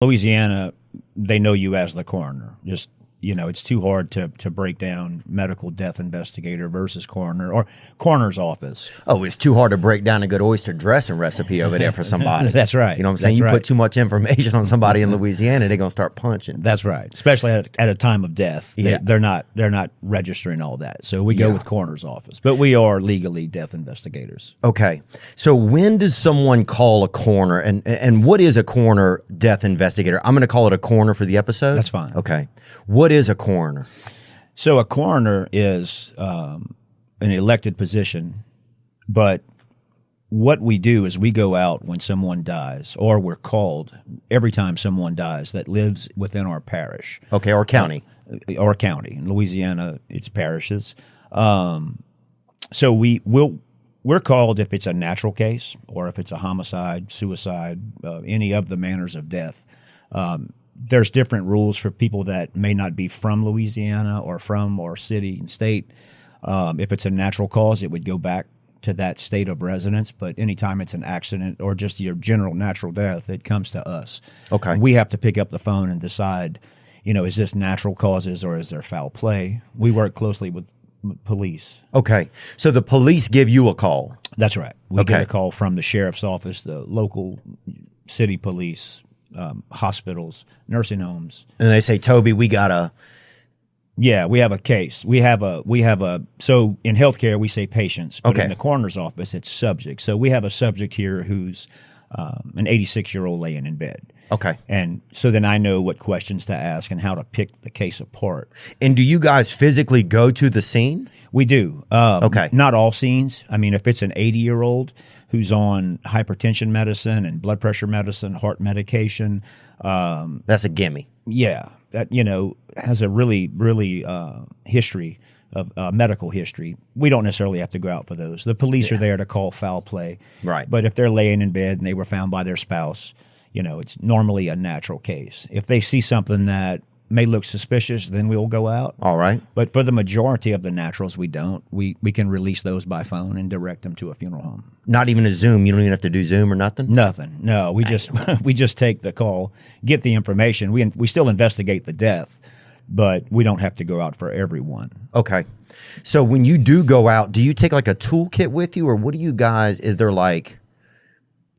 Louisiana, they know you as the coroner. Just, it's too hard to break down medical death investigator versus coroner or coroner's office. Oh, it's too hard to break down a good oyster dressing recipe over there for somebody. That's right. You know what I'm saying? That's you right. put too much information on somebody in Louisiana, they're going to start punching. That's right. Especially at a time of death. Yeah. They're not registering all that. So we go with coroner's office. But we are legally death investigators. Okay. So when does someone call a coroner, and what is a coroner death investigator? I'm going to call it a coroner for the episode? That's fine. Okay. What is a coroner? So a coroner is an elected position, but what we do is we go out when someone dies, or we're called every time someone dies that lives within our parish. Okay, or county. Or county. In Louisiana, it's parishes. So we're called if it's a natural case or if it's a homicide, suicide, any of the manners of death. There's different rules for people that may not be from Louisiana or from our city and state. If it's a natural cause, it would go back to that state of residence. But anytime it's an accident or just your general natural death, it comes to us. Okay. We have to pick up the phone and decide, is this natural causes or is there foul play? We work closely with police. Okay. So the police give you a call. That's right. We get a call from the sheriff's office, the local city police, hospitals, nursing homes. And they say, Toby, we got a... Yeah, we have a case. So in healthcare, we say patients, but in the coroner's office, it's subject. So we have a subject here who's an 86-year-old laying in bed. Okay. And so then I know what questions to ask and how to pick the case apart. And do you guys physically go to the scene? We do. Okay. Not all scenes. I mean, if it's an 80-year-old who's on hypertension medicine and blood pressure medicine, heart medication. That's a gimme. Yeah. That, has a really, really history of medical history. We don't necessarily have to go out for those. The police are there to call foul play. Right. But if they're laying in bed and they were found by their spouse, it's normally a natural case. If they see something that may look suspicious, then we'll go out. All right. But for the majority of the naturals, we don't. We can release those by phone and direct them to a funeral home. Not even a Zoom. You don't even have to do Zoom or nothing? Nothing. No, we just take the call, get the information. We still investigate the death, but we don't have to go out for everyone. Okay. So when you do go out, do you take like a toolkit with you, or what do you guys,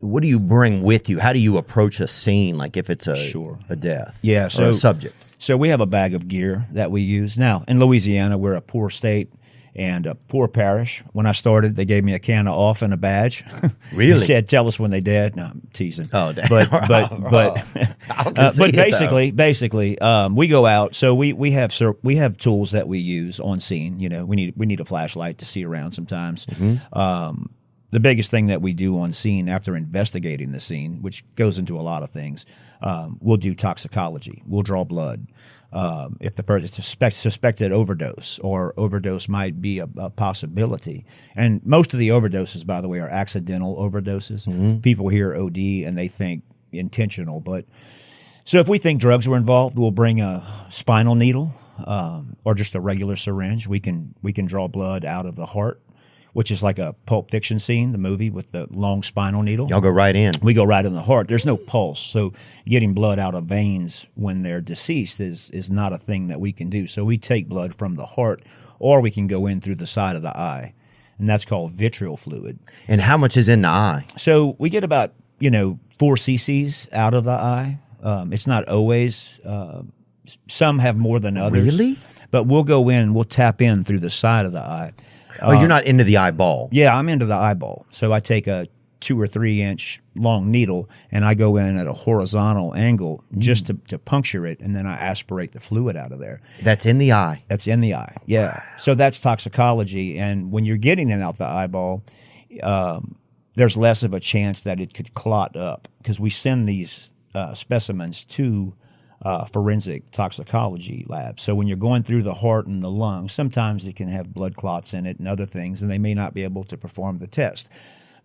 what do you bring with you? How do you approach a scene, like if it's a death? Yeah, or a subject? So we have a bag of gear that we use. Now, in Louisiana, we're a poor state and a poor parish. When I started, they gave me a can of off and a badge. Really? They said, "Tell us when they dead." No, I'm teasing. Oh, damn. But basically, we go out. So we have tools that we use on scene. We need a flashlight to see around sometimes. Mm-hmm. The biggest thing that we do on scene after investigating the scene, which goes into a lot of things, we'll do toxicology. We'll draw blood. If the person suspected overdose, or overdose might be a possibility. And most of the overdoses, by the way, are accidental overdoses. Mm-hmm. People hear OD and they think intentional. But so if we think drugs were involved, we'll bring a spinal needle or just a regular syringe. We can draw blood out of the heart, which is like a Pulp Fiction scene, the movie with the long spinal needle. Y'all go right in. We go right in the heart. There's no pulse, so getting blood out of veins when they're deceased is not a thing that we can do. So we take blood from the heart, or we can go in through the side of the eye, and that's called vitreal fluid. And how much is in the eye? So we get about 4 cc's out of the eye. It's not always. Some have more than others. Really? But we'll go in. We'll tap in through the side of the eye. Oh, you're not into the eyeball. Yeah, I'm into the eyeball. So I take a 2 or 3 inch long needle and I go in at a horizontal angle just to puncture it, and then I aspirate the fluid out of there. That's in the eye. That's in the eye. Yeah. Wow. So that's toxicology, and when you're getting it out the eyeball, there's less of a chance that it could clot up, because we send these specimens to forensic toxicology labs. So when you're going through the heart and the lungs, sometimes it can have blood clots in it and other things, and they may not be able to perform the test.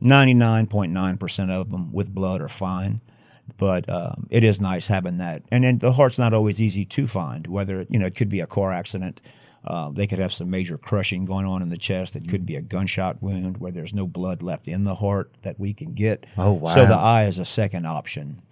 99.9% of them with blood are fine, but it is nice having that. And then the heart's not always easy to find, whether it could be a car accident, They could have some major crushing going on in the chest. It could be a gunshot wound where there's no blood left in the heart that we can get. Oh, wow. So the eye is a second option.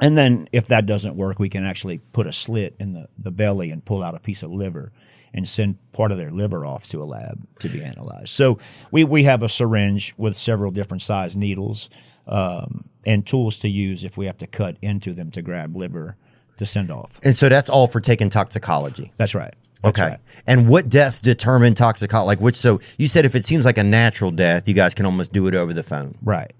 And then if that doesn't work, we can actually put a slit in the belly and pull out a piece of liver and send part of their liver off to a lab to be analyzed. So we have a syringe with several different size needles and tools to use if we have to cut into them to grab liver to send off. And so that's all for taking toxicology. That's right. That's okay. Right. And what deaths determine toxicology? Like which? So you said if it seems like a natural death, you guys can almost do it over the phone. Right.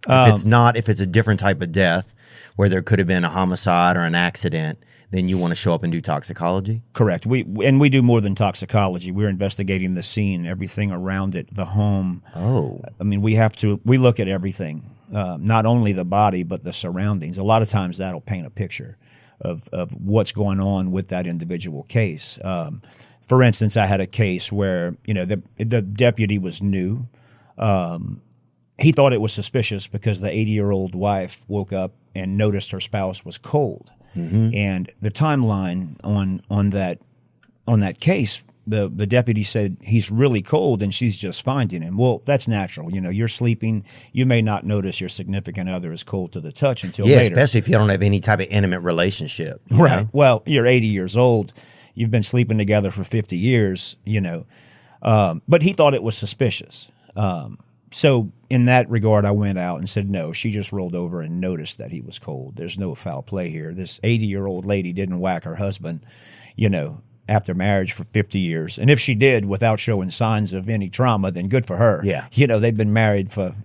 If it's not, if it's a different type of death where there could have been a homicide or an accident, then you want to show up and do toxicology? Correct. We do more than toxicology. We're investigating the scene, everything around it, the home. Oh. I mean, we look at everything, not only the body, but the surroundings. A lot of times that'll paint a picture of what's going on with that individual case. For instance, I had a case where, the deputy was new. He thought it was suspicious because the 80-year-old wife woke up and noticed her spouse was cold. Mm-hmm. And the timeline on that case, the deputy said he's really cold and she's just finding him. Well, that's natural. You're sleeping. You may not notice your significant other is cold to the touch until later. Especially if you don't have any type of intimate relationship. Right. Well, you're 80 years old. You've been sleeping together for 50 years, But he thought it was suspicious. So in that regard, I went out and said, no, she just rolled over and noticed that he was cold. There's no foul play here. This 80-year-old lady didn't whack her husband, after marriage for 50 years. And if she did without showing signs of any trauma, then good for her. Yeah. They've been married for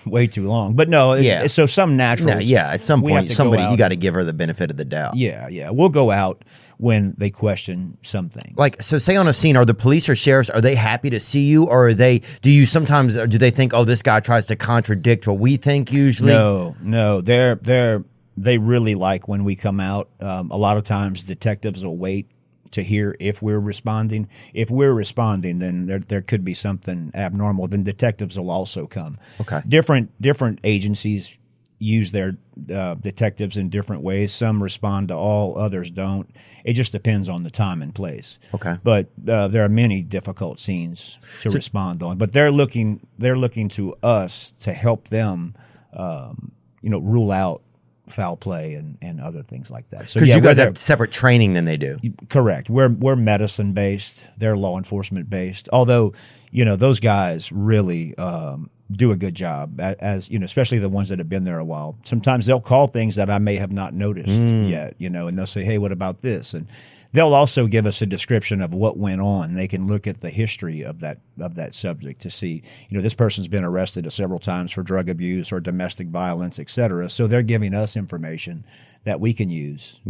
way too long. But no, so some naturals. No, at some point, somebody, you got to give her the benefit of the doubt. Yeah. We'll go out when they question something. Like, so say on a scene, are the police or sheriffs, are they happy to see you? Or do they think, oh, this guy tries to contradict what we think usually? No, they really like when we come out. A lot of times detectives will wait to hear if we're responding. If we're responding, then there could be something abnormal. Then detectives will also come. Okay. Different agencies use their detectives in different ways. Some respond to all, others don't. It just depends on the time and place. Okay. But there are many difficult scenes to respond on. But they're looking to us to help them, rule out foul play and other things like that. So because you guys have separate training than they do. Correct. We're medicine based. They're law enforcement based. Although, those guys really do a good job, as especially the ones that have been there a while. Sometimes they'll call things that I may have not noticed yet, and they'll say, hey, what about this? And they'll also give us a description of what went on. They can look at the history of that subject to see, this person's been arrested several times for drug abuse or domestic violence, et cetera. So they're giving us information that we can use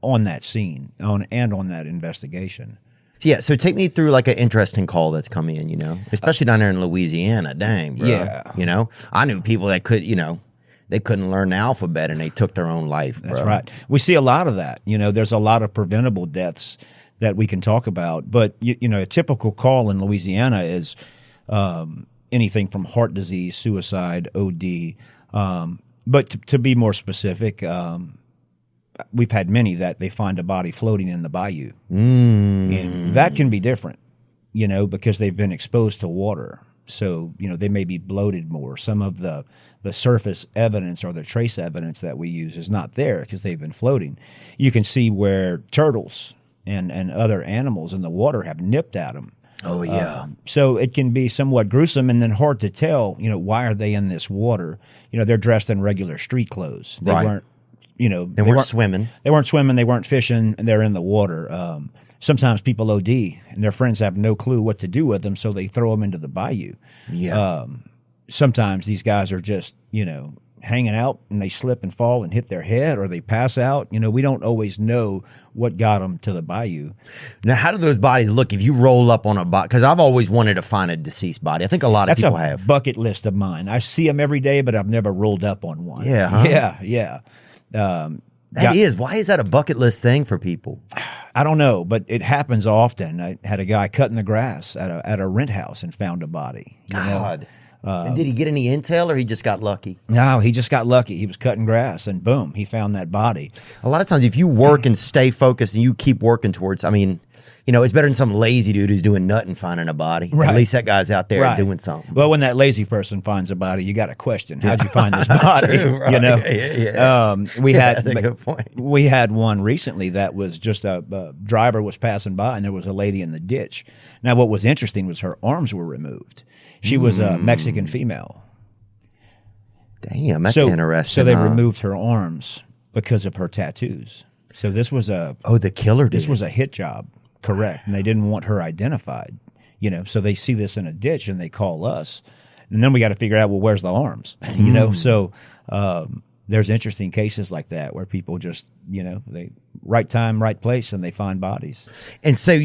on that scene and on that investigation. Yeah, so take me through like an interesting call that's come in, especially down there in Louisiana. Dang, bro. Yeah. I knew people that could, they couldn't learn the alphabet and they took their own life, bro. That's right. We see a lot of that. There's a lot of preventable deaths that we can talk about. But, a typical call in Louisiana is anything from heart disease, suicide, OD. But to be more specific, we've had many that they find a body floating in the bayou. And that can be different, because they've been exposed to water. So, they may be bloated more. Some of the surface evidence or the trace evidence that we use is not there because they've been floating. You can see where turtles and other animals in the water have nipped at them. Oh, yeah. So it can be somewhat gruesome and then hard to tell, why are they in this water? They're dressed in regular street clothes. They weren't. They weren't swimming. They weren't swimming. They weren't fishing. And they're in the water. Sometimes people OD, and their friends have no clue what to do with them, so they throw them into the bayou. Yeah. Sometimes these guys are just, hanging out, and they slip and fall and hit their head, or they pass out. We don't always know what got them to the bayou. Now, how do those bodies look if you roll up on a body? Because I've always wanted to find a deceased body. I think a lot of people have. That's a bucket list of mine. I see them every day, but I've never rolled up on one. Yeah, huh? Yeah. Why is that a bucket list thing for people? I don't know, but it happens often. I had a guy cutting the grass at a rent house and found a body. God. And did he get any intel or he just got lucky? No, he just got lucky. He was cutting grass and boom, he found that body. A lot of times if you work and stay focused and you keep working towards, you know, it's better than some lazy dude who's doing nothing finding a body. Right. At least that guy's out there Right. doing something. Well, when that lazy person finds a body, you got to question, how'd you find this body? True, right. You know, we had that's a good point. We had one recently that was just a driver was passing by, and there was a lady in the ditch. Now, what was interesting was her arms were removed. She was a Mexican female. Damn, that's interesting. So they removed her arms because of her tattoos. So this was the killer did. This was a hit job, correct? And they didn't want her identified, you know. So they see this in a ditch and they call us, and then we got to figure out, well, where's the arms, you know? So there's interesting cases like that where people just, you know, they right time, right place, and they find bodies. And so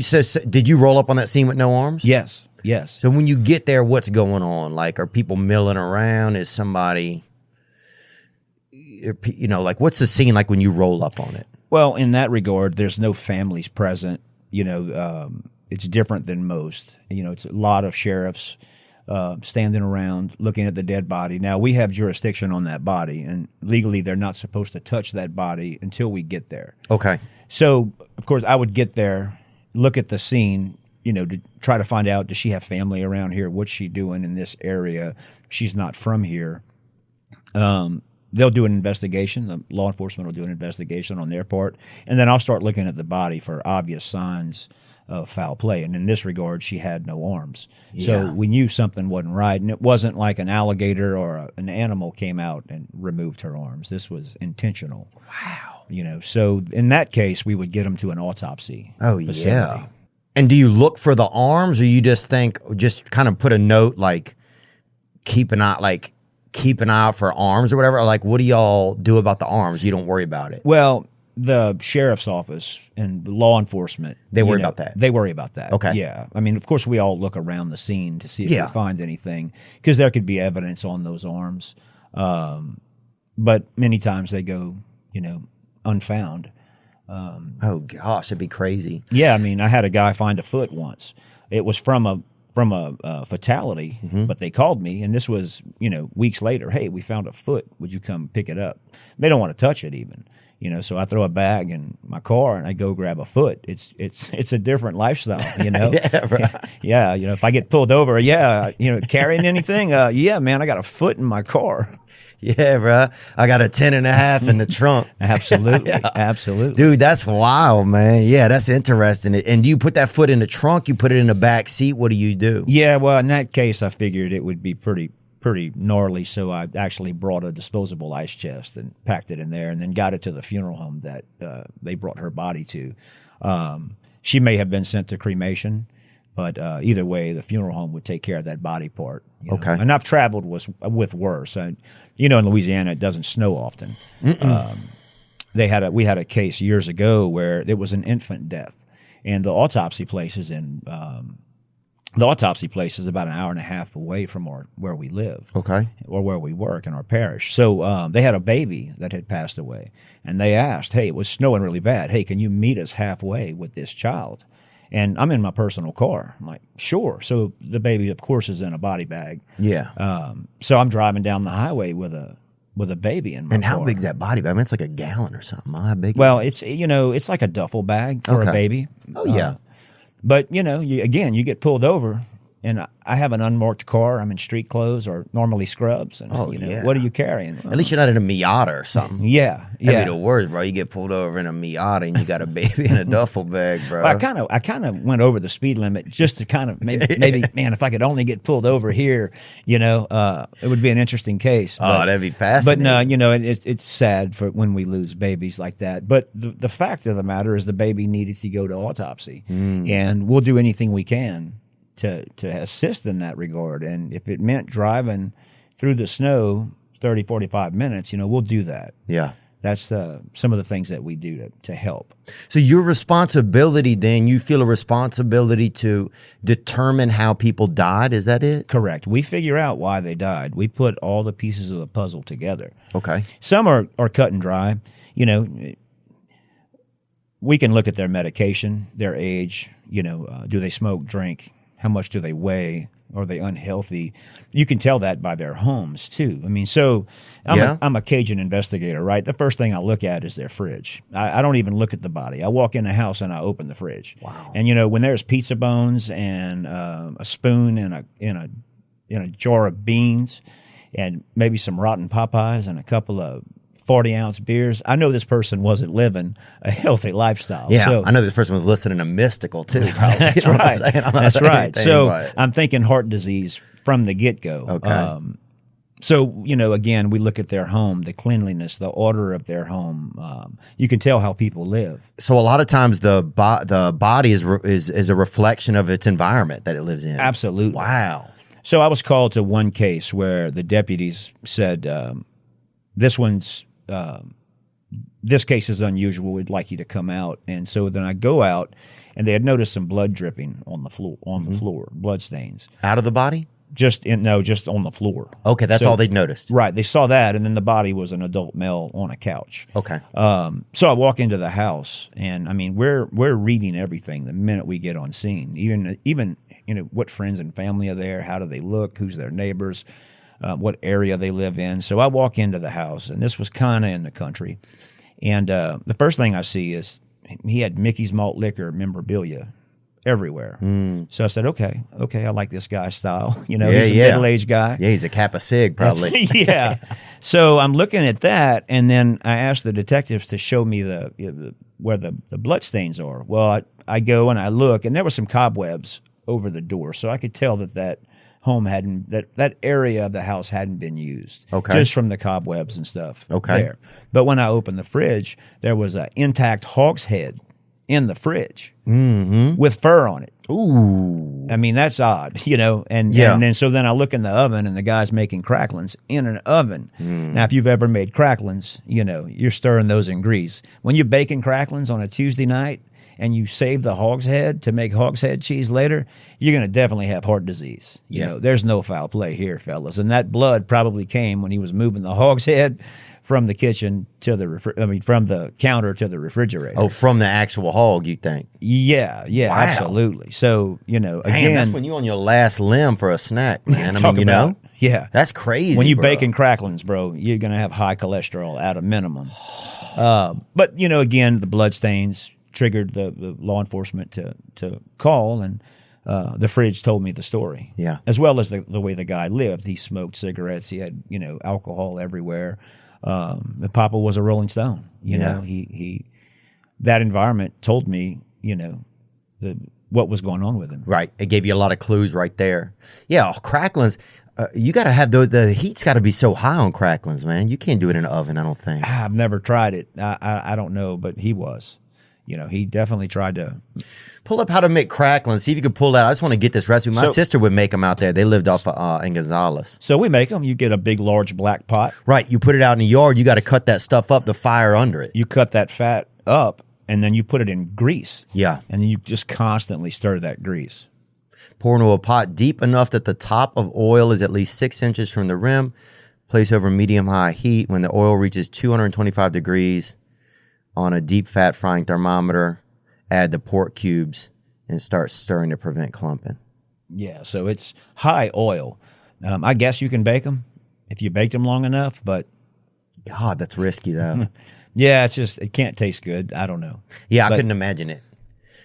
did you roll up on that scene with no arms? Yes. Yes. So when you get there, what's going on? Like, are people milling around? Is somebody, you know, like, what's the scene like when you roll up on it? Well, in that regard, there's no families present. You know, it's different than most. You know, it's a lot of sheriffs standing around looking at the dead body. Now, we have jurisdiction on that body, and legally they're not supposed to touch that body until we get there. Okay. So, of course, I would get there, look at the scene, you know, to try to find out, does she have family around here? What's she doing in this area? She's not from here. They'll do an investigation. The law enforcement will do an investigation on their part. And then I'll start looking at the body for obvious signs of foul play. And in this regard, she had no arms. Yeah. So we knew something wasn't right. And it wasn't like an alligator or an animal came out and removed her arms. This was intentional. Wow. You know, so in that case, we would get them to an autopsy. Oh, facility. yeah. And do you look for the arms, or you just kind of put a note like, keep an eye out for arms or whatever? Or like, what do y'all do about the arms? You don't worry about it. Well, the sheriff's office and law enforcement, they worry about that. They worry about that. Okay. Yeah. I mean, of course, we all look around the scene to see if Yeah. we find anything, because there could be evidence on those arms. But many times they go, you know, unfound. Oh gosh, it'd be crazy. Yeah, I mean, I had a guy find a foot once. It was from a fatality, but they called me, and this was, you know, weeks later. Hey, we found a foot. Would you come pick it up? They don't want to touch it even, you know. So I throw a bag in my car and I go grab a foot. It's a different lifestyle, you know. Yeah, right. Yeah, you know, if I get pulled over, you know, carrying anything, yeah, man, I got a foot in my car. Yeah, bro. I got a 10.5 in the trunk. Absolutely. Yeah. Absolutely. Dude, that's wild, man. Yeah, that's interesting. And do you put that foot in the trunk? You put it in the back seat? What do you do? Yeah, well, in that case, I figured it would be pretty gnarly, so I actually brought a disposable ice chest and packed it in there, and then got it to the funeral home that they brought her body to. She may have been sent to cremation, but either way, the funeral home would take care of that body part. You know? Okay. And I've traveled with worse. You know, in Louisiana, it doesn't snow often. We had a case years ago where there was an infant death, and the autopsy place is about an hour and a half away from where we live. Okay. Or where we work in our parish. So they had a baby that had passed away, and they asked, hey, it was snowing really bad. Hey, can you meet us halfway with this child? And I'm in my personal car. I'm like, sure. So the baby, of course, is in a body bag. Yeah. So I'm driving down the highway with a baby in my car. And how big's that body bag? I mean, it's like a gallon or something. How big? Well, it's like a duffel bag for a baby. Oh, yeah. But, you know, you get pulled over, and I have an unmarked car. I'm in street clothes or normally scrubs. And, what are you carrying? At least you're not in a Miata or something. Yeah. That'd be the worst, bro. You get pulled over in a Miata and you got a baby in a duffel bag, bro. Well, I kind of went over the speed limit just to kind of maybe, man, if I could only get pulled over here, you know, it would be an interesting case. But, that'd be fascinating. But no, you know, it's sad for when we lose babies like that. But the fact of the matter is the baby needed to go to autopsy, and we'll do anything we can to assist in that regard. And if it meant driving through the snow 30, 45 minutes, you know, we'll do that. Yeah. That's some of the things that we do to help. So your responsibility then, you feel a responsibility to determine how people died, is that it? Correct. We figure out why they died. We put all the pieces of the puzzle together. Okay. Some are cut and dry. You know, we can look at their medication, their age, you know, do they smoke, drink? How much do they weigh? or the unhealthy, you can tell that by their homes too. I mean, so I'm a Cajun investigator, right? The first thing I look at is their fridge. I don't even look at the body. I walk in the house and I open the fridge. Wow. And when there's pizza bones and a spoon in a jar of beans and maybe some rotten Popeyes and a couple of 40-ounce beers, I know this person wasn't living a healthy lifestyle. Yeah, so, I know this person was listening to Mystical too. Probably. That's right. That's right. Anything, so but... I'm thinking heart disease from the get-go. Okay. So, again, we look at their home, the cleanliness, the order of their home. You can tell how people live. So a lot of times the body is a reflection of its environment that it lives in. Absolutely. Wow. So I was called to one case where the deputies said, this case is unusual. We'd like you to come out. And so then I go out, and they had noticed some blood dripping on the floor, blood stains. Out of the body? Just on the floor. Okay, that's all they'd noticed. Right, they saw that, and then the body was an adult male on a couch. Okay. So I walk into the house, and I mean, we're reading everything the minute we get on scene. Even what friends and family are there, how do they look, who's their neighbors, what area they live in. So I walk into the house, and this was kind of in the country, and the first thing I see is he had Mickey's Malt Liquor memorabilia everywhere. So I said, okay, I like this guy's style. He's a middle-aged guy. Yeah, he's a Kappa Sig, probably. Yeah. So I'm looking at that, and then I asked the detectives to show me where the blood stains are. Well, I go and I look, and there were some cobwebs over the door, so I could tell that home that area of the house hadn't been used. Okay. Just from the cobwebs and stuff. Okay. There. But when I opened the fridge, there was an intact hog's head in the fridge with fur on it. Ooh. I mean, that's odd, and then I look in the oven, and the guy's making cracklings in an oven. Now, if you've ever made cracklings, you're stirring those in grease. When you're baking cracklings on a Tuesday night and you save the hog's head to make hog's head cheese later, you're going to definitely have heart disease. There's no foul play here, fellas. And that blood probably came when he was moving the hog's head from the kitchen to from the counter to the refrigerator. Oh, from the actual hog, you think? Yeah, wow. Absolutely. So, again, that's when you on your last limb for a snack, man. Yeah, that's crazy. When you baking cracklings, bro, you're gonna have high cholesterol at a minimum. But again, the blood stains triggered the law enforcement to call, and the fridge told me the story. Yeah, as well as the way the guy lived. He smoked cigarettes. He had alcohol everywhere. The Papa was a Rolling Stone. He that environment told me, what was going on with him. Right. It gave you a lot of clues right there. Yeah, cracklings. You got to have the heat's got to be so high on cracklings, man. You can't do it in an oven, I don't think. I've never tried it. I don't know, but he was. He definitely tried to pull up how to make cracklings. See if you could pull that. I just want to get this recipe. My sister would make them out there. They lived off in Gonzales. So we make them. You get a big, large black pot. Right. You put it out in the yard. You got to cut that stuff up, the fire under it. You cut that fat up, and then you put it in grease. Yeah. And then you just constantly stir that grease. Pour into a pot deep enough that the top of oil is at least 6 inches from the rim. Place over medium-high heat. When the oil reaches 225 degrees, on a deep fat frying thermometer, add the pork cubes and start stirring to prevent clumping. Yeah, so it's high oil. I guess you can bake them if you baked them long enough, but God, that's risky though. Yeah, it can't taste good. I don't know. Yeah, I couldn't imagine it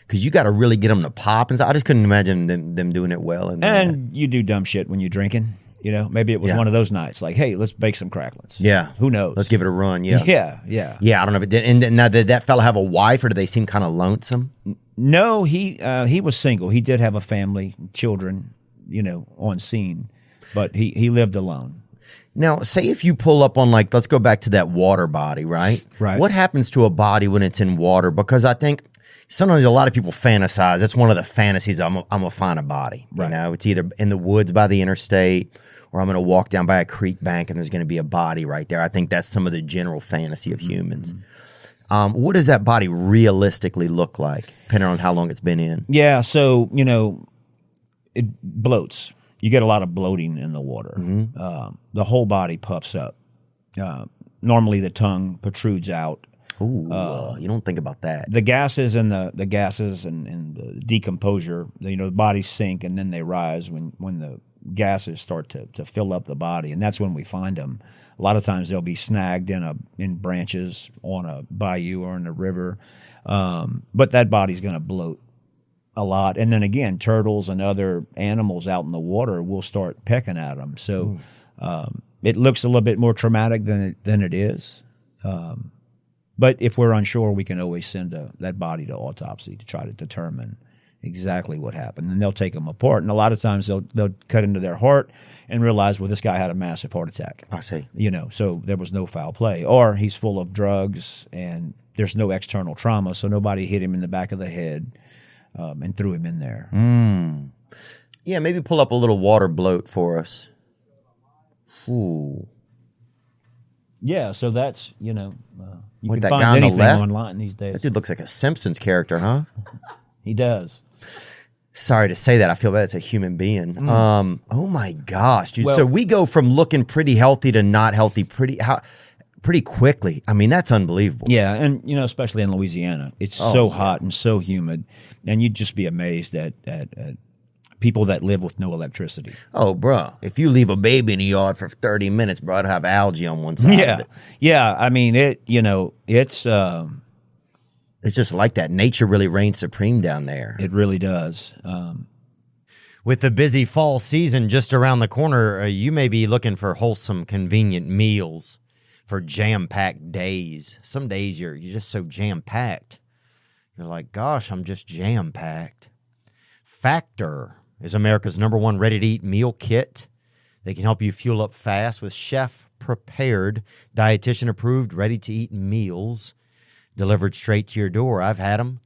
because you got to really get them to pop and stuff. I just couldn't imagine them doing it well. And you do dumb shit when you're drinking. Maybe it was one of those nights like, hey, let's bake some cracklings. Yeah. Who knows? Let's give it a run. Yeah. Yeah. Yeah, I don't know if it did. And now, did that fella have a wife or do they seem kind of lonesome? No, he was single. He did have a family, children, on scene, but he lived alone. Now, say if you pull up on let's go back to that water body, right? Right. What happens to a body when it's in water? Because I think sometimes a lot of people fantasize. That's one of the fantasies. I'm gonna find a body. Right. It's either in the woods by the interstate, or I'm gonna walk down by a creek bank and there's gonna be a body right there. I think that's some of the general fantasy of humans. What does that body realistically look like, depending on how long it's been in? Yeah, so it bloats. You get a lot of bloating in the water. The whole body puffs up. Normally, the tongue protrudes out. Ooh, you don't think about that. The gases and the gases and the decomposure, the bodies sink and then they rise when the gases start to fill up the body, and that's when we find them. A lot of times they'll be snagged in branches on a bayou or in a river, but that body's going to bloat a lot. And then again, turtles and other animals out in the water will start pecking at them. So it looks a little bit more traumatic than it is. But if we're unsure, we can always send that body to autopsy to try to determine exactly what happened. And they'll take them apart. And a lot of times they'll cut into their heart and realize, well, this guy had a massive heart attack. I see. So there was no foul play. Or he's full of drugs and there's no external trauma, so nobody hit him in the back of the head and threw him in there. Yeah, maybe pull up a little water bloat for us. Ooh. Yeah, so that's, you Wait, can that find guy on the anything left? online these days. That dude looks like a Simpsons character, huh? He does. Sorry to say that. I feel bad. It's a human being. Oh my gosh, dude. So we go from looking pretty healthy to not healthy pretty quickly. I mean, that's unbelievable. Yeah, and especially in Louisiana, it's so hot and so humid, and you'd just be amazed at people that live with no electricity. Oh, bro, if you leave a baby in the yard for 30 minutes, bro, it'll have algae on one side of it. Yeah. I mean, it's just like that. Nature really reigns supreme down there. It really does. With the busy fall season just around the corner, you may be looking for wholesome, convenient meals for jam-packed days. Some days you're just so jam-packed. You're like, gosh, I'm just jam-packed. Factor is America's #1 ready-to-eat meal kit. They can help you fuel up fast with chef-prepared, dietitian-approved, ready-to-eat meals delivered straight to your door. I've had them.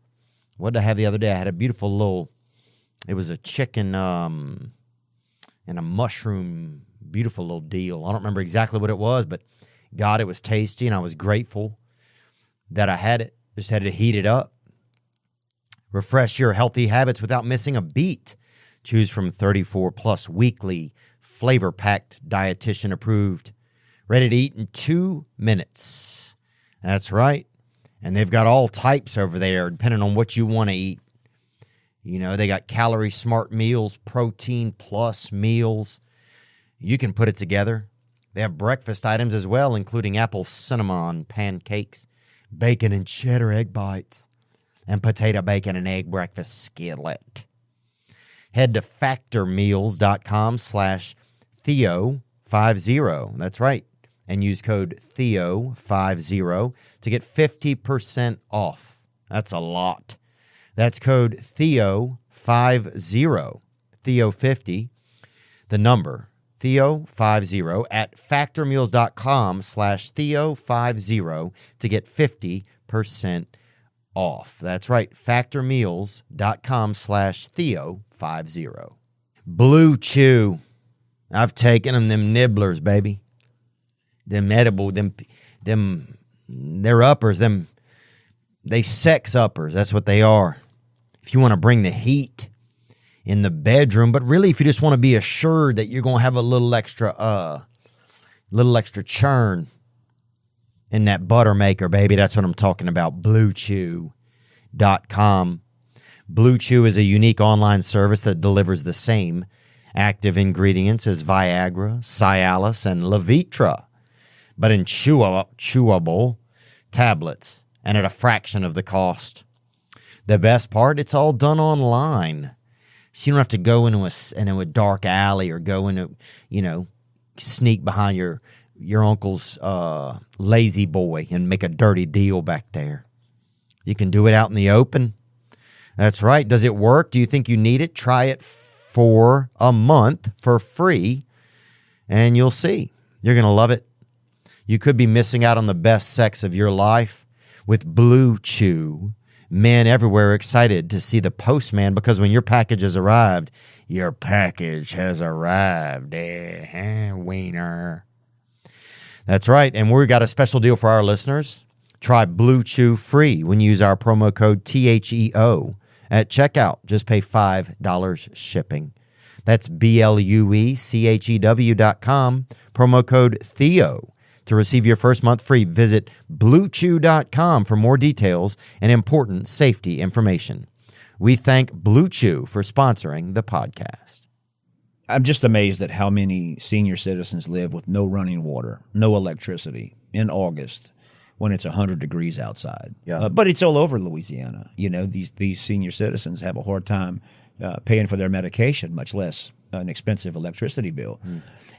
What did I have the other day? I had a beautiful little, it was a chicken and a mushroom, beautiful little deal. I don't remember exactly what it was, but God, it was tasty, and I was grateful that I had it. Just had to heat it up. Refresh your healthy habits without missing a beat. Choose from 34-plus weekly, flavor-packed, dietitian-approved, ready to eat in 2 minutes. That's right. And they've got all types over there, depending on what you want to eat. They got calorie-smart meals, protein-plus meals. You can put it together. They have breakfast items as well, including apple cinnamon pancakes, bacon and cheddar egg bites, and potato, bacon, and egg breakfast skillet. Head to factormeals.com/Theo50. That's right. And use code Theo50 to get 50% off. That's a lot. That's code Theo50, Theo50, the number, Theo50 at factormeals.com/Theo50 to get 50% off. That's right. Factormeals.com/Theo50. Blue Chew. I've taken them nibblers, baby. Them edible, they're uppers, they sex uppers. That's what they are. If you want to bring the heat in the bedroom, but really if you just want to be assured that you're going to have a little extra churn in that butter maker, baby, that's what I'm talking about. BlueChew.com. Blue Chew is a unique online service that delivers the same active ingredients as Viagra, Cialis, and Levitra, but in chewable tablets and at a fraction of the cost. The best part, it's all done online. So you don't have to go into a dark alley or go into, sneak behind your uncle's lazy boy and make a dirty deal back there. You can do it out in the open. That's right. Does it work? Do you think you need it? Try it for a month for free, and you'll see. You're going to love it. You could be missing out on the best sex of your life with Blue Chew. Men everywhere are excited to see the postman because when your package has arrived, your package has arrived. Wiener. That's right. And we've got a special deal for our listeners. Try Blue Chew free when you use our promo code THEO at checkout. Just pay $5 shipping. That's BLUECHEW.com. Promo code Theo To receive your first month free, visit BlueChew.com for more details and important safety information. We thank Blue Chew for sponsoring the podcast. I'm just amazed at how many senior citizens live with no running water, no electricity in August when it's 100 degrees outside. Yeah. But it's all over Louisiana. You know, these senior citizens have a hard time paying for their medication, much less an expensive electricity bill.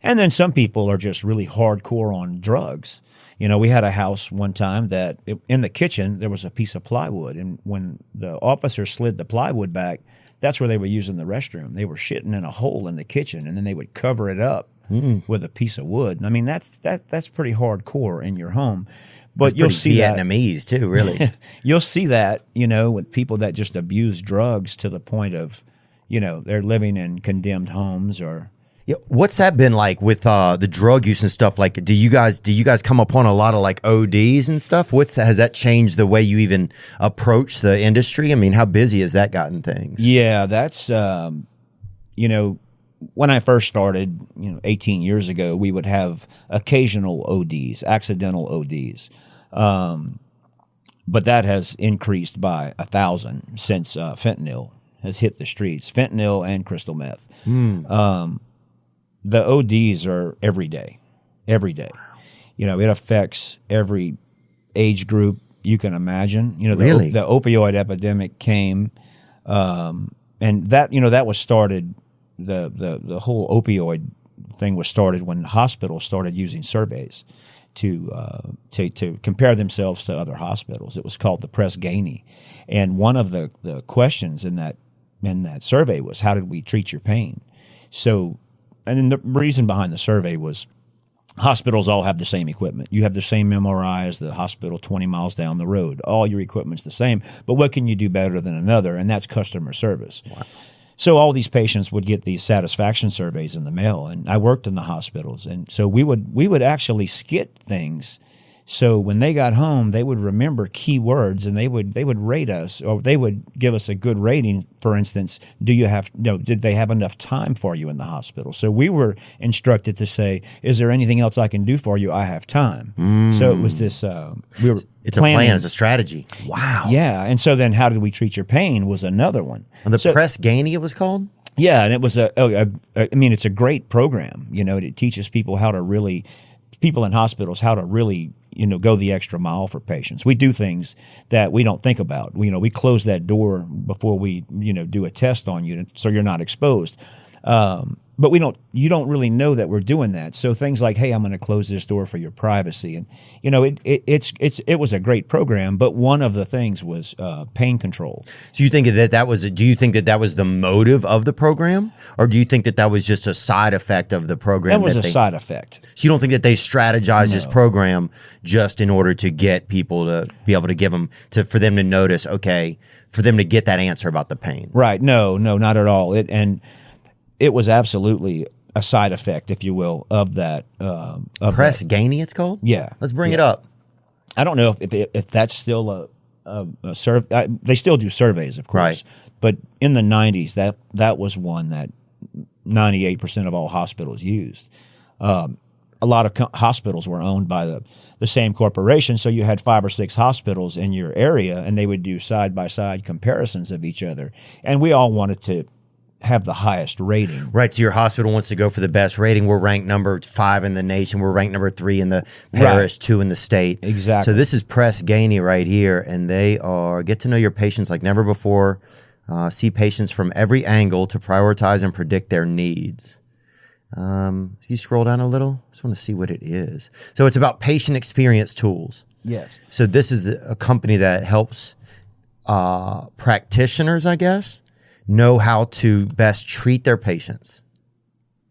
And then some people are just really hardcore on drugs. You know, we had a house one time that in the kitchen there was a piece of plywood, and when the officer slid the plywood back, that's where they were using the restroom. They were shitting in a hole in the kitchen, and then they would cover it up with a piece of wood. And I mean, that's pretty hardcore in your home. But you'll see Vietnamese too, really. You'll see that, you know, with people that just abuse drugs to the point of, you know, they're living in condemned homes or. Yeah, what's that been like with the drug use and stuff? Like, do you guys come upon a lot of like ODs and stuff? Has that changed the way you even approach the industry? I mean, how busy has that gotten things? Yeah, that's you know, when I first started, 18 years ago, we would have occasional ODs, accidental ODs, but that has increased by 1,000 since fentanyl has hit the streets. Fentanyl and crystal meth. The ODs are every day. You know, it affects every age group you can imagine. You know, Really? The opioid epidemic came, and that, that was started, the whole opioid thing was started when hospitals started using surveys to compare themselves to other hospitals. It was called the Press-Ganey. And one of the questions in that survey was, how did we treat your pain? So, and then the reason behind the survey was hospitals all have the same equipment. You have the same MRI as the hospital 20 miles down the road. All your equipment's the same, but what can you do better than another? And that's customer service. Wow. So all these patients would get these satisfaction surveys in the mail, and I worked in the hospitals, and so we would actually skit things. So when they got home, they would remember key words, and they would rate us, or they would give us a good rating. For instance, did they have enough time for you in the hospital? So we were instructed to say, is there anything else I can do for you? I have time. So it was this. It's planning. A plan, it's a strategy. Wow. Yeah, and so then how did we treat your pain was another one. And the Press-Ganey, it was called? Yeah, and it was it's a great program. It teaches people people in hospitals how to really go the extra mile for patients. We do things that we don't think about. We close that door before we do a test on you, so you're not exposed. But you don't really know that we're doing that. So things like, hey, I'm going to close this door for your privacy. And, it was a great program, but one of the things was pain control. So you think do you think that was the motive of the program? Or do you think that was just a side effect of the program? That was a side effect. So you don't think that they strategized this program just in order to get people to be able to give them, for them to notice, okay, for them to get that answer about the pain? Right. No, not at all. It was absolutely a side effect, if you will, of that. Press-Ganey, it's called? Yeah. Let's bring it up. I don't know if that's still a survey. They still do surveys, of course. Right. But in the 90s, that was one that 98% of all hospitals used. A lot of hospitals were owned by the same corporation, so you had 5 or 6 hospitals in your area, and they would do side-by-side comparisons of each other. And we all wanted to have the highest rating. Right. So your hospital wants to go for the best rating. We're ranked number 5 in the nation. We're ranked number 3 in the parish, 2 in the state. Exactly. So this is Press-Ganey right here, and they are get to know your patients like never before. See patients from every angle to prioritize and predict their needs. You scroll down a little. Just want to see what it is. So it's about patient experience tools. Yes. So this is a company that helps practitioners, I guess, know how to best treat their patients.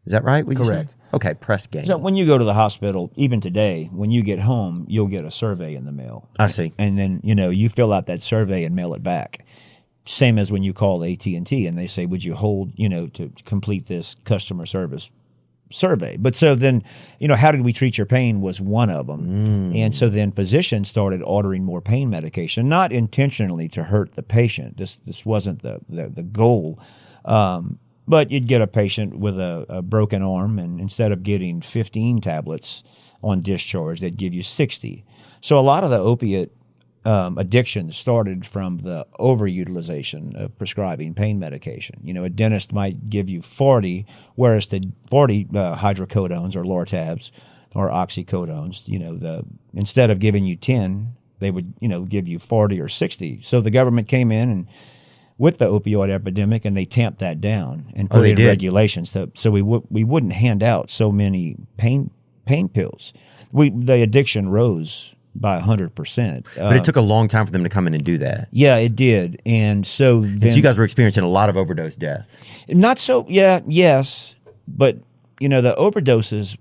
Is that right? Correct. Okay, Press-Ganey. So when you go to the hospital, even today, when you get home, you'll get a survey in the mail. I see. And then, you fill out that survey and mail it back. Same as when you call AT&T and they say, would you hold, to complete this customer service survey? But so then, how did we treat your pain was one of them. And so then physicians started ordering more pain medication, not intentionally to hurt the patient. This wasn't the goal. But you'd get a patient with a broken arm, and instead of getting 15 tablets on discharge. They'd give you 60. So a lot of the opiate addiction started from the overutilization of prescribing pain medication. You know, a dentist might give you 40, whereas the 40 hydrocodones or Lortabs or oxycodones, you know, instead of giving you 10, they would, you know, give you 40 or 60. So the government came in and with the opioid epidemic, and they tamped that down and put in regulations so we wouldn't hand out so many pain pills. The addiction rose by 100%. But it took a long time for them to come in and do that. Yeah, it did. And so then, you guys were experiencing a lot of overdose deaths. Not so, yes, but you know, the overdoses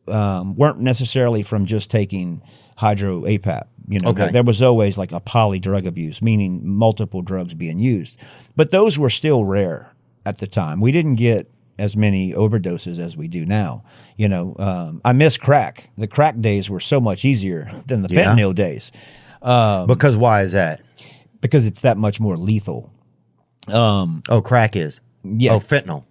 weren't necessarily from just taking hydroapap. You know, there was always like a poly drug abuse, meaning multiple drugs being used. But those were still rare at the time. We didn't get as many overdoses as we do now. You know, I miss crack. The crack days were so much easier than the fentanyl days. Because why is that? Because it's that much more lethal. Crack is? Yeah. Oh, fentanyl.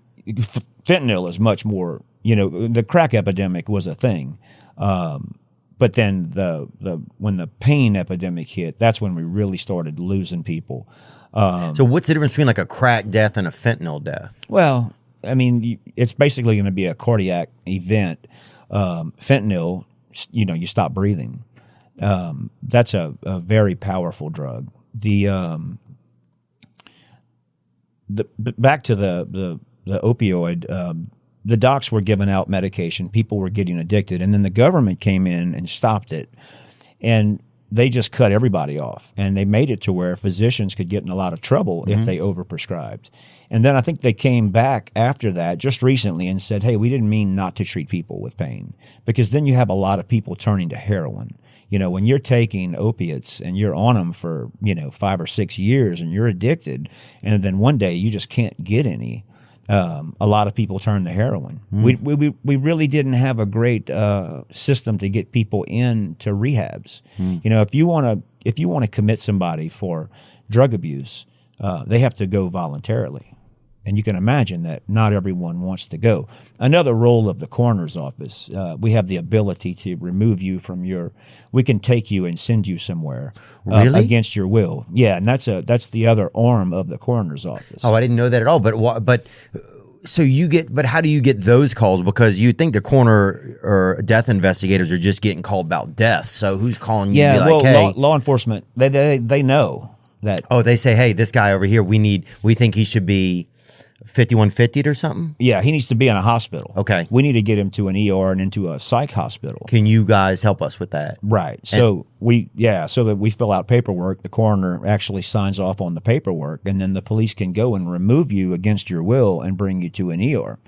Fentanyl is much more, you know, the crack epidemic was a thing. But then when the pain epidemic hit, that's when we really started losing people. So what's the difference between like a crack death and a fentanyl death? Well, I mean, it's basically going to be a cardiac event. Fentanyl, you know, you stop breathing. That's a very powerful drug. Back to the opioid. The docs were giving out medication. People were getting addicted. And then the government came in and stopped it. And they just cut everybody off. And they made it to where physicians could get in a lot of trouble if they overprescribed. And then I think they came back after that just recently and said, hey, we didn't mean not to treat people with pain. Because then you have a lot of people turning to heroin. You know, when you're taking opiates and you're on them for, you know, 5 or 6 years and you're addicted, and then one day you just can't get any. A lot of people turn to heroin. We really didn't have a great system to get people into rehabs. You know, if you want to commit somebody for drug abuse, they have to go voluntarily. And you can imagine that not everyone wants to go. Another role of the coroner's office, we have the ability to remove you from we can take you and send you somewhere against your will. Yeah, and that's the other arm of the coroner's office. Oh, I didn't know that at all. But how do you get those calls? Because you'd think the coroner or death investigators are just getting called about death. So who's calling you? Yeah, well, law enforcement, they know that. Oh, they say, hey, this guy over here, we think he should be 5150'd or something? Yeah, he needs to be in a hospital. Okay. We need to get him to an ER and into a psych hospital. Can you guys help us with that? Right. So that we fill out paperwork, the coroner actually signs off on the paperwork, and then the police can go and remove you against your will and bring you to an ER.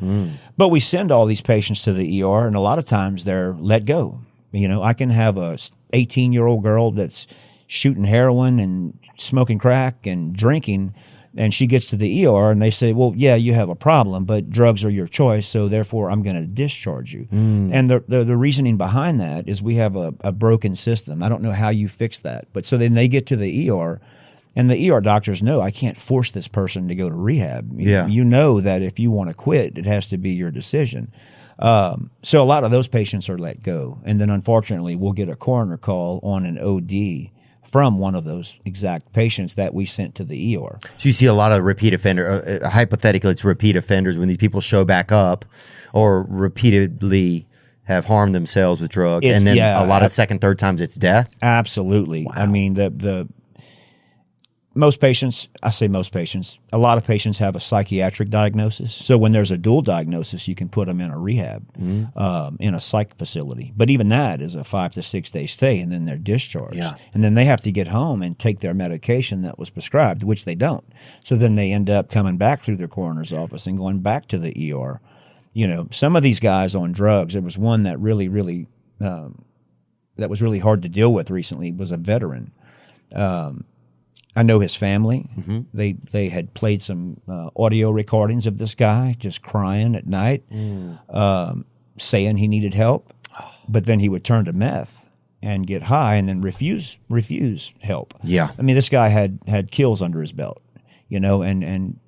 But we send all these patients to the ER, and a lot of times they're let go. You know, I can have a 18-year-old girl that's shooting heroin and smoking crack and drinking, and she gets to the ER and they say, well, yeah, you have a problem, but drugs are your choice, so therefore I'm going to discharge you. And the reasoning behind that is we have a broken system. I don't know how you fix that. But so then they get to the ER, and the ER doctors know I can't force this person to go to rehab. You know that if you want to quit, it has to be your decision. So a lot of those patients are let go. And then unfortunately, we'll get a coroner call on an OD from one of those exact patients that we sent to the ER. So you see a lot of repeat offender, hypothetically it's repeat offenders when these people show back up or repeatedly have harmed themselves with drugs. And then a lot of second, third times it's death? Absolutely. Wow. I mean, most patients, I say most patients, a lot of patients have a psychiatric diagnosis. So when there's a dual diagnosis, you can put them in a rehab, in a psych facility. But even that is a 5 to 6 day stay, and then they're discharged. Yeah. And then they have to get home and take their medication that was prescribed, which they don't. So then they end up coming back through their coroner's office and going back to the ER. You know, some of these guys on drugs, there was one that really, that was really hard to deal with recently, was a veteran. I know his family. They had played some audio recordings of this guy just crying at night, saying he needed help, but then he would turn to meth and get high and then refuse help. Yeah, I mean, this guy had kills under his belt, you know, and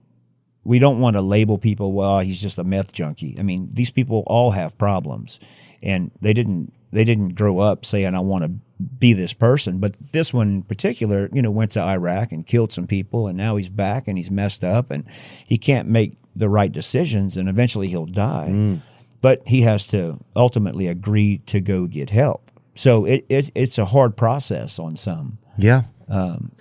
we don't want to label people, well, he's just a meth junkie. I mean, these people all have problems, and they didn't they didn't grow up saying, I want to be this person. But this one in particular, went to Iraq and killed some people, and now he's back and he's messed up and he can't make the right decisions, and eventually he'll die. But he has to ultimately agree to go get help. So it's a hard process on some. Yeah.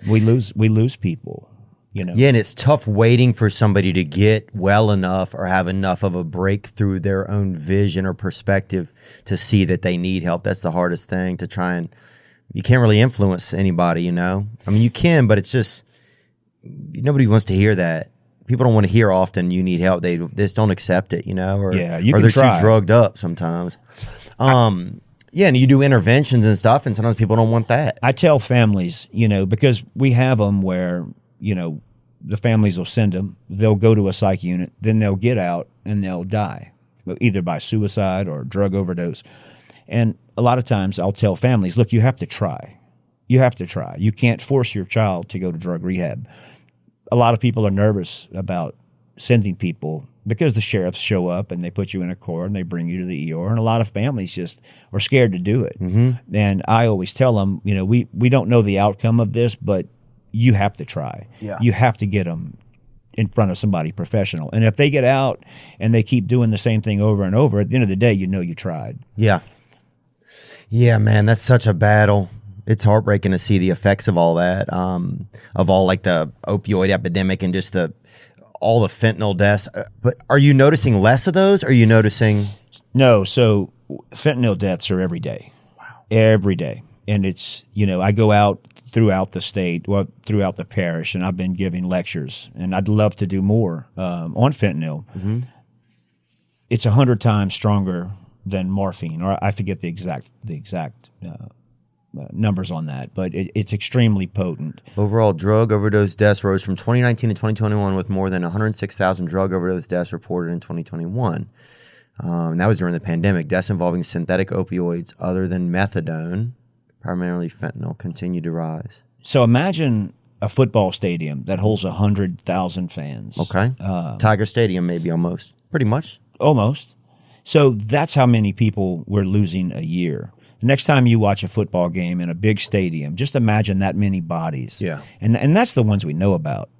We lose people. Yeah, and it's tough waiting for somebody to get well enough or have enough of a breakthrough their own vision or perspective to see that they need help. That's the hardest thing to try, and you can't really influence anybody, I mean, you can, but it's just, nobody wants to hear that. People don't want to hear often you need help. They just don't accept it, or, yeah, or they're too drugged up sometimes. Yeah, and you do interventions and stuff, and sometimes people don't want that. I tell families, because we have them where, the families will send them, they'll go to a psych unit, then they'll get out and they'll die, either by suicide or drug overdose. And a lot of times I'll tell families, look, you have to try. You have to try. You can't force your child to go to drug rehab. A lot of people are nervous about sending people because the sheriffs show up and they put you in a court and they bring you to the ER, and a lot of families just are scared to do it. And I always tell them, we don't know the outcome of this, but you have to try. Yeah. You have to get them in front of somebody professional. And if they get out and they keep doing the same thing over and over, at the end of the day, you tried. Yeah. Yeah, man, that's such a battle. It's heartbreaking to see the effects of all that, of all like the opioid epidemic and just all the fentanyl deaths. But are you noticing less of those? Or are you noticing? No. So fentanyl deaths are every day. Wow. Every day. And it's, I go out throughout the state, throughout the parish, and I've been giving lectures, and I'd love to do more on fentanyl. It's 100 times stronger than morphine, or I forget the exact numbers on that, but it's extremely potent. Overall drug overdose deaths rose from 2019 to 2021 with more than 106,000 drug overdose deaths reported in 2021. That was during the pandemic. Deaths involving synthetic opioids other than methadone, primarily fentanyl, continue to rise. So imagine a football stadium that holds 100,000 fans. Okay. Tiger Stadium, maybe almost. Pretty much. Almost. So that's how many people we're losing a year. The next time you watch a football game in a big stadium, just imagine that many bodies. Yeah. And that's the ones we know about,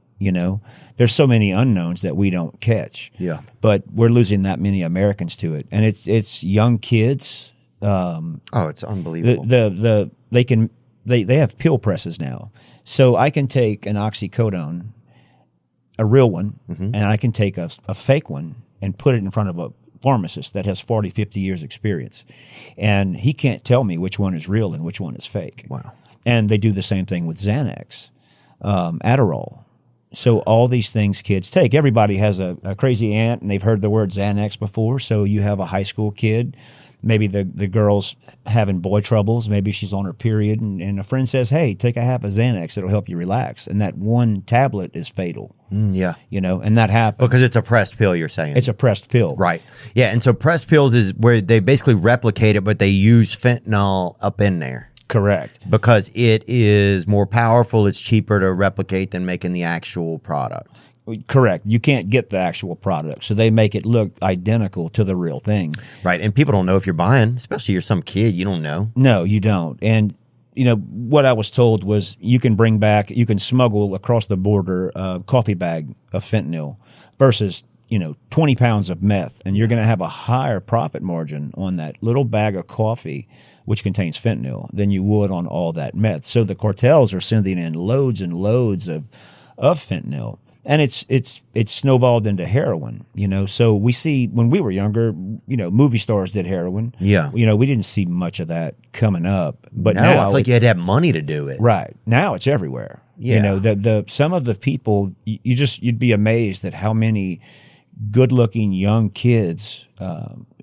There's so many unknowns that we don't catch. Yeah. But we're losing that many Americans to it. And it's young kids. It's unbelievable. They have pill presses now, so I can take an oxycodone, a real one, and I can take a fake one and put it in front of a pharmacist that has 40, 50 years experience, and he can't tell me which one is real and which one is fake. Wow. And they do the same thing with Xanax, Adderall. So all these things kids take. Everybody has a crazy aunt, and they've heard the word Xanax before. So you have a high school kid. Maybe the girl's having boy troubles. Maybe she's on her period, and a friend says, hey, take a half of Xanax. It'll help you relax. And that one tablet is fatal. Yeah. And that happens. Because it's a pressed pill, you're saying. It's a pressed pill. Right. Yeah, and so pressed pills is where they basically replicate it, but they use fentanyl up in there. Correct. Because it is more powerful, it's cheaper to replicate than making the actual product. Correct. You can't get the actual product, so they make it look identical to the real thing. Right, and people don't know if you're buying, especially you're some kid, you don't know. No, you don't. And, what I was told was you can smuggle across the border a coffee bag of fentanyl versus, 20 pounds of meth, and you're going to have a higher profit margin on that little bag of coffee, which contains fentanyl, than you would on all that meth. So the cartels are sending in loads and loads of fentanyl. And it's snowballed into heroin, So we see when we were younger, movie stars did heroin. Yeah. We didn't see much of that coming up. But now I now feel like you had to have money to do it. Right. Now it's everywhere. Yeah. The some of the people you'd be amazed at how many good-looking young kids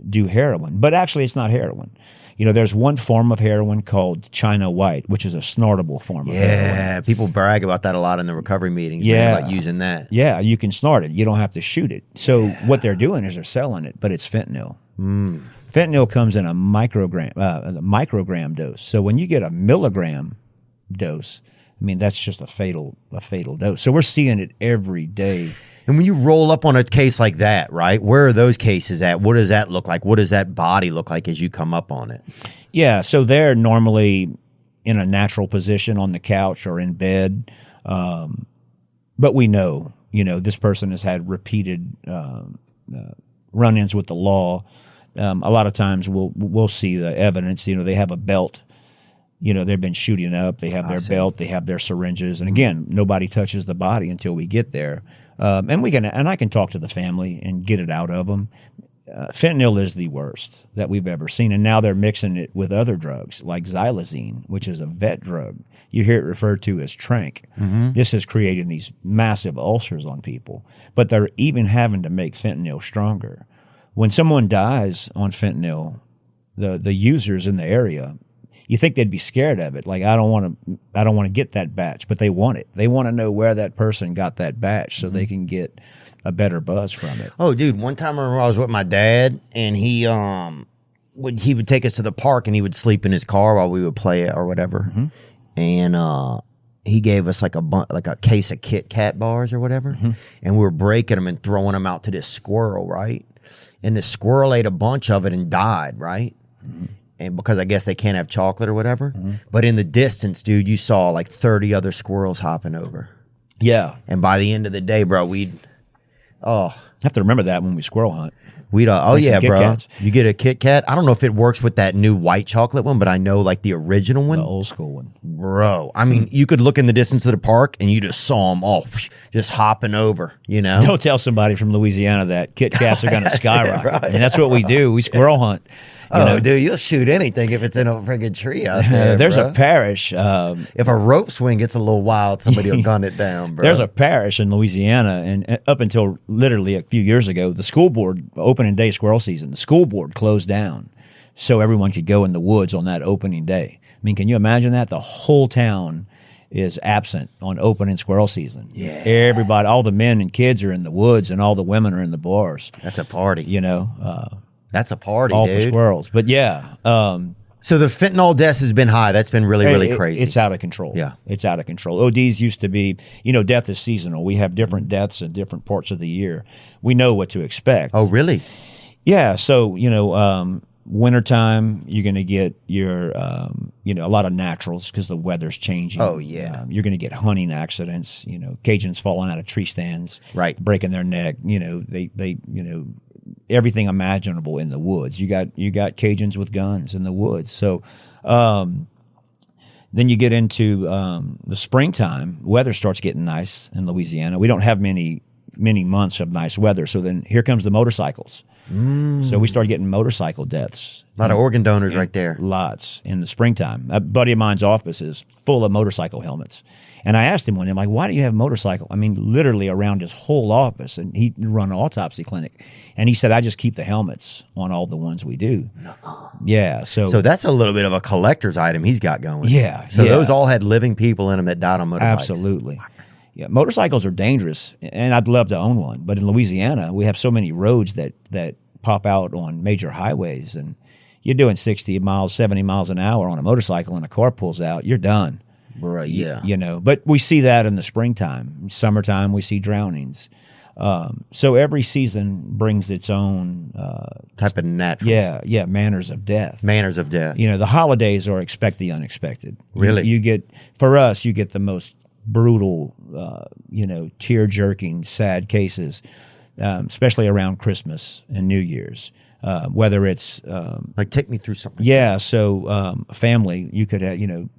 do heroin. But actually it's not heroin. There's one form of heroin called China White, which is a snortable form of heroin. Yeah, people brag about that a lot in the recovery meetings. Yeah. About using that. Yeah, you can snort it. You don't have to shoot it. So what they're doing is they're selling it, but it's fentanyl. Fentanyl comes in a microgram dose. So when you get a milligram dose, that's just a fatal dose. So we're seeing it every day. And when you roll up on a case like that, right, where are those cases at? What does that look like? What does that body look like as you come up on it? Yeah, so they're normally in a natural position on the couch or in bed, but we know, this person has had repeated run-ins with the law. A lot of times we'll see the evidence. They have a belt. They've been shooting up. They have their belt. They have their syringes. And again, nobody touches the body until we get there. And I can talk to the family and get it out of them. Fentanyl is the worst that we've ever seen, and now they're mixing it with other drugs like xylazine, which is a vet drug. You hear it referred to as tranq. This is creating these massive ulcers on people, but they're even having to make fentanyl stronger. When someone dies on fentanyl, the users in the area, you think they'd be scared of it. Like, I don't want to get that batch, but they want it. They want to know where that person got that batch so they can get a better buzz from it. Oh, dude, one time I remember I was with my dad, and he would take us to the park, and he would sleep in his car while we would play it or whatever. And he gave us like a case of Kit Kat bars or whatever, and we were breaking them and throwing them out to this squirrel, right? And the squirrel ate a bunch of it and died, right? And because I guess they can't have chocolate or whatever. But in the distance, dude, you saw like 30 other squirrels hopping over. Yeah. And by the end of the day, bro, I have to remember that when we squirrel hunt. Yeah, bro. Kats. You get a Kit Kat. I don't know if it works with that new white chocolate one, but I know like the original one. The old school one. Bro, I mean, you could look in the distance of the park and you just saw them all just hopping over, Don't tell somebody from Louisiana that Kit Kats are going to skyrocket. Right. I mean, that's what we do. We squirrel hunt. Dude, you'll shoot anything if it's in a friggin' tree out there. There's bro. A parish. If a rope swing gets a little wild, somebody will gun it down, bro. There's a parish in Louisiana, and up until literally a few years ago, the school board, opening day squirrel season, the school board closed down so everyone could go in the woods on that opening day. I mean, can you imagine that? The whole town is absent on opening squirrel season. Yeah. Everybody, all the men and kids are in the woods, and all the women are in the bars. That's a party. That's a party, all dude. For squirrels. But yeah. So the fentanyl deaths has been high. That's been really, really crazy. It's out of control. Yeah. It's out of control. ODs used to be, death is seasonal. We have different deaths in different parts of the year. We know what to expect. Oh, really? Yeah. So, wintertime, you're going to get your, a lot of naturals because the weather's changing. Oh, yeah. You're going to get hunting accidents, Cajuns falling out of tree stands. Right. Breaking their neck. They everything imaginable in the woods. You got Cajuns with guns in the woods. So then you get into the springtime. Weather starts getting nice in Louisiana. We don't have many months of nice weather. So then here comes the motorcycles. So we start getting motorcycle deaths. A lot of organ donors right there. Lots in the springtime. A buddy of mine's office is full of motorcycle helmets. And I asked him one day, I'm like, why do you have a motorcycle? I mean, literally around his whole office. And he'd run an autopsy clinic. And he said, I just keep the helmets on all the ones we do. Yeah. So that's a little bit of a collector's item he's got going. Yeah. So those all had living people in them that died on motorbikes. Absolutely. Yeah. Motorcycles are dangerous. And I'd love to own one. But in Louisiana, we have so many roads that pop out on major highways. And you're doing 60 miles, 70 miles an hour on a motorcycle and a car pulls out, you're done. Right, yeah. But we see that in the springtime. Summertime, we see drownings. So every season brings its own type of natural. Yeah, manners of death. Manners of death. The holidays are expect the unexpected. Really? You get the most brutal, tear-jerking, sad cases, especially around Christmas and New Year's. Whether it's take me through something. Yeah, so a family, you could have,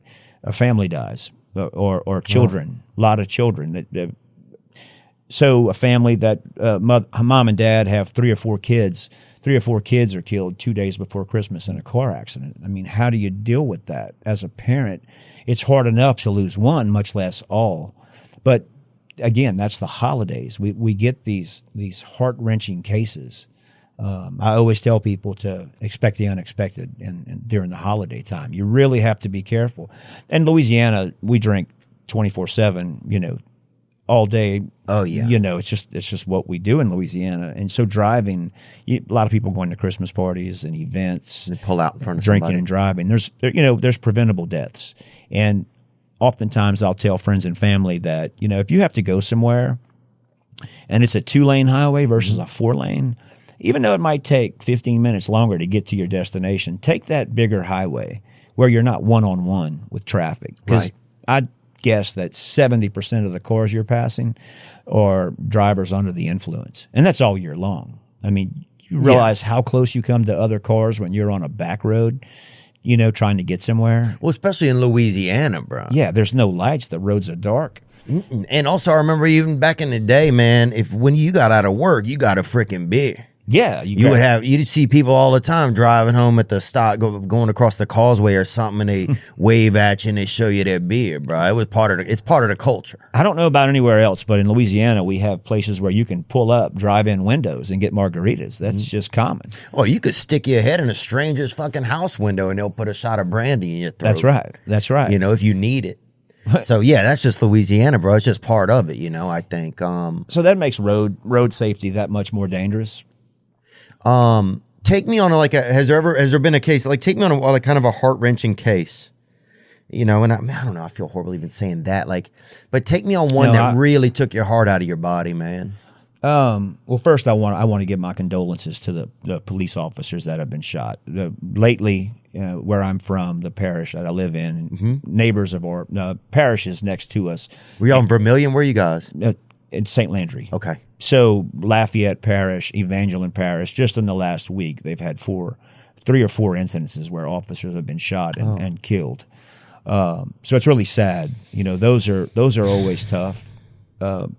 a family dies or children, a lot of children. So a family that mom and dad have 3 or 4 kids. 3 or 4 kids are killed 2 days before Christmas in a car accident. I mean, how do you deal with that as a parent? It's hard enough to lose one, much less all. But again, that's the holidays. We get these heart-wrenching cases. I always tell people to expect the unexpected and during the holiday time. You really have to be careful. In Louisiana, we drink 24/7, all day. Oh, yeah. It's just what we do in Louisiana. And so driving, a lot of people going to Christmas parties and events. They pull out in front of drinking somebody. And driving. There's preventable deaths. And oftentimes I'll tell friends and family that, if you have to go somewhere and it's a 2-lane highway versus a 4-lane, even though it might take 15 minutes longer to get to your destination, take that bigger highway where you're not one-on-one with traffic. Because I guess that 70% of the cars you're passing are drivers under the influence. And that's all year long. I mean, you realize how close you come to other cars when you're on a back road, you know, trying to get somewhere. Well, especially in Louisiana, bro. Yeah, there's no lights. The roads are dark. And also, I remember even back in the day, man, when you got out of work, you got a freaking beer. Yeah, you'd see people all the time driving home at the stop, going across the causeway or something, and they wave at you and they show you their beer, bro. It's part of the culture. I don't know about anywhere else, but in Louisiana, we have places where you can pull up drive-in windows and get margaritas. That's just common. Oh, you could stick your head in a stranger's fucking house window and they'll put a shot of brandy in your throat. That's right. You know, if you need it. So yeah, that's just Louisiana, bro. It's just part of it, you know. I think. So that makes road safety that much more dangerous. Take me on has there been a case, like, take me on a kind of a heart-wrenching case, you know, and I don't know, I feel horrible even saying that, like, but take me on one that really took your heart out of your body, man. Well, first I want to give my condolences to the police officers that have been shot. Lately, where I'm from, the parish that I live in, neighbors of our parish is next to us. Were you on Vermilion? Where are you guys? In St. Landry. Okay. So Lafayette Parish, Evangeline Parish, just in the last week, they've had 3 or 4 incidences where officers have been shot and killed. So it's really sad. You know, those are always tough.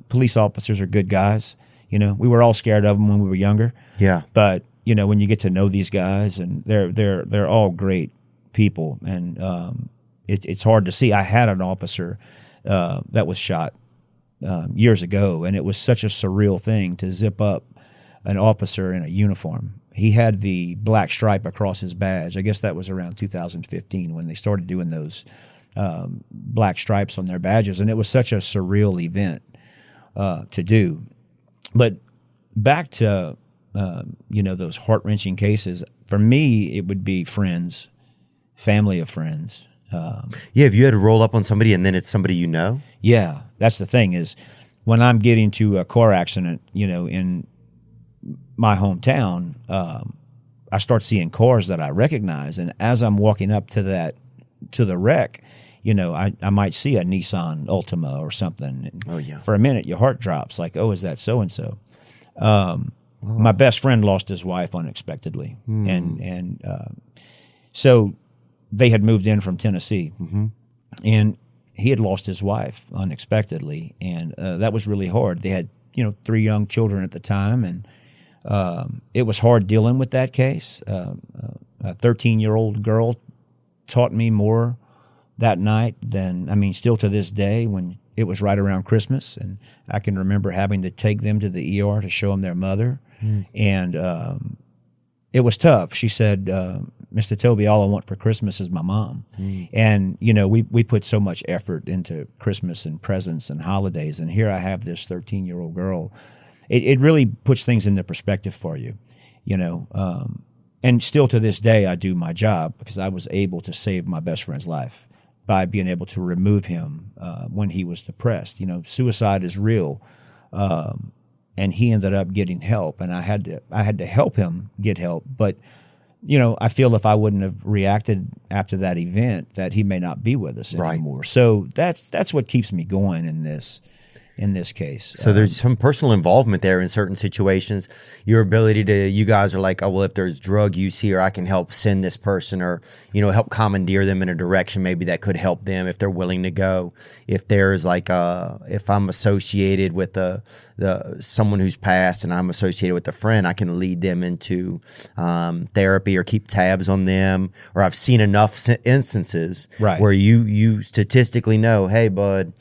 Police officers are good guys. You know, we were all scared of them when we were younger. Yeah. But you know, when you get to know these guys, and they're all great people, and it's hard to see. I had an officer that was shot years ago, and it was such a surreal thing to zip up an officer in a uniform. He had the black stripe across his badge. I guess that was around 2015 when they started doing those black stripes on their badges, and it was such a surreal event to do. But back to you know, those heart-wrenching cases, for me it would be friends, family of friends. Yeah, if you had to roll up on somebody and then it's somebody you know? Yeah, that's the thing is when I'm getting to a car accident, you know, in my hometown, I start seeing cars that I recognize. And as I'm walking up to the wreck, you know, I might see a Nissan Altima or something. And oh, yeah. For a minute, your heart drops like, oh, is that so-and-so? My best friend lost his wife unexpectedly. And so they had moved in from Tennessee, and he had lost his wife unexpectedly, and that was really hard. They had, you know, 3 young children at the time, and it was hard dealing with that case. A 13-year-old girl taught me more that night than, I mean, still to this day, when it was right around Christmas, and I can remember having to take them to the ER to show them their mother, and it was tough. She said, Mr. Toby, all I want for Christmas is my mom. And, you know, we put so much effort into Christmas and presents and holidays, and here I have this 13-year-old girl. It really puts things into perspective for you, you know. And still to this day, I do my job because I was able to save my best friend's life by being able to remove him when he was depressed. You know, suicide is real. And he ended up getting help, and I had to help him get help. But, you know, I feel if I wouldn't have reacted after that event, that he may not be with us anymore. So that's what keeps me going in this case. So there's some personal involvement there in certain situations. Your ability to, you guys are like, oh, well, if there's drug use here, I can help send this person, or, you know, help commandeer them in a direction maybe that could help them if they're willing to go. If there's like if I'm associated with someone who's passed and I'm associated with a friend, I can lead them into therapy or keep tabs on them. Or I've seen enough instances where you statistically know, hey, bud,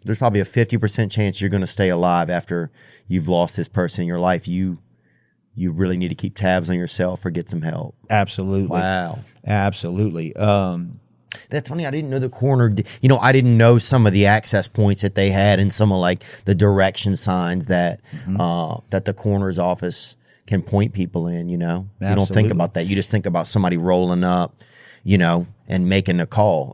there's probably a 50% chance you're going to stay alive after you've lost this person in your life. You really need to keep tabs on yourself or get some help. Absolutely. Wow. Absolutely. That's funny. I didn't know the coroner, you know, I didn't know some of the access points that they had and some of like the direction signs that that the coroner's office can point people in, you know. Absolutely. You don't think about that. You just think about somebody rolling up, and making a call,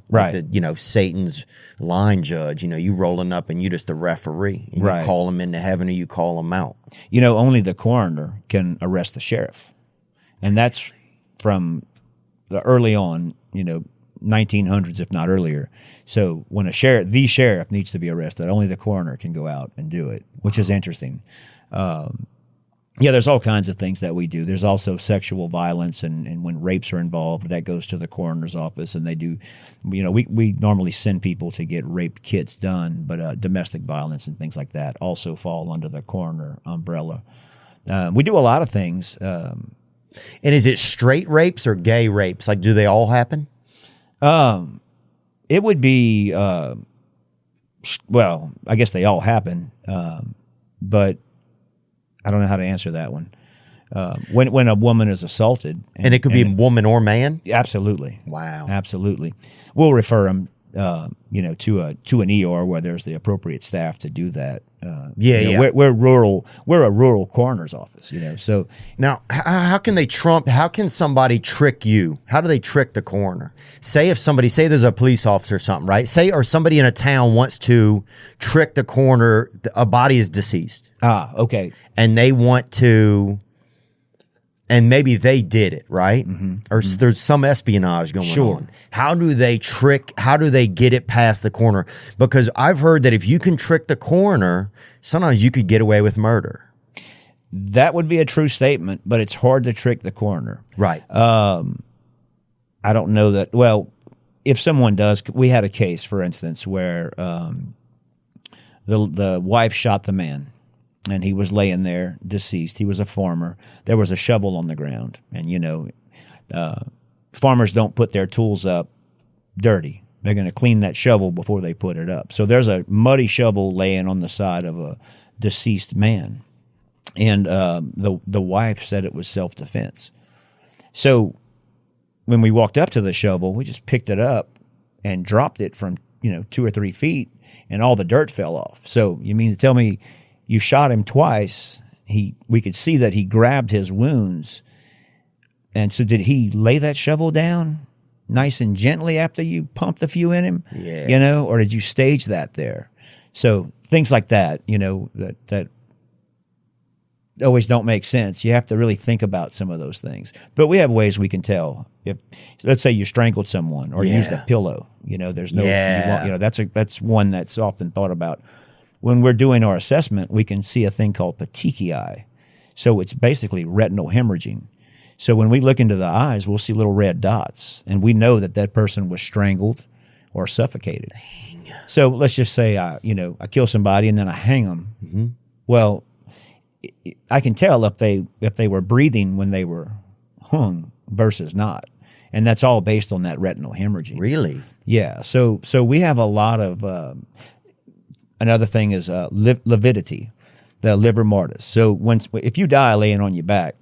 Right. Like Satan's line judge, you rolling up and you just the referee. And Right. You call them into heaven or you call them out. Only the coroner can arrest the sheriff. And that's from the early on, 1900s, if not earlier. So when the sheriff needs to be arrested, only the coroner can go out and do it, which is interesting. There's all kinds of things that we do. There's also sexual violence, and when rapes are involved, that goes to the coroner's office, and they do, we normally send people to get rape kits done, but domestic violence and things like that also fall under the coroner umbrella. We do a lot of things. And is it straight rapes or gay rapes? Like, do they all happen? It would be, I guess they all happen, but I don't know how to answer that one. When a woman is assaulted, and it could be woman or man. Absolutely. Wow. Absolutely. We'll refer them, to an ER where there's the appropriate staff to do that. We're rural. We're a rural coroner's office. So now, how can somebody trick you? How do they trick the coroner? Say there's a police officer or something, right? Or somebody in a town wants to trick the coroner. A body is deceased. Okay. And they want to, and maybe they did it, right? Mm-hmm. Or there's some espionage going on. How do they get it past the coroner? Because I've heard that if you can trick the coroner, sometimes you could get away with murder. That would be a true statement, but it's hard to trick the coroner. Right. I don't know that. Well, if someone does, we had a case, for instance, where the wife shot the man. And he was laying there, deceased. He was a farmer. There was a shovel on the ground. And, farmers don't put their tools up dirty. They're going to clean that shovel before they put it up. So there's a muddy shovel laying on the side of a deceased man. And the wife said it was self-defense. So when we walked up to the shovel, we just picked it up and dropped it from, 2 or 3 feet, and all the dirt fell off. So you mean to tell me you shot him twice? We could see that he grabbed his wounds. And so did he lay that shovel down nice and gently after you pumped a few in him? Yeah. Or did you stage that there? So things like that, that always don't make sense. You have to really think about some of those things. But we have ways we can tell. If, let's say you strangled someone or you used a pillow, there's no, that's one that's often thought about. When we're doing our assessment, we can see a thing called petechiae. So it's basically retinal hemorrhaging. So when we look into the eyes, we'll see little red dots, and we know that person was strangled or suffocated. Dang. So let's just say I kill somebody and then I hang them. Mm-hmm. Well, I can tell if they were breathing when they were hung versus not, and that's all based on that retinal hemorrhaging. Really? Yeah. So we have a lot of. Another thing is lividity, the livor mortis. So if you die laying on your back,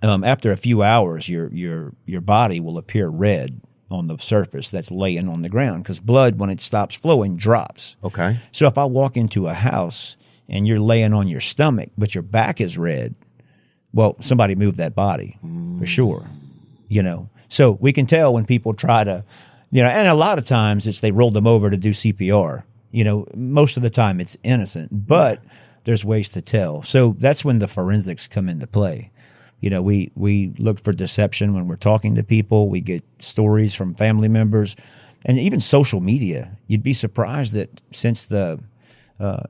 after a few hours, your body will appear red on the surface that's laying on the ground, because blood, when it stops flowing, drops. Okay. So if I walk into a house and you're laying on your stomach, but your back is red, well, somebody moved that body for sure. So we can tell when people try to, and a lot of times they rolled them over to do CPR. Most of the time it's innocent, but there's ways to tell. So that's when the forensics come into play. We look for deception when we're talking to people. We get stories from family members, and even social media. You'd be surprised that since the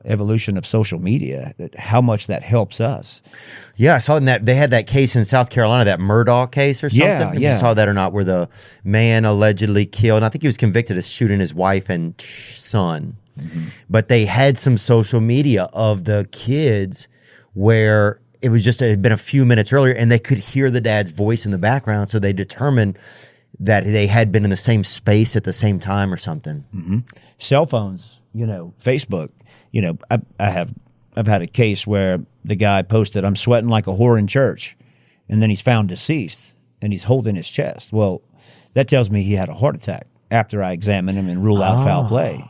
evolution of social media, that how much that helps us. Yeah, I saw that they had that case in South Carolina, that Murdaugh case or something. Yeah. If you saw that or not, where the man allegedly killed, and I think he was convicted of shooting his wife and son. Mm-hmm. But they had some social media of the kids where it had been a few minutes earlier, and they could hear the dad's voice in the background, so they determined that they had been in the same space at the same time or something. Mm-hmm. Cell phones, Facebook. I've had a case where the guy posted, "I'm sweating like a whore in church," and then he's found deceased, and he's holding his chest. Well, that tells me he had a heart attack after I examine him and rule out foul play.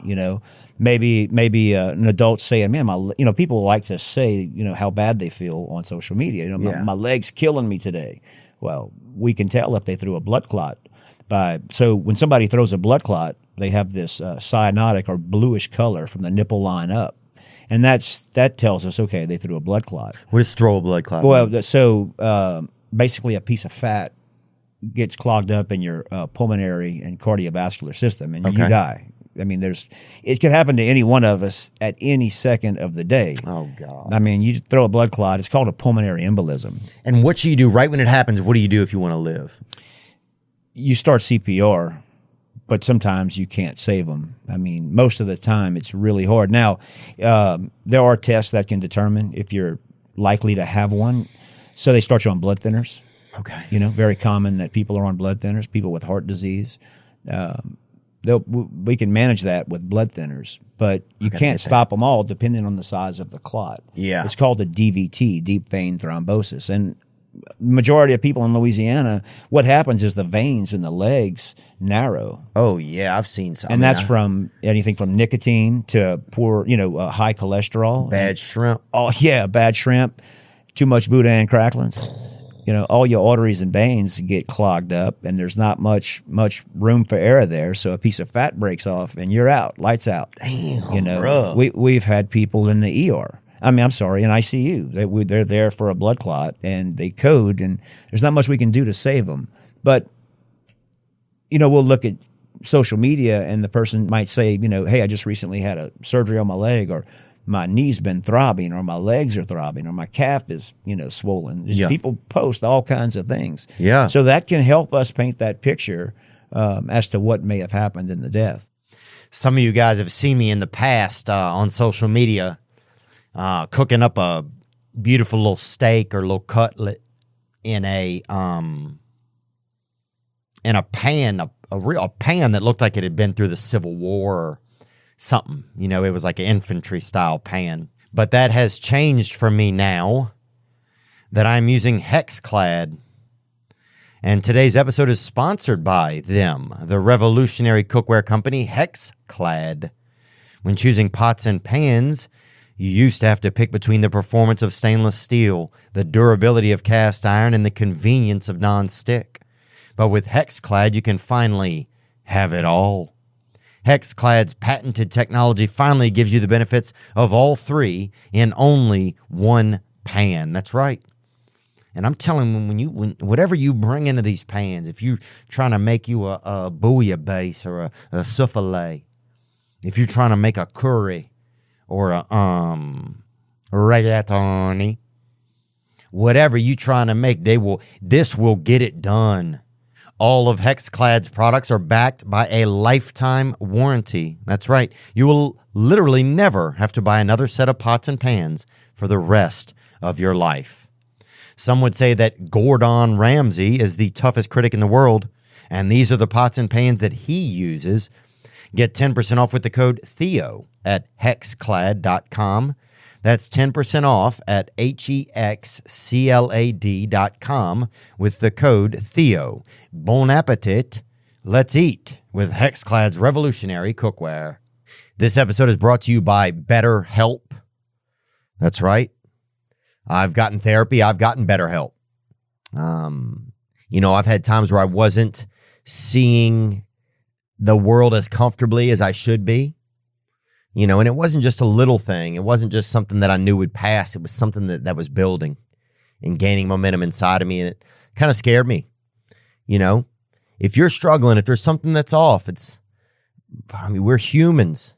Maybe an adult saying, "Man, people like to say, how bad they feel on social media. My leg's killing me today." Well, we can tell if they threw a blood clot So when somebody throws a blood clot, they have this cyanotic or bluish color from the nipple line up. And that tells us, okay, they threw a blood clot. What does throw a blood clot Well, mean? so basically a piece of fat gets clogged up in your pulmonary and cardiovascular system, and you die. I mean, it could happen to any one of us at any second of the day. Oh, God. I mean, you throw a blood clot, it's called a pulmonary embolism. And what should you do right when it happens? What do you do if you want to live? You start CPR, but sometimes you can't save them. I mean, most of the time it's really hard. Now, there are tests that can determine if you're likely to have one. So they start you on blood thinners. Okay. You know, very common that people are on blood thinners, people with heart disease. We can manage that with blood thinners, but you can't stop them all depending on the size of the clot. Yeah. It's called the DVT, deep vein thrombosis. And majority of people in Louisiana, what happens is the veins in the legs narrow. Oh, yeah, I've seen some. And that's from anything from nicotine to poor, high cholesterol. Bad shrimp. Oh, yeah, bad shrimp, too much boudin cracklings. All your arteries and veins get clogged up, and there's not much room for air there. So a piece of fat breaks off, and you're out, lights out. Damn, we've had people in the ER. I mean, I'm sorry, in ICU. They're there for a blood clot, and they code, and there's not much we can do to save them. But we'll look at social media, and the person might say, hey, I just recently had a surgery on my leg, or my knee's been throbbing, or my legs are throbbing, or my calf is, swollen. People post all kinds of things. Yeah. So that can help us paint that picture as to what may have happened in the death. Some of you guys have seen me in the past on social media cooking up a beautiful little steak or little cutlet in a pan, a real pan that looked like it had been through the Civil War or something. It was like an infantry style pan. But that has changed for me now that I'm using Hexclad. And today's episode is sponsored by them, the revolutionary cookware company Hexclad. When choosing pots and pans, you used to have to pick between the performance of stainless steel, the durability of cast iron, and the convenience of non-stick. But with Hexclad, you can finally have it all. Hexclad's patented technology finally gives you the benefits of all three in only one pan. That's right. And I'm telling you, whatever you bring into these pans, if you're trying to make you a bouillabaisse or a souffle, if you're trying to make a curry or a rigatoni, whatever you're trying to make, this will get it done. All of Hexclad's products are backed by a lifetime warranty. That's right. You will literally never have to buy another set of pots and pans for the rest of your life. Some would say that Gordon Ramsay is the toughest critic in the world, and these are the pots and pans that he uses. Get 10% off with the code Theo at hexclad.com. That's 10% off at hexclad.com with the code Theo. Bon appetit. Let's eat with Hexclad's revolutionary cookware. This episode is brought to you by BetterHelp. That's right. I've gotten therapy. I've gotten BetterHelp. I've had times where I wasn't seeing the world as comfortably as I should be. And it wasn't just a little thing. It wasn't just something that I knew would pass. It was something that was building and gaining momentum inside of me. And it kind of scared me. If you're struggling, if there's something that's off, we're humans.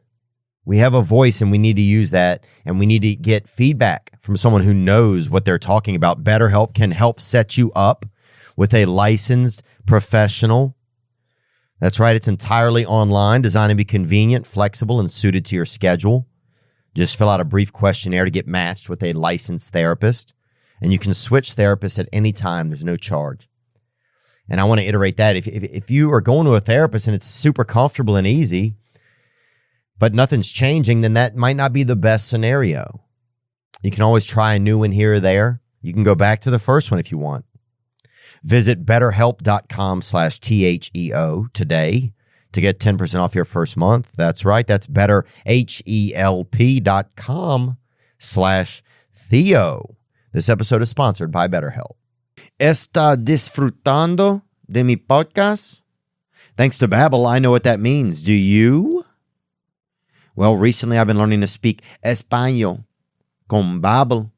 We have a voice and we need to use that. And we need to get feedback from someone who knows what they're talking about. BetterHelp can help set you up with a licensed professional. That's right. It's entirely online, designed to be convenient, flexible, and suited to your schedule. Just fill out a brief questionnaire to get matched with a licensed therapist, and you can switch therapists at any time. There's no charge. And I want to iterate that. If you are going to a therapist and it's super comfortable and easy, but nothing's changing, then that might not be the best scenario. You can always try a new one here or there. You can go back to the first one if you want. Visit betterhelp.com/THEO today to get 10% off your first month. That's right. That's betterhelp.com/Theo. This episode is sponsored by BetterHelp. ¿Está disfrutando de mi podcast? Thanks to Babbel, I know what that means. Do you? Well, recently I've been learning to speak Español con Babbel,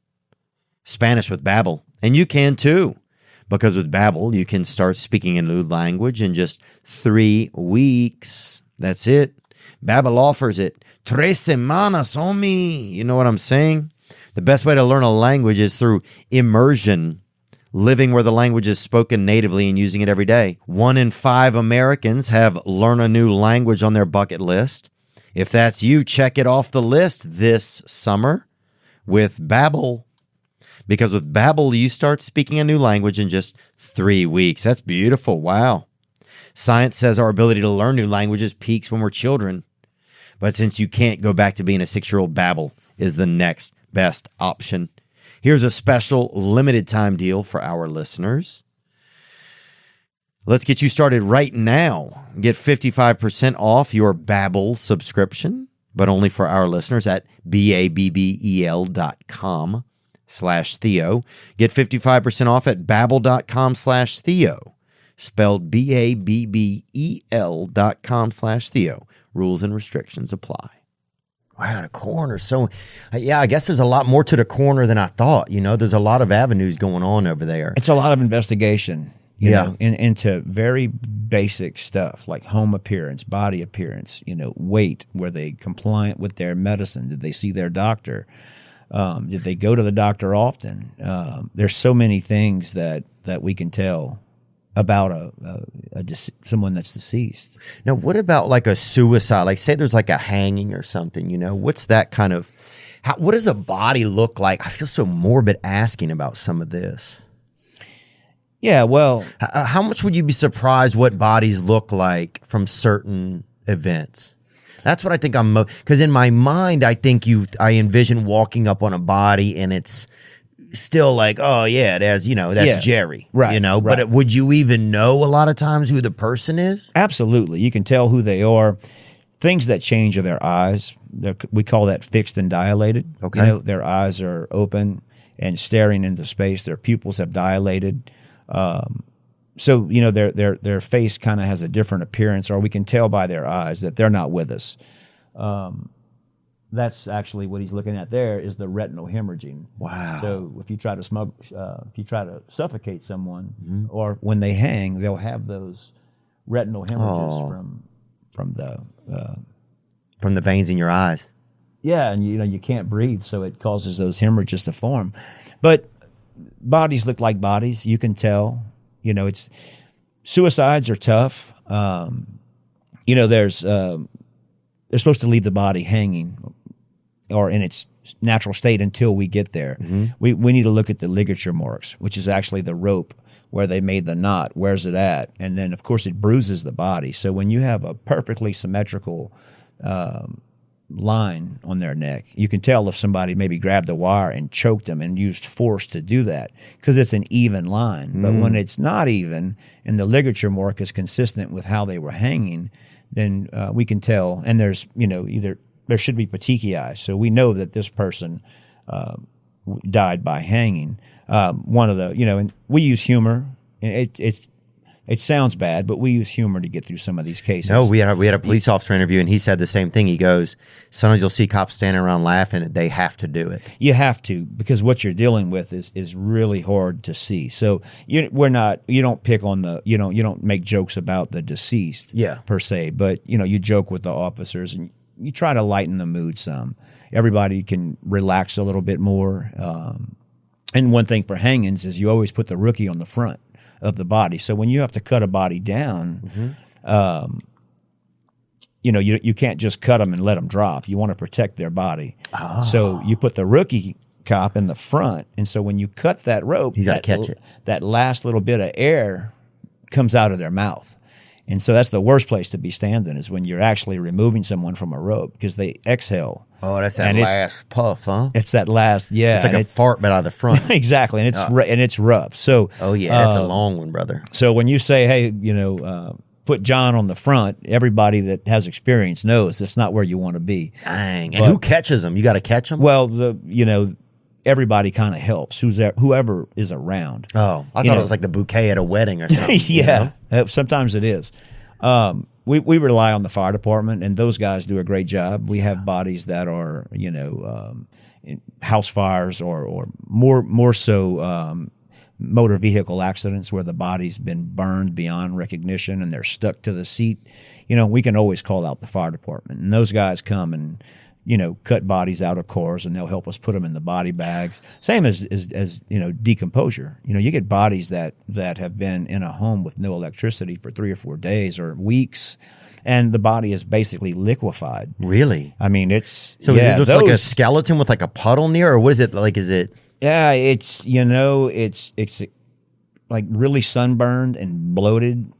Spanish with Babbel, and you can too. Because with Babbel, you can start speaking a new language in just 3 weeks. That's it. Babbel offers it. 3 semanas, homie. You know what I'm saying? The best way to learn a language is through immersion, living where the language is spoken natively and using it every day. 1 in 5 Americans have learn a new language on their bucket list. If that's you, check it off the list this summer with Babbel. Because with Babbel, you start speaking a new language in just 3 weeks. That's beautiful. Wow. Science says our ability to learn new languages peaks when we're children. But since you can't go back to being a 6-year-old, Babbel is the next best option. Here's a special limited time deal for our listeners. Let's get you started right now. Get 55% off your Babbel subscription, but only for our listeners at babbel.com/Theo. Get 55% off at babbel.com/Theo. Spelled babbel.com/Theo. Rules and restrictions apply. Wow, the coroner. So, yeah, I guess there's a lot more to the coroner than I thought. You know, there's a lot of avenues going on over there. It's a lot of investigation, you know, into very basic stuff like home appearance, body appearance, you know, weight. Were they compliant with their medicine? Did they see their doctor? Did they go to the doctor often? There's so many things that we can tell about someone that's deceased. Now, what about like a suicide? Like, say there's like a hanging or something, you know, what's that kind of, what does a body look like? I feel so morbid asking about some of this. Yeah, well. How much would you be surprised what bodies look like from certain events? That's what I think because in my mind, I envision walking up on a body and it's still like, oh yeah, that's Jerry, right? You know, right. But would you even know a lot of times who the person is? Absolutely, you can tell who they are. Things that change are their eyes. We call that fixed and dilated. Okay, you know, their eyes are open and staring into space. Their pupils have dilated. So you know, their face kind of has a different appearance, or we can tell by their eyes that they're not with us. That's actually what he's looking at there is the retinal hemorrhaging. Wow. So if you try to suffocate someone, or when they hang, they'll have those retinal hemorrhages from the veins in your eyes. Yeah, and you can't breathe, so it causes those hemorrhages to form. But bodies look like bodies. You can tell. You know, suicides are tough. You know, they're supposed to leave the body hanging or in its natural state until we get there. We need to look at the ligature marks, which is actually the rope where they made the knot. Where's it at? And then, of course, it bruises the body. So when you have a perfectly symmetrical line on their neck, you can tell if somebody maybe grabbed the wire and choked them and used force to do that because it's an even line. But when it's not even and the ligature mark is consistent with how they were hanging, then we can tell. And there's, you know, either there should be petechiae, so we know that this person died by hanging. One of the, you know, and we use humor. It sounds bad, but we use humor to get through some of these cases. No, we had a police officer interview, and he said the same thing. He goes, sometimes you'll see cops standing around laughing, and they have to do it. You have to, because what you're dealing with is really hard to see. So you don't pick on you don't make jokes about the deceased, per se, but you know, you joke with the officers and you try to lighten the mood some. Everybody can relax a little bit more. And one thing for hangings is you always put the rookie on the front of the body. So when you have to cut a body down, you know, you can't just cut them and let them drop. You want to protect their body. So you put the rookie cop in the front. And so when you cut that rope, you got to catch it. That last little bit of air comes out of their mouth. And so that's the worst place to be standing is when you're actually removing someone from a rope because they exhale. Oh, that's that last puff, huh? It's that last, It's like a fart, but out of the front. Exactly, and it's rough. So, that's a long one, brother. So when you say, hey, you know, put John on the front, everybody that has experience knows it's not where you want to be. Dang, and who catches them? You got to catch them. Well, everybody kind of helps. Whoever is around. Oh, I thought it was like the bouquet at a wedding or something. Sometimes it is. We rely on the fire department, and those guys do a great job. We have bodies that are, in house fires or more so motor vehicle accidents where the body's been burned beyond recognition and they're stuck to the seat. We can always call out the fire department, and those guys come and cut bodies out of cars, and they'll help us put them in the body bags. Same as decomposure. You get bodies that have been in a home with no electricity for 3 or 4 days or weeks, and the body is basically liquefied. Really? I mean, it's so. Yeah, is it just like a skeleton with like a puddle near, or what is it like? Is it? Yeah, it's like really sunburned and bloated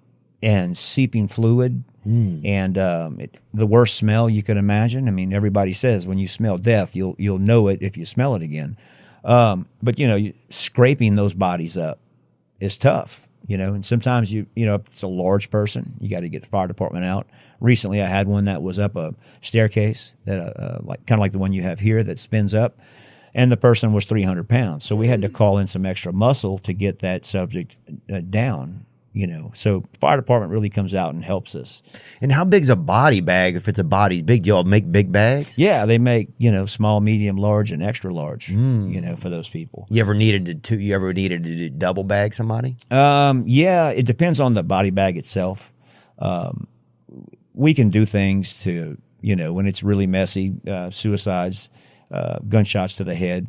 and seeping fluid. And the worst smell you could imagine. I mean, everybody says when you smell death, you'll know it if you smell it again. But scraping those bodies up is tough. And sometimes if it's a large person, you got to get the fire department out. Recently, I had one that was up a staircase that kind of like the one you have here that spins up, and the person was 300 pounds. So we had to call in some extra muscle to get that subject down. So fire department really comes out and helps us. And how big's a body bag? If it's a body big, do y'all make big bags? Yeah, they make small, medium, large, and extra large. For those people. You ever needed to double bag somebody? Yeah, it depends on the body bag itself. We can do things to when it's really messy, suicides, gunshots to the head.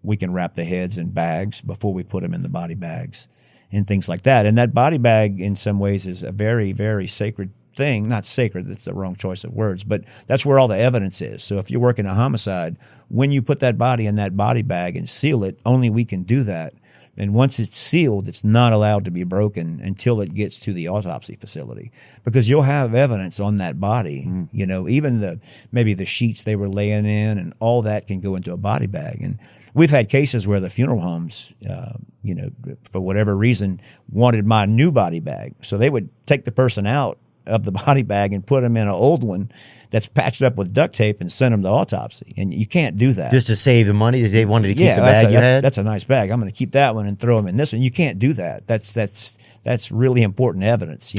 We can wrap the heads in bags before we put them in the body bags. And things like that. And that body bag in some ways is a very, very sacred thing. Not sacred, that's the wrong choice of words, but that's where all the evidence is. So if you're working a homicide, when you put that body in that body bag and seal it, only we can do that. And once it's sealed, it's not allowed to be broken until it gets to the autopsy facility, because you'll have evidence on that body. Even maybe the sheets they were laying in and all that can go into a body bag. And we've had cases where the funeral homes, for whatever reason, wanted my new body bag. So they would take the person out of the body bag and put them in an old one that's patched up with duct tape and send them to autopsy. And you can't do that. Just to save the money? They wanted to keep the bag you had? That's a nice bag. I'm going to keep that one and throw them in this one. You can't do that. That's really important evidence.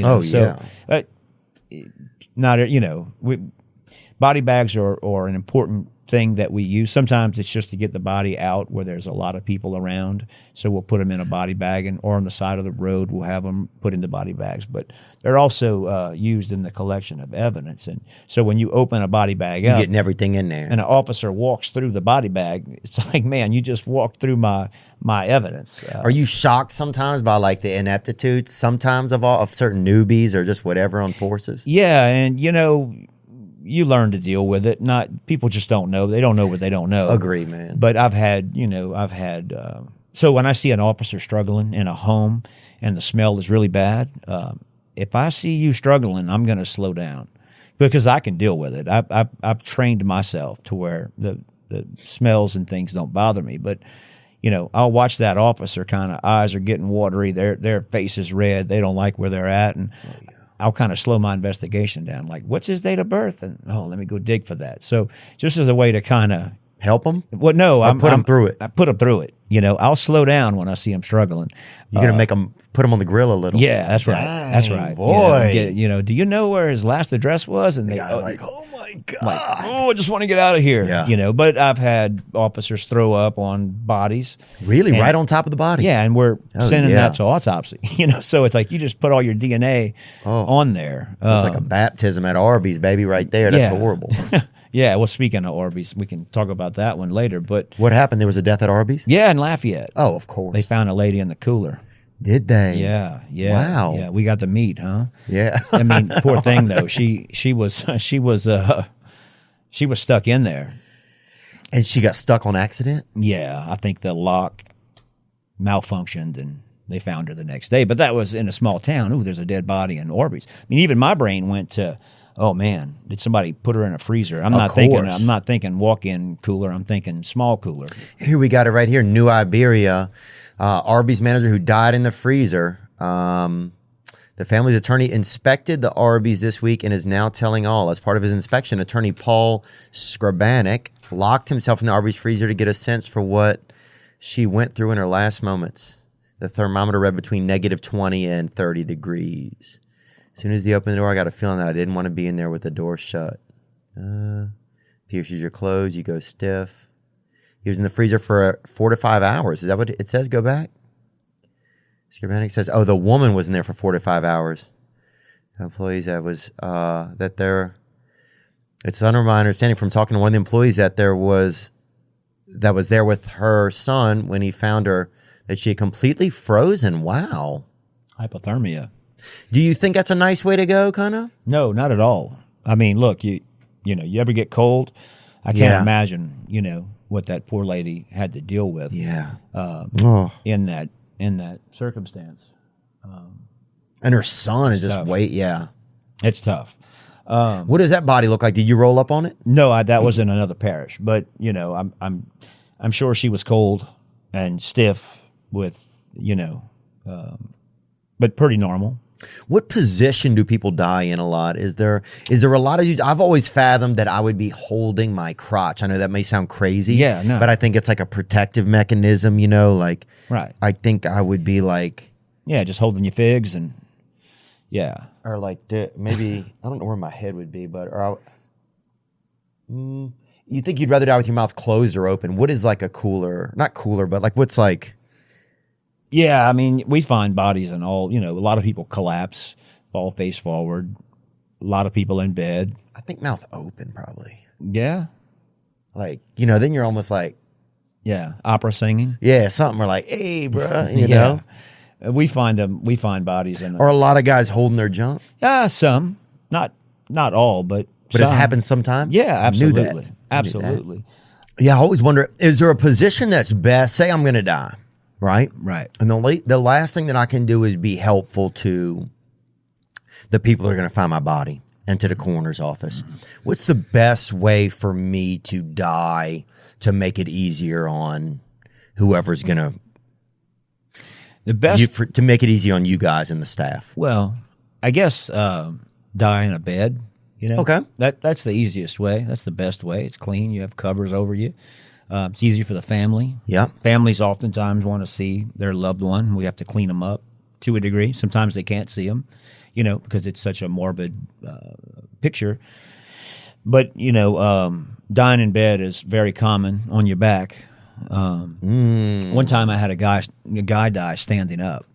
Body bags are an important thing that we use. Sometimes it's just to get the body out where there's a lot of people around. So we'll put them in a body bag, or on the side of the road, we'll have them put into body bags. But they're also used in the collection of evidence. And so when you open a body bag up, you're getting everything in there, and an officer walks through the body bag, it's like, man, you just walked through my evidence. Are you shocked sometimes by like the ineptitude sometimes of certain newbies or just whatever on forces? Yeah, and you learn to deal with it. Not people just don't know. They don't know what they don't know. Agree, man. But I've had. So when I see an officer struggling in a home and the smell is really bad, if I see you struggling, I'm going to slow down because I can deal with it. I've trained myself to where the smells and things don't bother me. But I'll watch that officer kind of eyes are getting watery. Their face is red. They don't like where they're at, and I'll kind of slow my investigation down. Like, what's his date of birth? And let me go dig for that. So just as a way to kind of help him. Well, no, I put him through it. I put him through it. I'll slow down when I see him struggling. You're gonna make him put him on the grill a little. Yeah, that's right. Dang, that's right. Boy, do you know where his last address was? And they oh my god, I just want to get out of here. Yeah. But I've had officers throw up on bodies. Really, right on top of the body. Yeah, and we're sending that to autopsy. So it's like you just put all your DNA on there. It's like a baptism at Arby's, baby, right there. That's horrible. Yeah, well, speaking of Arby's, we can talk about that one later. But what happened? There was a death at Arby's? Yeah, in Lafayette. Oh, of course. They found a lady in the cooler. Did they? Yeah. Wow. Yeah, we got to meet, huh? Yeah. I mean, poor thing though. She was stuck in there. And she got stuck on accident? Yeah, I think the lock malfunctioned and they found her the next day. But that was in a small town. Ooh, there's a dead body in Arby's. I mean, even my brain went to, oh man, did somebody put her in a freezer? I'm not thinking walk-in cooler. I'm thinking small cooler. Here we got it right here. New Iberia, Arby's manager who died in the freezer. The family's attorney inspected the Arby's this week and is now telling all. As part of his inspection, attorney Paul Skrabanek locked himself in the Arby's freezer to get a sense for what she went through in her last moments. The thermometer read between -20 and 30 degrees. As soon as they opened the door, I got a feeling that I didn't want to be in there with the door shut. Pierces your clothes, you go stiff. He was in the freezer for 4 to 5 hours. Is that what it says? Go back. Schematic says, oh, the woman was in there for 4 to 5 hours. The employees that was that there. It's under my understanding from talking to one of the employees that was there with her son when he found her that she had completely frozen. Wow. Hypothermia. Do you think that's a nice way to go, kind of? No, not at all. I mean, look, you ever get cold? I can't imagine, what that poor lady had to deal with. Yeah. In that circumstance. And her son is just tough. It's tough. What does that body look like? Did you roll up on it? No, that was in another parish, but I'm sure she was cold and stiff with, but pretty normal. What position do people die in a lot? Is there a lot of you? I've always fathomed that I would be holding my crotch. I know that may sound crazy. Yeah, no. But I think it's like a protective mechanism, like. Right. I think I would be like. Yeah, just holding your figs and. Yeah. Or like maybe, I don't know where my head would be, but you think you'd rather die with your mouth closed or open? What is like a not cooler, but like what's like. Yeah, I mean, we find bodies in all, a lot of people collapse, fall face forward, a lot of people in bed. I think mouth open probably. Yeah. Like, then you're almost like. Yeah, opera singing. Yeah, something or like, hey, bro, you know. We find bodies in. Or a lot of guys holding their junk. Some, not all, but it happens sometimes. Yeah, absolutely, absolutely. Yeah, I always wonder: is there a position that's best? Say I'm going to die, right? Right. And the last thing that I can do is be helpful to the people that are going to find my body and to the coroner's office. Mm-hmm. What's the best way for me to die to make it easier on whoever's going to? The best to make it easy on you guys and the staff. Well, I guess die in a bed. Okay. That's the easiest way. That's the best way. It's clean. You have covers over you. It's easy for the family. Yeah. Families oftentimes want to see their loved one. We have to clean them up to a degree. Sometimes they can't see them, because it's such a morbid picture. But dying in bed is very common on your back. One time I had a guy die standing up,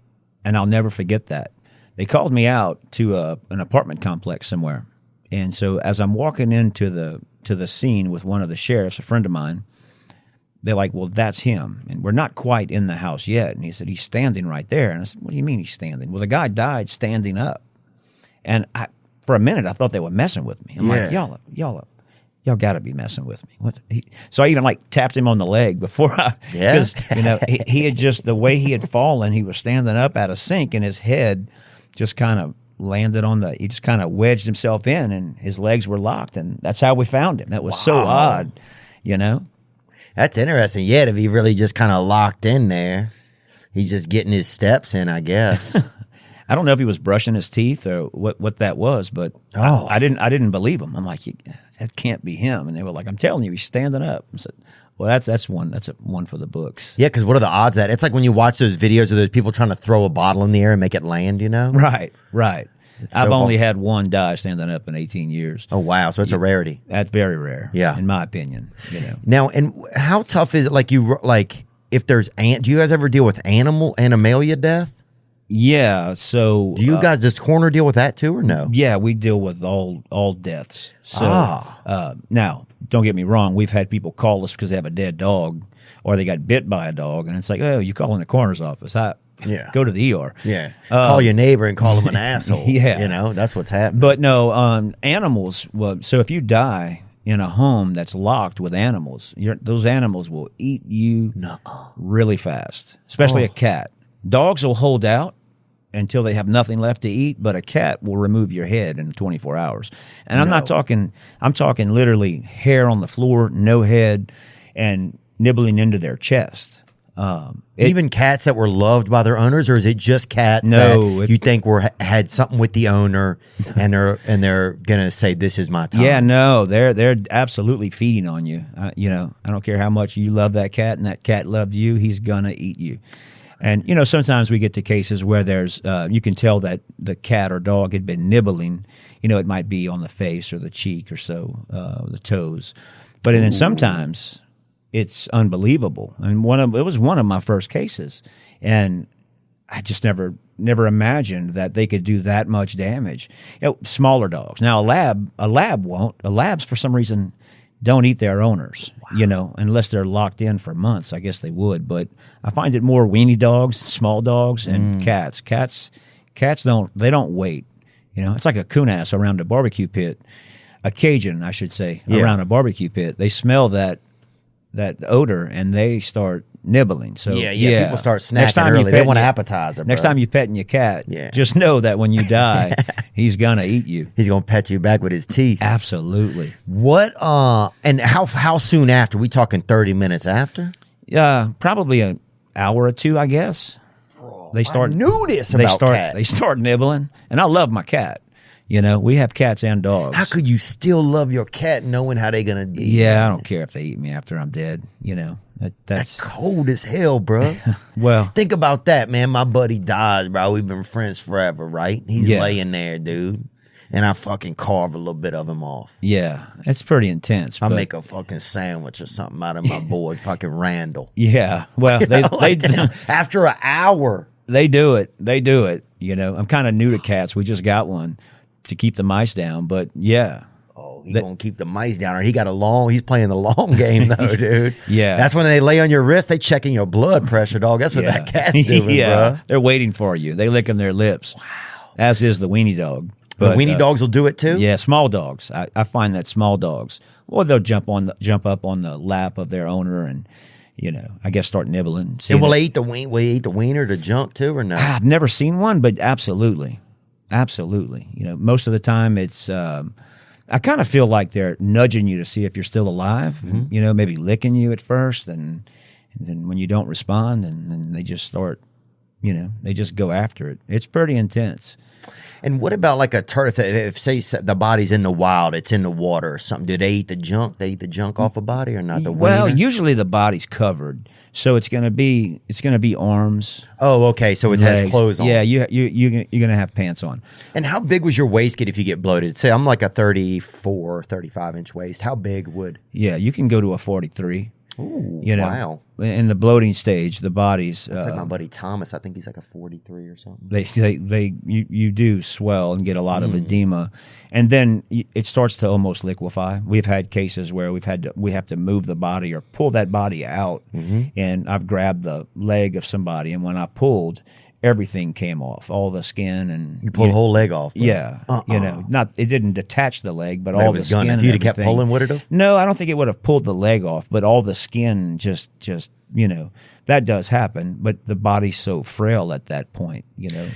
and I'll never forget that. They called me out to an apartment complex somewhere, and so as I'm walking into the scene with one of the sheriffs, a friend of mine, they're like, "Well, that's him," and we're not quite in the house yet. And he said, "He's standing right there." And I said, "What do you mean he's standing?" Well, the guy died standing up, and for a minute I thought they were messing with me. I'm like, y'all got to be messing with me. So I even tapped him on the leg before because he had just, the way he had fallen, he was standing up at a sink and his head just kind of landed he just kind of wedged himself in and his legs were locked, and that's how we found him. That was so odd, That's interesting. Yeah, to be really just kind of locked in there. He's just getting his steps in, I guess. I don't know if he was brushing his teeth or what that was, but I didn't believe him. I'm like, that can't be him. And they were like, I'm telling you, he's standing up. I said, well, that's one for the books. Yeah, because what are the odds that it's like when you watch those videos of those people trying to throw a bottle in the air and make it land, Right. I've so only had one die standing up in 18 years. Oh, wow. So it's a rarity. That's very rare. Yeah. In my opinion. Now, and how tough is it? If there's do you guys ever deal with animalia death? Yeah, so do you guys, does coroner deal with that too, or no? Yeah, we deal with all deaths. So now, don't get me wrong, we've had people call us because they have a dead dog or they got bit by a dog, and it's like, oh, you call in the coroner's office. Go to the ER. Yeah, call your neighbor and call him an asshole. Yeah, that's what's happening. But no, animals. Well, so if you die in a home that's locked with animals, those animals will eat you really fast, especially a cat. Dogs will hold out until they have nothing left to eat, but a cat will remove your head in 24 hours. And I'm talking literally hair on the floor, no head, and nibbling into their chest. Even cats that were loved by their owners, or is it just cats that you think had something with the owner and they're gonna say, this is my time? Yeah, no, they're absolutely feeding on you. I don't care how much you love that cat and that cat loved you, he's gonna eat you. And, you know, sometimes we get to cases where there's, you can tell that the cat or dog had been nibbling. You know, it might be on the face or the cheek or so, the toes. But then sometimes it's unbelievable. And it was one of my first cases. And I just never imagined that they could do that much damage. You know, smaller dogs. Now, a lab won't. A labs, for some reason, don't eat their owners, you know, unless they're locked in for months. I guess they would. But I find it more weenie dogs, small dogs, and cats. Cats don't wait. You know, it's like a coon ass around a barbecue pit, a Cajun, I should say, around a barbecue pit. They smell that odor and they start nibbling. So yeah. People start snacking early. They want an appetizer. Next time you're petting your cat, just know that when you die, he's gonna eat you. He's gonna pet you back with his teeth. Absolutely. What? And how soon after? We talking 30 minutes after? Probably an hour or two, I guess. They start. I knew this about cats. They start nibbling, and I love my cat. You know, we have cats and dogs. How could you still love your cat knowing how they're gonna be? Yeah, I don't care if they eat me after I'm dead. You know, that's cold as hell, bro. Well, think about that, man. My buddy dies, bro. We've been friends forever, right? He's laying there, dude, and I fucking carve a little bit of him off. Yeah, it's pretty intense. I make a fucking sandwich or something out of my boy, fucking Randall. Yeah, well, they after an hour. They do it. They do it. You know, I'm kind of new to cats. We just got one to keep the mice down, but yeah. Oh, he's gonna keep the mice down. Or he's playing the long game though, dude. Yeah. That's when they lay on your wrist, they checking your blood pressure, dog. That's what that cat's doing, bro. They're waiting for you. They licking their lips. Wow. As is the weenie dog. But the weenie dogs will do it too? Yeah, small dogs. I find that small dogs, well, they'll jump up on the lap of their owner and, you know, I guess start nibbling. And will they eat the wiener, the junk too, or no? I've never seen one, but absolutely. Absolutely. You know, most of the time it's, I kind of feel like they're nudging you to see if you're still alive, you know, maybe licking you at first. And then when you don't respond, and then they just start, you know, they just go after it. It's pretty intense. And what about like a turtle? If say the body's in the wild, it's in the water or something. Do they eat the junk? They eat the junk off a body or not? Well, usually the body's covered, so it's gonna be arms. Oh, okay. So it has clothes on. Yeah, you're gonna have pants on. And how big was your waist get if you get bloated? Say I'm like a 34, 35-inch waist. How big would? Yeah, you can go to a 43. Ooh, you know, wow. In the bloating stage, the body's. That's like my buddy Thomas. I think he's like a 43 or something. You do swell and get a lot of edema, and then it starts to almost liquefy. We've had cases where we have to move the body or pull that body out, and I've grabbed the leg of somebody, and when I pulled, everything came off, all the skin, and you pulled the whole leg off. Bro. Yeah, you know, it didn't detach the leg, but all the skin. If you'd have kept pulling, would it have? No, I don't think it would have pulled the leg off, but all the skin just you know, that does happen. But the body's so frail at that point, you know.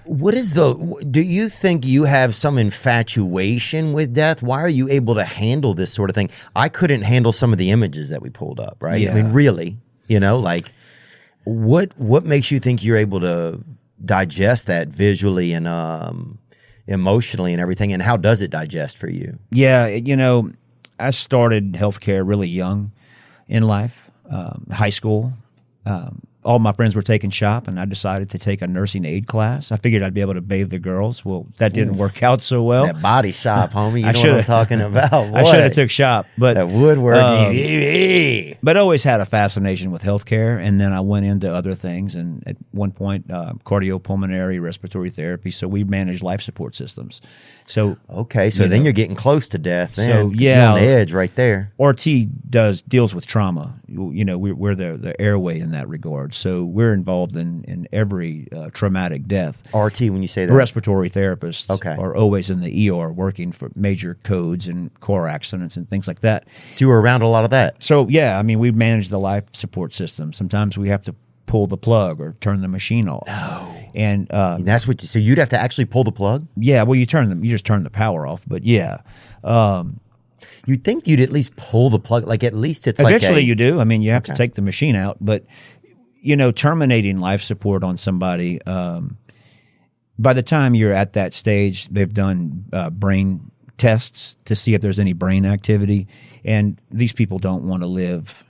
Do you think you have some infatuation with death? Why are you able to handle this sort of thing? I couldn't handle some of the images that we pulled up, right? Yeah. I mean, really, you know, like. What makes you think you're able to digest that visually and emotionally and everything? And how does it digest for you? Yeah, you know, I started healthcare really young in life, high school. All my friends were taking shop, and I decided to take a nursing aid class. I figured I'd be able to bathe the girls. Well, that didn't work out so well. That body shop, homie. You know what I'm talking about. I should have took shop, but that woodworking. But always had a fascination with healthcare, and then I went into other things. And at one point, cardiopulmonary respiratory therapy. So we manage life support systems. So okay, so then you're getting close to death. Then, so yeah, you're on the edge right there. RT deals with trauma. You know, we're the airway in that regard. So we're involved in every traumatic death. RT, when you say that? Respiratory therapists are always in the ER working for major codes and car accidents and things like that. So you were around a lot of that? So, yeah, I mean, we manage the life support system. Sometimes we have to pull the plug or turn the machine off. No. And that's what so you'd have to actually pull the plug? Yeah, well, you just turn the power off, but yeah. You'd think you'd at least pull the plug, like at least it's eventually you do. I mean, you have to take the machine out, but you know, terminating life support on somebody, by the time you're at that stage, they've done brain tests to see if there's any brain activity, and these people don't want to live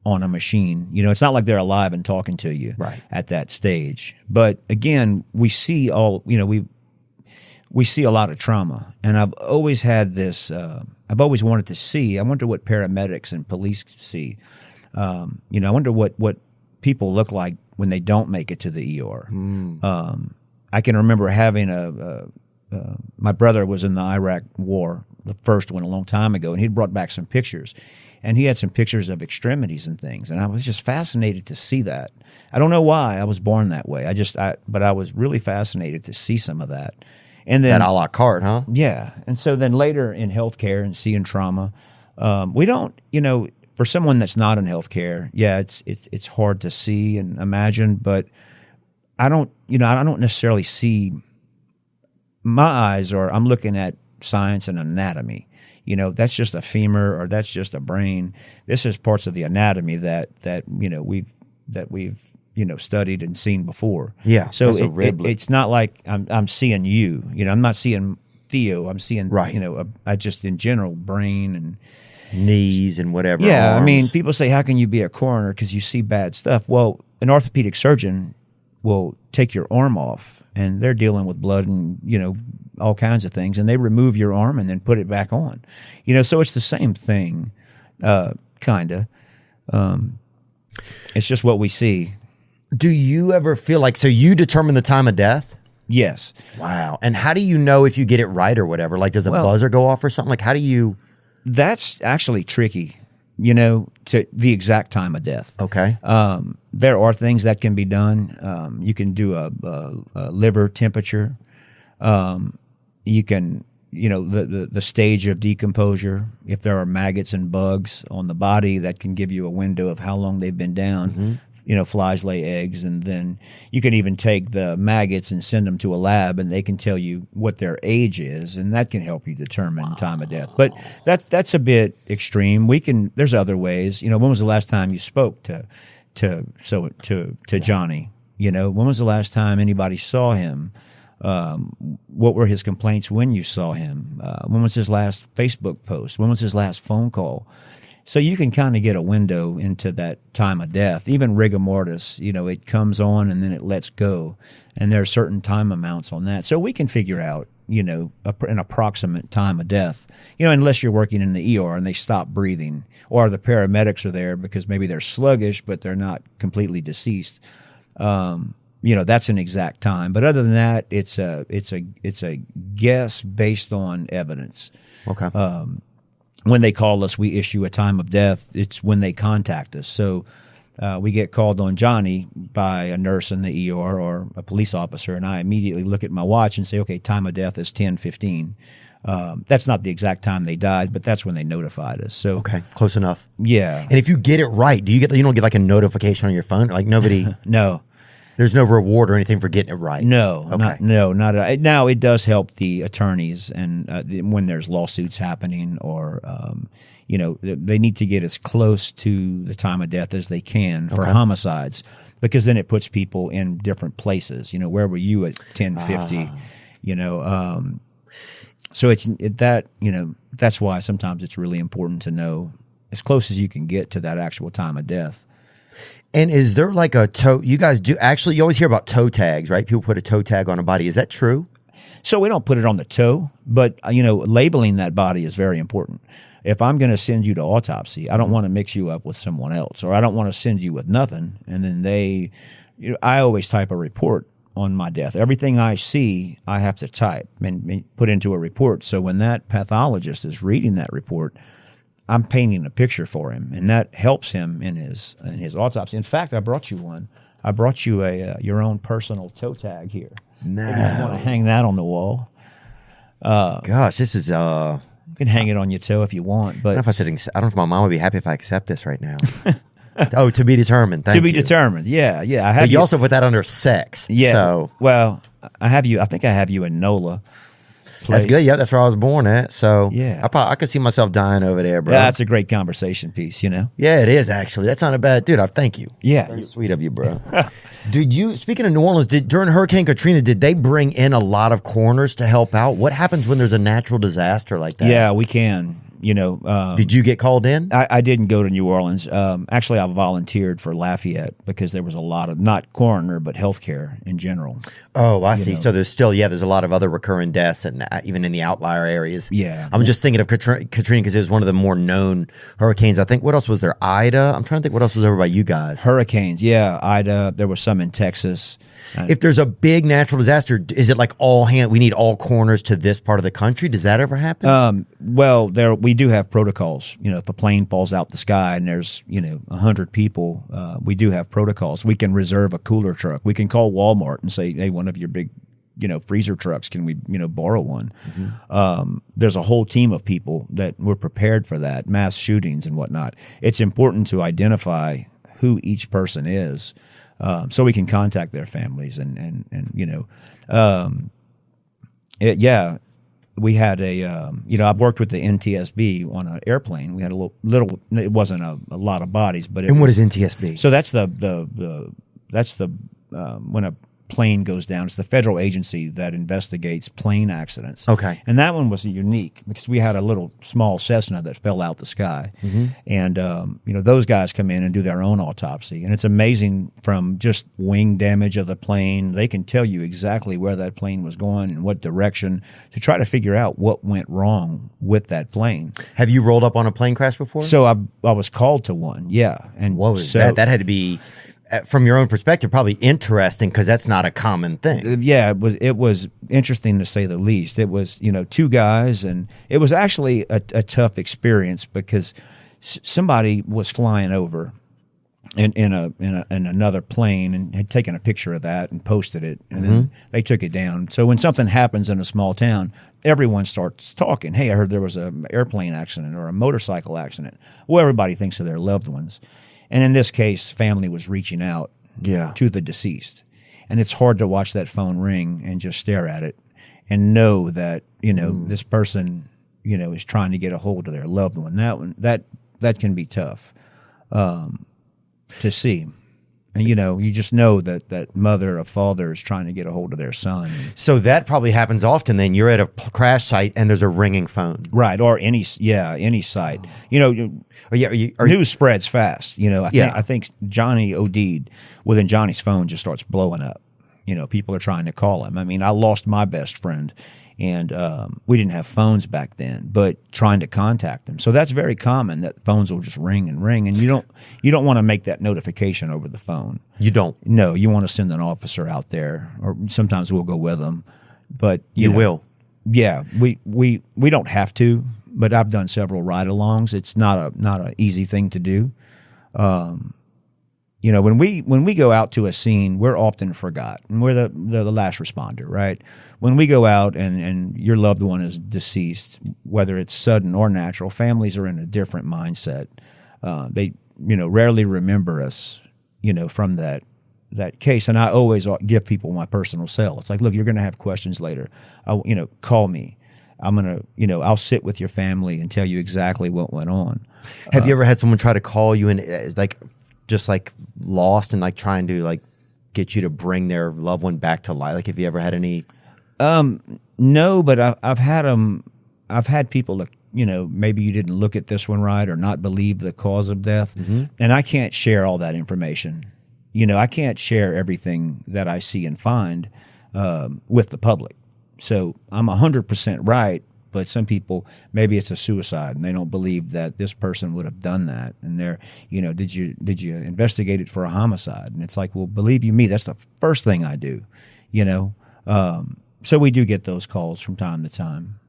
on a machine. You know, it's not like they're alive and talking to you right. at that stage. But again, we see all, you know, we see a lot of trauma. And I've always had this, I've always wanted to see, I wonder what paramedics and police see. You know, I wonder what people look like when they don't make it to the ER. I can remember having my brother was in the Iraq War, the first one a long time ago, and he'd brought back some pictures. And he had some pictures of extremities and things, and I was just fascinated to see that. I don't know why I was born that way. But I was really fascinated to see some of that. And then that a la carte, huh? Yeah. And so then later in healthcare and seeing trauma, we don't, you know, for someone that's not in healthcare, yeah, it's hard to see and imagine, but I don't necessarily see my eyes, or I'm looking at science and anatomy. You know, that's just a femur or that's just a brain. This is parts of the anatomy that you know we've you know studied and seen before. Yeah. So it's not like I'm seeing you. You know, I'm not seeing Theo. I'm seeing you know I just in general brain and knees and whatever. Yeah. arms. I mean, people say, how can you be a coroner because you see bad stuff? Well, an orthopedic surgeon will take your arm off, and they're dealing with blood and you know all kinds of things, and they remove your arm and then put it back on. You know, so it's the same thing, kind of. It's just what we see. Do you ever feel like, so you determine the time of death? Yes. Wow. And how do you know if you get it right or whatever? Like, does a buzzer go off or something? Like, how do you? That's actually tricky, you know, to the exact time of death. Okay. There are things that can be done. You can do a liver temperature. You can, you know, the stage of decomposure. If there are maggots and bugs on the body, that can give you a window of how long they've been down. Mm-hmm. You know, flies lay eggs, and then you can even take the maggots and send them to a lab, and they can tell you what their age is, and that can help you determine time of death. But that's a bit extreme. There's other ways. You know, when was the last time you spoke to Johnny? You know, when was the last time anybody saw him? What were his complaints when you saw him? When was his last Facebook post? When was his last phone call? So you can kind of get a window into that time of death. Even rigor mortis, you know, it comes on and then it lets go. And there are certain time amounts on that. So we can figure out, you know, an approximate time of death, you know, unless you're working in the ER and they stop breathing, or the paramedics are there because maybe they're sluggish, but they're not completely deceased. You know, that's an exact time. But other than that, it's a guess based on evidence. Okay. When they call us, we issue a time of death. It's when they contact us. So we get called on Johnny by a nurse in the ER or a police officer, and I immediately look at my watch and say, okay, time of death is 10:15. That's not the exact time they died, but that's when they notified us. So okay, close enough. Yeah. And if you get it right, you don't get like a notification on your phone? Like nobody? No. There's no reward or anything for getting it right? No. Okay. Not at all. Now, it does help the attorneys and when there's lawsuits happening, or, you know, they need to get as close to the time of death as they can for homicides, because then it puts people in different places. You know, where were you at 10:50? You know, so you know, that's why sometimes it's really important to know as close as you can get to that actual time of death. And is there like a toe? You guys do actually. You always hear about toe tags, right? People put a toe tag on a body. Is that true? So we don't put it on the toe, but you know, labeling that body is very important. If I'm going to send you to autopsy, I don't want to mix you up with someone else, or I don't want to send you with nothing. And then I always type a report on my death. Everything I see, I have to type and put into a report. So when that pathologist is reading that report, I'm painting a picture for him, and that helps him in his autopsy. In fact, I brought you one. I brought you your own personal toe tag here. No. You want to hang that on the wall? Gosh, this is You can hang it on your toe if you want, but I don't know if my mom would be happy if I accept this right now. Oh, to be determined. Thank you. To be determined. Yeah. But you also put that under sex. Yeah. So. Well, I think I have you in NOLA. Place. That's good. Yeah, that's where I was born at. So yeah, I could see myself dying over there, bro. Yeah, that's a great conversation piece, you know? Yeah, it is actually. That's not a bad dude. Thank you. Yeah. Very sweet of you, bro. Speaking of New Orleans, during Hurricane Katrina, did they bring in a lot of coroners to help out? What happens when there's a natural disaster like that? Yeah, we can. Did you get called in? I didn't go to New Orleans. Actually, I volunteered for Lafayette because there was a lot of, not coroner, but healthcare in general. Oh, I see. So there's still, there's a lot of other recurring deaths, and even in the outlier areas. Yeah. I'm just thinking of Katrina because it was one of the more known hurricanes. I think, what else was there? Ida? I'm trying to think what else was over by you guys. Hurricanes, yeah. Ida, there was some in Texas. If there's a big natural disaster, is it like we need all corners to this part of the country? Does that ever happen? Well, we do have protocols. If a plane falls out the sky and there's 100 people, we do have protocols. We can reserve a cooler truck. We can call Walmart and say, hey, one of your big freezer trucks, can we borrow one? Mm-hmm. There's a whole team of people that were prepared for that, mass shootings and whatnot. It's important to identify who each person is. So we can contact their families and we had I've worked with the NTSB on an airplane. We had a little it wasn't a lot of bodies, but what is NTSB? So that's when a plane goes down. It's the federal agency that investigates plane accidents. Okay. And that one was unique because we had a little small Cessna that fell out the sky. Mm-hmm. And, those guys come in and do their own autopsy. And it's amazing from just wing damage of the plane. They can tell you exactly where that plane was going and what direction to try to figure out what went wrong with that plane. Have you rolled up on a plane crash before? So I was called to one, yeah. And what was that? That had to be... from your own perspective, probably interesting because that's not a common thing. Yeah, it was interesting to say the least. It was, two guys, and it was actually a tough experience because somebody was flying over in another plane and had taken a picture of that and posted it, and then they took it down. So when something happens in a small town, everyone starts talking. Hey, I heard there was an airplane accident or a motorcycle accident. Well, everybody thinks of their loved ones. And in this case, family was reaching out to the deceased. And it's hard to watch that phone ring and just stare at it and know that, this person, is trying to get a hold of their loved one. That can be tough to see. And, you just know that mother or father is trying to get a hold of their son. So that probably happens often then. You're at a crash site and there's a ringing phone. Right, or any site. News spreads fast. I think Johnny OD'd. Well, then Johnny's phone just starts blowing up. People are trying to call him. I mean, I lost my best friend. And we didn't have phones back then, but trying to contact them. So that's very common that phones will just ring and ring, and you don't want to make that notification over the phone. You don't? No, you want to send an officer out there, or sometimes we'll go with them. But you will? Yeah, we don't have to, but I've done several ride-alongs. It's not a easy thing to do. When we go out to a scene, we're often forgotten. We're the last responder, right? When we go out and your loved one is deceased, whether it's sudden or natural, families are in a different mindset. They rarely remember us, from that case. And I always give people my personal cell. It's like, look, you're going to have questions later. Call me. I'm going to, I'll sit with your family and tell you exactly what went on. Have you ever had someone try to call you and just lost and trying to get you to bring their loved one back to life? Have you ever had any? No, but I've had them. I've had people that maybe you didn't look at this one right or not believe the cause of death, and I can't share all that information. I can't share everything that I see and find with the public. So I'm 100% right. But some people, maybe it's a suicide, and they don't believe that this person would have done that. And they're, did you investigate it for a homicide? And it's like, well, believe you me, that's the first thing I do, So we do get those calls from time to time.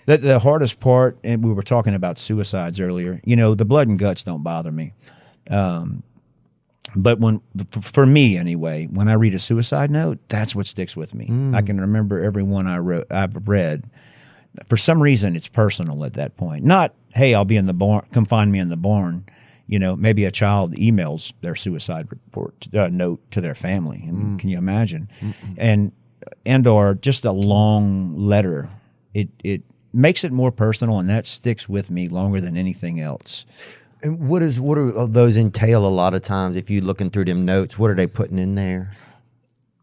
The hardest part, and we were talking about suicides earlier, the blood and guts don't bother me. But for me anyway, when I read a suicide note, that's what sticks with me. I can remember every one I've read. For some reason, it's personal at that point. Not, hey, I'll be in the barn, come find me in the barn. Maybe a child emails their suicide report note to their family. And can you imagine? And or just a long letter. It makes it more personal, and that sticks with me longer than anything else. And what do those entail a lot of times? If you're looking through them notes, what are they putting in there?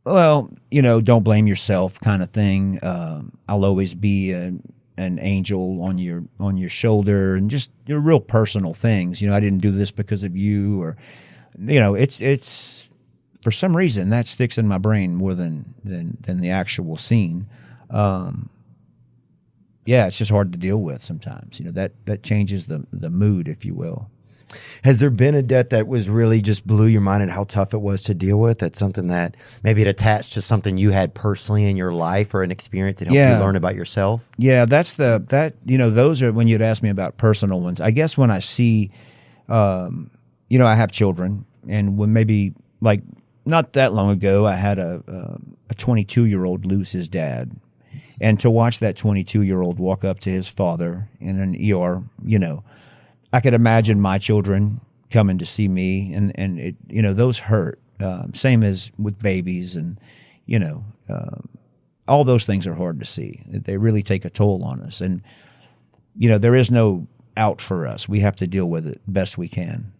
Well, don't blame yourself kind of thing. I'll always be, an angel on your shoulder, and just real personal things. I didn't do this because of you, or it's for some reason that sticks in my brain more than the actual scene. It's just hard to deal with sometimes. That changes the mood, if you will. Has there been a death that was really just blew your mind at how tough it was to deal with? That's something that maybe it attached to something you had personally in your life, or an experience that helped you learn about yourself? Yeah, those are when you'd ask me about personal ones. I guess when I see, I have children, and when maybe like not that long ago, I had a 22-year-old lose his dad. And to watch that 22-year-old walk up to his father in an ER, I could imagine my children coming to see me, and it, those hurt. Same as with babies, and all those things are hard to see. They really take a toll on us, and there is no out for us. We have to deal with it best we can.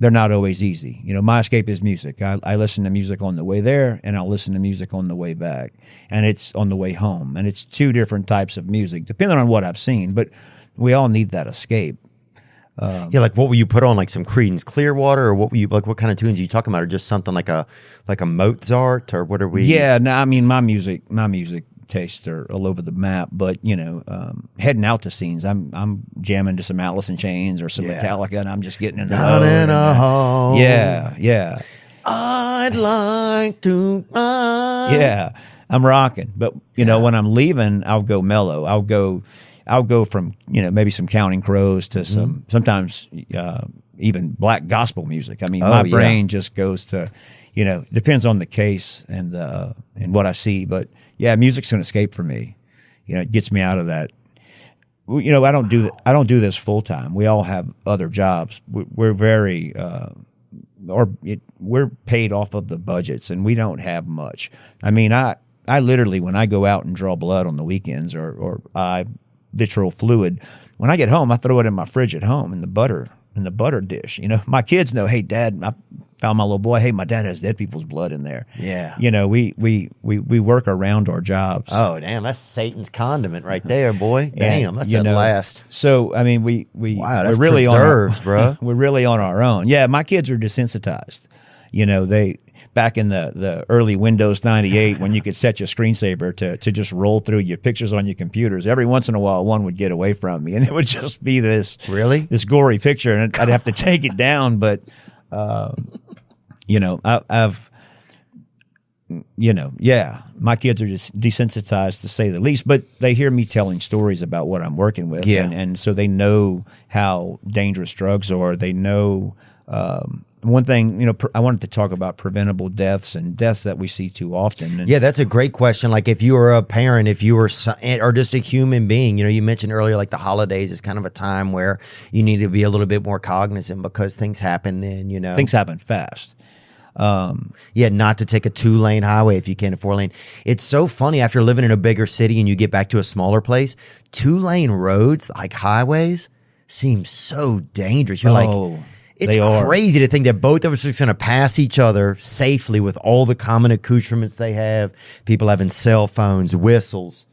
They're not always easy. My escape is music. I listen to music on the way there, and I'll listen to music on the way back, and it's on the way home, and it's two different types of music depending on what I've seen, but we all need that escape. Like what will you put on, like some Creedence Clearwater, or what will you like? What kind of tunes are you talking about, or just something like a Mozart, or what are we? Yeah, no, I mean my music tastes are all over the map, but heading out to scenes, I'm jamming to some Alice in Chains or some Metallica, and I'm just getting in the Down mode. in a hole. Yeah. I'd like to. Yeah, I'm rocking, but when I'm leaving, I'll go mellow. I'll go from maybe some Counting Crows to some sometimes even black gospel music. I mean, my brain just goes to depends on the case and what I see. But yeah, music's an escape for me. It gets me out of that. I don't do this full time. We all have other jobs. We're very we're paid off of the budgets, and we don't have much. I mean, I literally, when I go out and draw blood on the weekends, or I vitreal fluid, when I get home, I throw it in my fridge at home in the butter dish. My kids know, hey, Dad, I found my little boy. Hey, my dad has dead people's blood in there. Yeah. We work around our jobs. Oh, damn, that's Satan's condiment right there, boy. Damn, that's at last. So I mean, wow, that's we're really preserves, bro. We're really on our own. Yeah, my kids are desensitized. They back in the early Windows 98 when you could set your screensaver to just roll through your pictures on your computers. Every once in a while, one would get away from me, and it would just be this gory picture, and I'd have to take it down. But my kids are just desensitized, to say the least. But they hear me telling stories about what I'm working with, and so they know how dangerous drugs are. They know. One thing, I wanted to talk about preventable deaths and deaths that we see too often. Yeah, that's a great question. Like, if you were a parent, if you were, or just a human being, you mentioned earlier, like the holidays is kind of a time where you need to be a little bit more cognizant, because things happen then, Things happen fast. Not to take a 2-lane highway if you can't afford lane. It's so funny, after living in a bigger city and you get back to a smaller place, 2-lane roads, like highways, seem so dangerous. You're like... It's crazy to think that both of us are going to pass each other safely with all the common accoutrements they have. People having cell phones, whistles,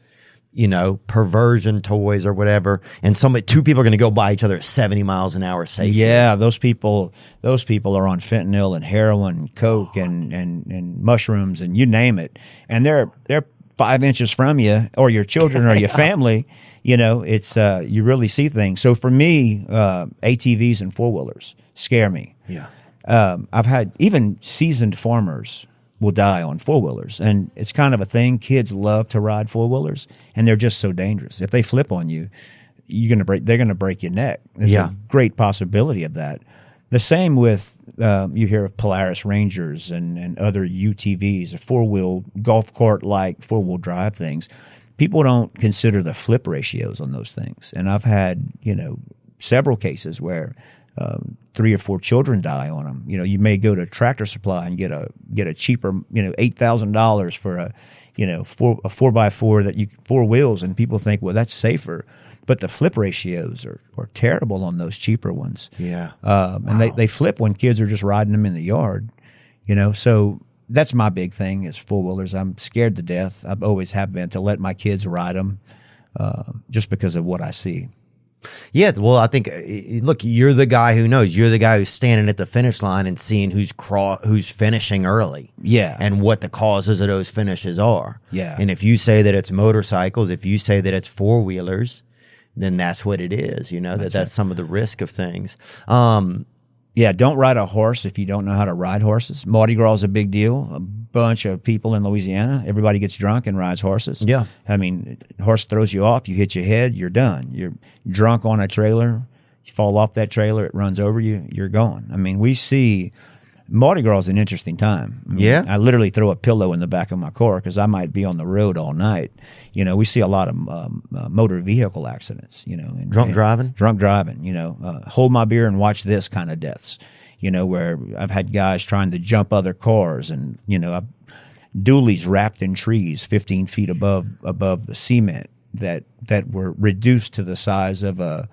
perversion toys or whatever. And two people are going to go by each other at 70 miles an hour safely. Yeah, those people are on fentanyl and heroin and coke and mushrooms and you name it. And they're 5 inches from you, or your children or your family. It's you really see things. So for me, ATVs and 4-wheelers scare me. Yeah. I've had even seasoned farmers will die on 4-wheelers, and it's kind of a thing. Kids love to ride 4-wheelers, and they're just so dangerous. If they flip on you, they're gonna break your neck. There's a great possibility of that. The same with you hear of Polaris Rangers and other UTVs, a 4-wheel golf cart like 4-wheel drive things. People don't consider the flip ratios on those things, and I've had several cases where 3 or 4 children die on them. You may go to Tractor Supply and get a cheaper $8,000 for a 4x4 that 4 wheels, and people think, well, that's safer, but the flip ratios are terrible on those cheaper ones. Yeah, and they flip when kids are just riding them in the yard. So. That's my big thing is 4-wheelers. I'm scared to death. I've always have been, to let my kids ride them. just because of what I see. Yeah, well, I think look, you're the guy who knows. You're the guy who's standing at the finish line and seeing who's finishing early. Yeah, and what the causes of those finishes are. Yeah, and if you say that it's motorcycles, if you say that it's four-wheelers, then that's what it is. You know, that's some of the risk of things. Yeah, don't ride a horse if you don't know how to ride horses. Mardi Gras is a big deal. A bunch of people in Louisiana, everybody gets drunk and rides horses. Yeah. I mean, horse throws you off, you hit your head, you're done. You're drunk on a trailer, you fall off that trailer, it runs over you, you're gone. I mean, we see Mardi Gras is an interesting time. I mean, yeah. I literally throw a pillow in the back of my car because I might be on the road all night. You know, we see a lot of motor vehicle accidents, you know. Drunk driving, you know, hold my beer and watch this kind of deaths, you know, where I've had guys trying to jump other cars and, you know, dualies wrapped in trees 15 feet above the cement that were reduced to the size of a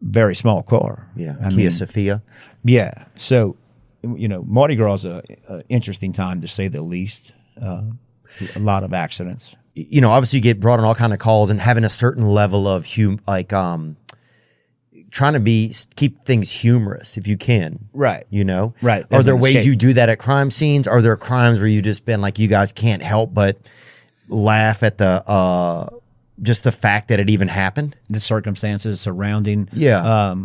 very small car. Yeah, Kia Sophia. Yeah, so, you know, Mardi Gras is a interesting time to say the least. A lot of accidents. You know, obviously you get brought on all kind of calls, and having a certain level of trying to keep things humorous if you can. Right. You know? Right. Are there ways you do that at crime scenes? Are there crimes where you just been like, you guys can't help but laugh at the just the fact that it even happened? The circumstances surrounding. Yeah.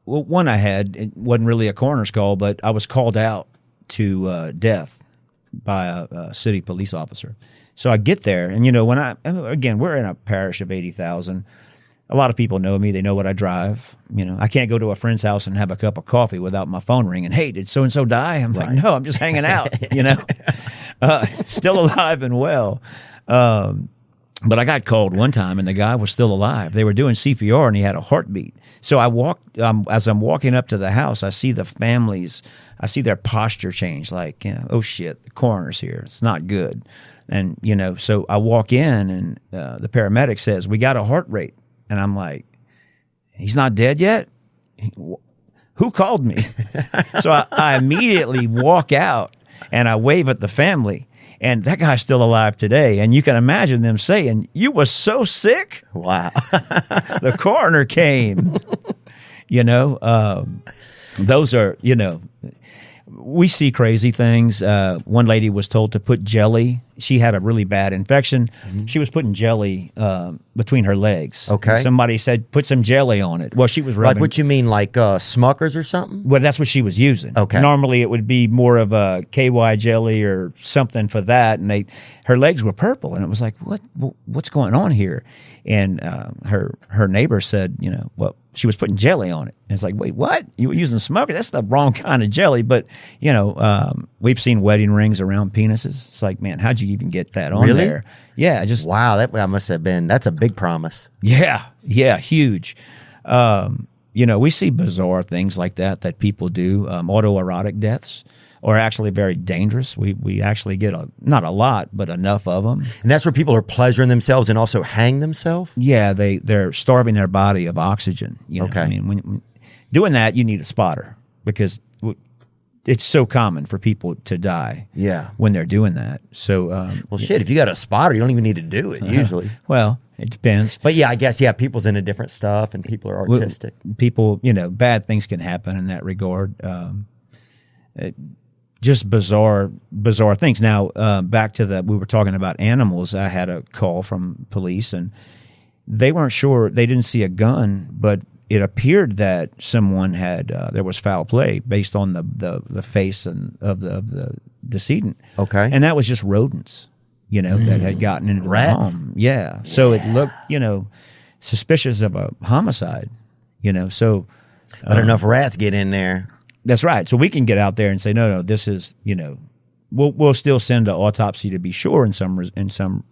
Well, one I had, it wasn't really a coroner's call, but I was called out to death by a city police officer. So I get there, and, you know, again, we're in a parish of 80,000. A lot of people know me. They know what I drive. You know, I can't go to a friend's house and have a cup of coffee without my phone ringing. Hey, did so-and-so die? I'm like, no, I'm just hanging out, you know, still alive and well. But I got called one time, and the guy was still alive. They were doing CPR, and he had a heartbeat. So I walked, as I'm walking up to the house, I see the families, I see their posture change, like, you know, oh shit, the coroner's here. It's not good. And, you know, so I walk in, and the paramedic says, we got a heart rate. And I'm like, he's not dead yet? Who called me? So I immediately walk out, and I wave at the family. And that guy's still alive today. And you can imagine them saying, you were so sick? Wow. The coroner came. You know, those are, you know, we see crazy things. One lady was told to put jelly. She had a really bad infection. Mm-hmm. She was putting jelly between her legs. Okay. And somebody said, put some jelly on it. Well, she was rubbing. Like what you mean, like Smuckers or something? Well, that's what she was using. Okay. Normally, it would be more of a KY jelly or something for that. And her legs were purple. And it was like, what's going on here? And her neighbor said, you know, well, she was putting jelly on it. And it's like, wait, what? You were using Smuckers? That's the wrong kind of jelly. But, you know, we've seen wedding rings around penises. It's like, man, how'd you even get that on there? Yeah, just wow. That must have been. That's a big promise. Yeah, huge. You know, we see bizarre things like that people do. Autoerotic deaths are actually very dangerous. We actually get not a lot, but enough of them. And that's where people are pleasuring themselves and also hang themselves? Yeah, they're starving their body of oxygen. You know? Okay. I mean, when doing that, you need a spotter because it's so common for people to die. Yeah. When they're doing that. So, well, shit, if you got a spotter, you don't even need to do it usually. Well, it depends. But yeah, I guess, yeah, people's into different stuff and people are artistic. People, you know, bad things can happen in that regard. Just bizarre things. Now, back to we were talking about animals. I had a call from police, and they weren't sure. They didn't see a gun, but it appeared that someone had there was foul play based on the face and of the decedent. Okay, and that was just rodents, you know, that had gotten into rats. The home. Yeah, so it looked, you know, suspicious of a homicide. You know, so but enough rats get in there. That's right. So we can get out there and say, no, this is, you know, we'll still send an autopsy to be sure in some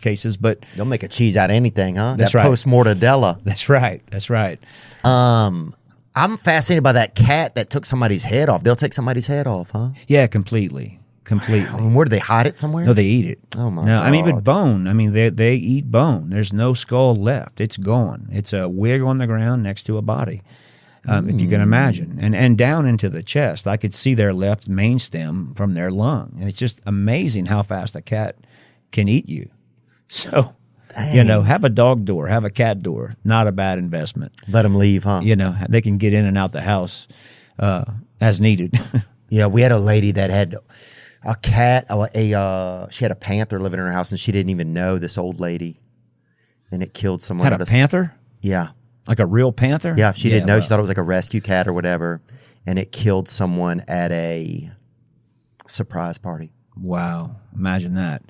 cases, but they'll make a cheese out of anything, huh? That's that right. Post-mortadella. That's right. That's right. I'm fascinated by that cat that took somebody's head off. They'll take somebody's head off, huh? Yeah, completely. Wow. And where do they hide it somewhere? No, they eat it. Oh my God. I mean, but bone. I mean, they eat bone. There's no skull left. It's gone. It's a wig on the ground next to a body. If you can imagine, and down into the chest, I could see their left main stem from their lung, and it's just amazing how fast a cat can eat you. So You know, have a dog door, have a cat door. Not a bad investment. Let them leave, huh? You know, they can get in and out the house as needed. Yeah, we had a lady that had a cat. She had a panther living in her house, and she didn't even know, this old lady, and it killed someone. Had a panther? Yeah. Like a real panther? Yeah, she didn't know. She thought it was like a rescue cat or whatever, and it killed someone at a surprise party. Wow. Imagine that.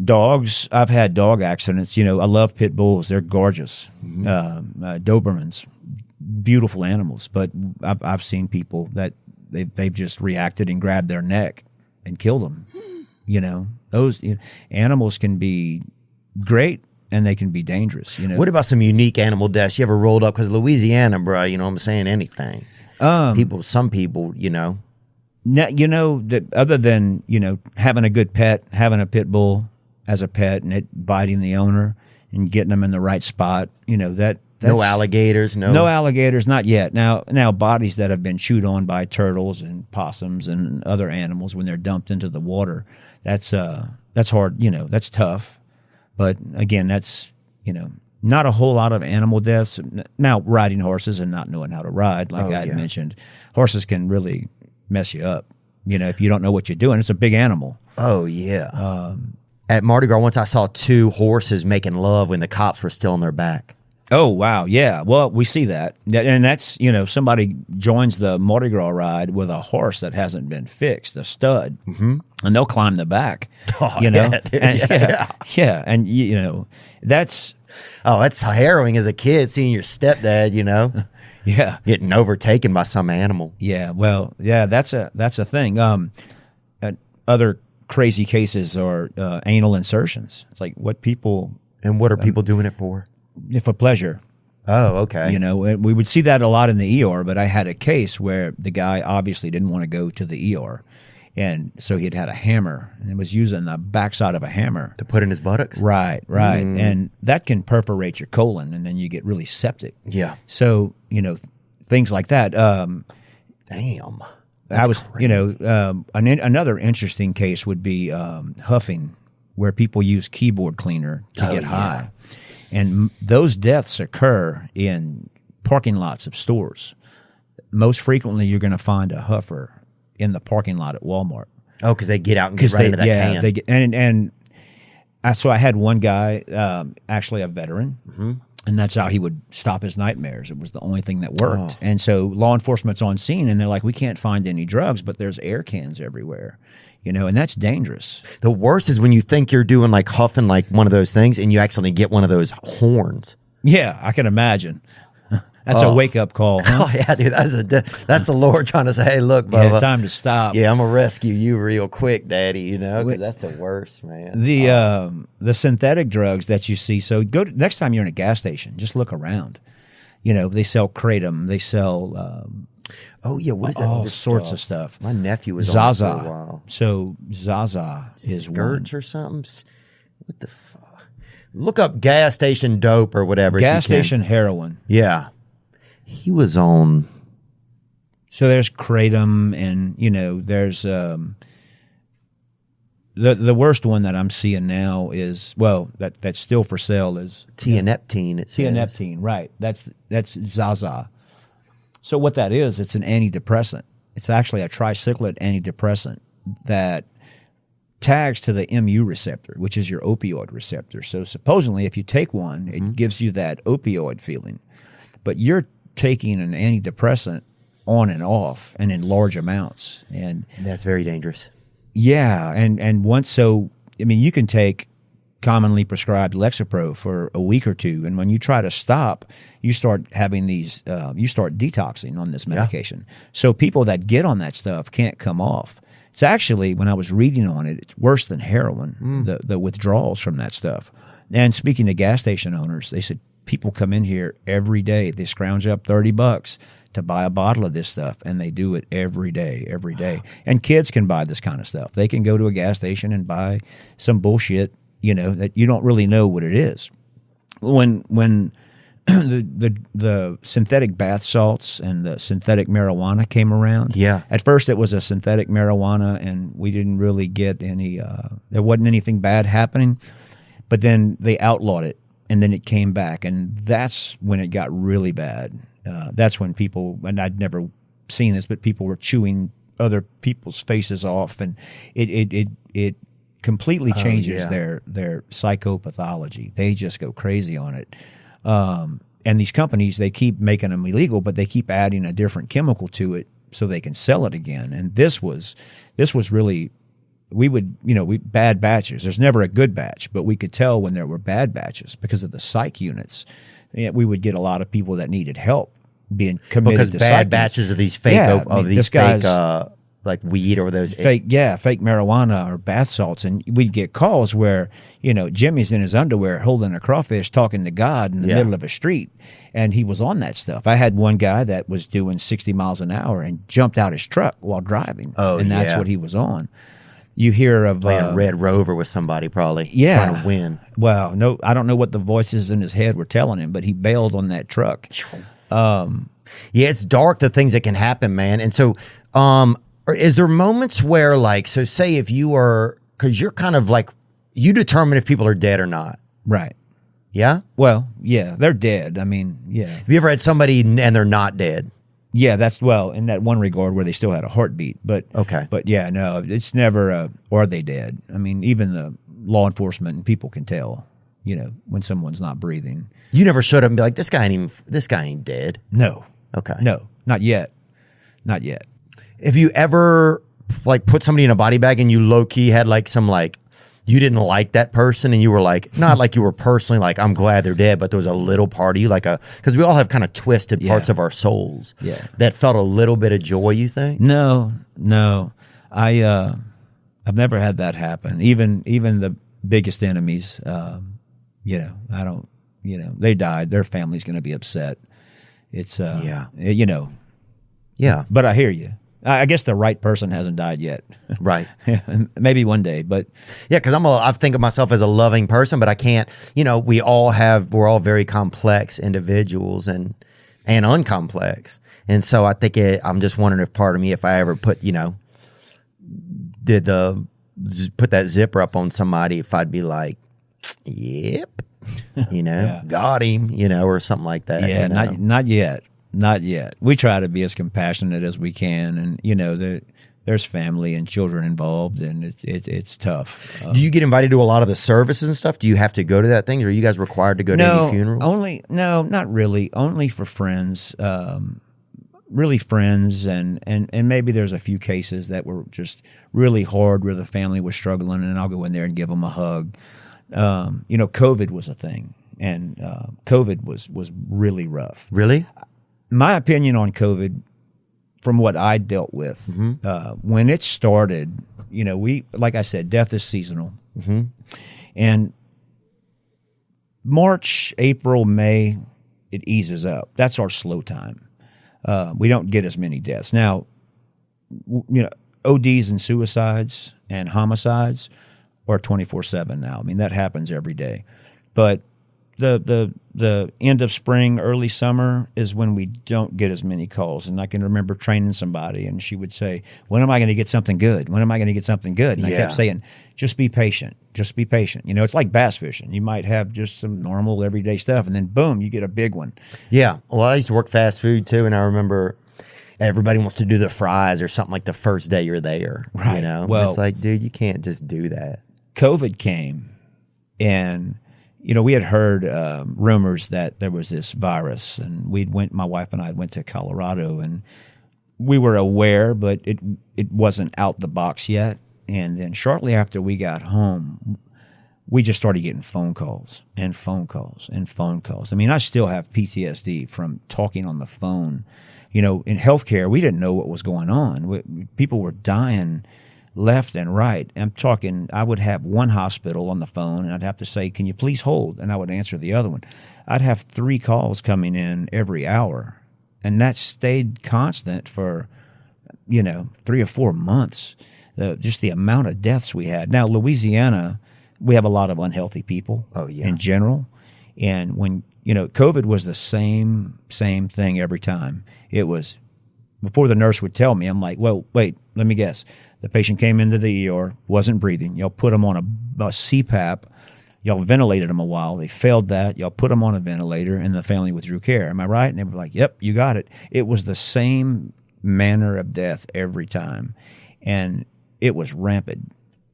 Dogs, I've had dog accidents. You know, I love pit bulls. They're gorgeous. Dobermans, beautiful animals. But I've seen people that they've just reacted and grabbed their neck and killed them. You know, those animals can be great and they can be dangerous. You know, what about some unique animal deaths you ever rolled up? Because Louisiana, bro, you know what I'm saying? Anything. Some people, you know. You know, that other than, you know, having a good pet, having a pit bull as a pet and it biting the owner and getting them in the right spot, you know, that's no alligators, no alligators, not yet. Now bodies that have been chewed on by turtles and possums and other animals when they're dumped into the water, that's hard, you know, that's tough. But again, that's, you know, not a whole lot of animal deaths. Now, riding horses and not knowing how to ride, like I had mentioned, horses can really mess you up. You know, if you don't know what you're doing, it's a big animal. Oh, yeah. At Mardi Gras, once I saw two horses making love when the cops were still on their back. Oh, wow. Yeah. Well, we see that. And that's, you know, somebody joins the Mardi Gras ride with a horse that hasn't been fixed, a stud, and they'll climb the back, you know? Yeah. And, you know, that's... Oh, that's harrowing as a kid, seeing your stepdad, you know? Yeah. Getting overtaken by some animal. Yeah. Well, yeah, that's a thing. Other crazy cases are anal insertions. It's like what people... And what are people doing it for? For pleasure. Oh, okay. You know, we would see that a lot in the ER, but I had a case where the guy obviously didn't want to go to the ER. And so he had a hammer and was using the backside of a hammer. To put in his buttocks? Right. And that can perforate your colon and then you get really septic. Yeah. So, you know, things like that. Damn. I was, crazy. You know, another interesting case would be huffing, where people use keyboard cleaner to get high. And those deaths occur in parking lots of stores. Most frequently, you're going to find a huffer in the parking lot at Walmart. Oh, because they get out and get right into that can. Yeah, they get, so I had one guy, actually a veteran, and that's how he would stop his nightmares. It was the only thing that worked. Oh. And so law enforcement's on scene, and they're like, we can't find any drugs, but there's air cans everywhere. You know, and that's dangerous. The worst is when you think you're doing like huffing like one of those things and you actually get one of those horns. Yeah, I can imagine. That's a wake-up call. Huh? Oh, yeah, dude. That's the Lord trying to say, hey, look, Bubba. Yeah, time to stop. Yeah, I'm going to rescue you real quick, Daddy, you know, because that's the worst, man. The synthetic drugs that you see, so next time you're in a gas station, just look around. You know, they sell Kratom. They sell... oh, yeah, what is that? All sorts of stuff. My nephew was Zaza. on it for a while. So Zaza is Skirts one. or something? What the fuck? Look up gas station dope or whatever. Gas station heroin. Yeah. He was on... So there's Kratom and, you know, there's... the worst one that I'm seeing now is, well, that's still for sale is... Tianeptine, it says. Tianeptine, right. That's Zaza. So what that is, it's an antidepressant. It's actually a tricyclic antidepressant that tags to the mu receptor, which is your opioid receptor. So supposedly if you take one, it gives you that opioid feeling. But you're taking an antidepressant on and off and in large amounts. And that's very dangerous. Yeah. And once, so, I mean, you can take commonly prescribed Lexapro for a week or two, and when you try to stop, you start having these, you start detoxing on this medication. Yeah. So people that get on that stuff can't come off. It's actually, when I was reading on it, it's worse than heroin, the withdrawals from that stuff. And speaking to gas station owners, they said people come in here every day. They scrounge up $30 to buy a bottle of this stuff, and they do it every day. And kids can buy this kind of stuff. They can go to a gas station and buy some bullshit, you know, that you don't really know what it is. When the synthetic bath salts and the synthetic marijuana came around, at first it was a synthetic marijuana, and we didn't really get any. There wasn't anything bad happening. but then they outlawed it, and then it came back, and that's when it got really bad. That's when people, and I'd never seen this, but people were chewing other people's faces off, and it completely changes their psychopathology. They just go crazy on it. And these companies, they keep making them illegal, but they keep adding a different chemical to it so they can sell it again. And this was really, we bad batches. There's never a good batch, but we could tell when there were bad batches because of the psych units. We would get a lot of people that needed help being committed to bad batches of these fake fake like weed or those fake marijuana or bath salts, and we'd get calls where Jimmy's in his underwear holding a crawfish talking to God in the middle of a street, and he was on that stuff. I had one guy that was doing 60 miles an hour and jumped out his truck while driving, and that's what he was on. You hear of playing Red Rover with somebody, probably trying to win. Well, no, I don't know what the voices in his head were telling him, but he bailed on that truck. It's dark, the things that can happen, man. And so, is there moments where, like, so say if you are, because you're kind of like, you determine if people are dead or not, right? Yeah. Well, yeah, they're dead. I mean, yeah. Have you ever had somebody and they're not dead? Yeah, that's in that one regard where they still had a heartbeat, but yeah, no, it's never are they dead? I mean, even the law enforcement and people can tell, when someone's not breathing. You never showed up and be like, this guy ain't dead. No. Okay. No, not yet. Not yet. Have you ever like put somebody in a body bag and you low key had like some like you didn't like that person and you were like, not like you were personally like, I'm glad they're dead, but there was a little part of you like because we all have kind of twisted parts of our souls that felt a little bit of joy, you think? No. I've never had that happen. Even the biggest enemies, I don't, they died. Their family's going to be upset. It's, But I hear you. I guess the right person hasn't died yet. Right. Maybe one day, but because I think of myself as a loving person, but I can't, we're all very complex individuals and uncomplex. And so I think I'm just wondering if part of me, if I ever put, put that zipper up on somebody, if I'd be like, yep, got him, or something like that. Yeah, not yet. Not yet. We try to be as compassionate as we can, and there's family and children involved, and it's tough. Do you get invited to a lot of the services and stuff? Do you have to go to that thing, or are you guys required to go to any funerals? No, not really. Only for friends, really friends, and maybe there's a few cases that were just really hard where the family was struggling, and I'll go in there and give them a hug. COVID was a thing, and COVID was really rough. Really? My opinion on COVID, from what I dealt with, when it started, like I said, death is seasonal. And March, April, May, it eases up. That's our slow time. We don't get as many deaths. Now, ODs and suicides and homicides are 24/7 now. I mean, that happens every day. But the end of spring, early summer is when we don't get as many calls. And I can remember training somebody, and she would say, when am I going to get something good? When am I going to get something good? And I kept saying, just be patient. Just be patient. It's like bass fishing. You might have just some normal everyday stuff, and then boom, you get a big one. Yeah. Well, I used to work fast food too, and I remember everybody wants to do the fries or something like the first day you're there. Right. Well, it's like, dude, you can't just do that. COVID came, and we had heard rumors that there was this virus, and my wife and I went to Colorado, and we were aware, but it wasn't out the box yet. And then shortly after we got home, we just started getting phone calls and phone calls and phone calls. I mean, I still have PTSD from talking on the phone. In healthcare, we didn't know what was going on. People were dying left and right. I'm talking, I would have one hospital on the phone, and I'd have to say, can you please hold? And I would answer the other one. I'd have 3 calls coming in every hour, and that stayed constant for, 3 or 4 months, just the amount of deaths we had. Now, Louisiana, we have a lot of unhealthy people in general, and when, COVID was the same thing every time. It was, before the nurse would tell me, I'm like, well, wait, let me guess. The patient came into the ER, wasn't breathing. Put them on a CPAP, Y'all ventilated them a while. They failed that. Y'all put them on a ventilator, and the family withdrew care. Am I right? And they were like, yep, you got it. It was the same manner of death every time, and it was rampant.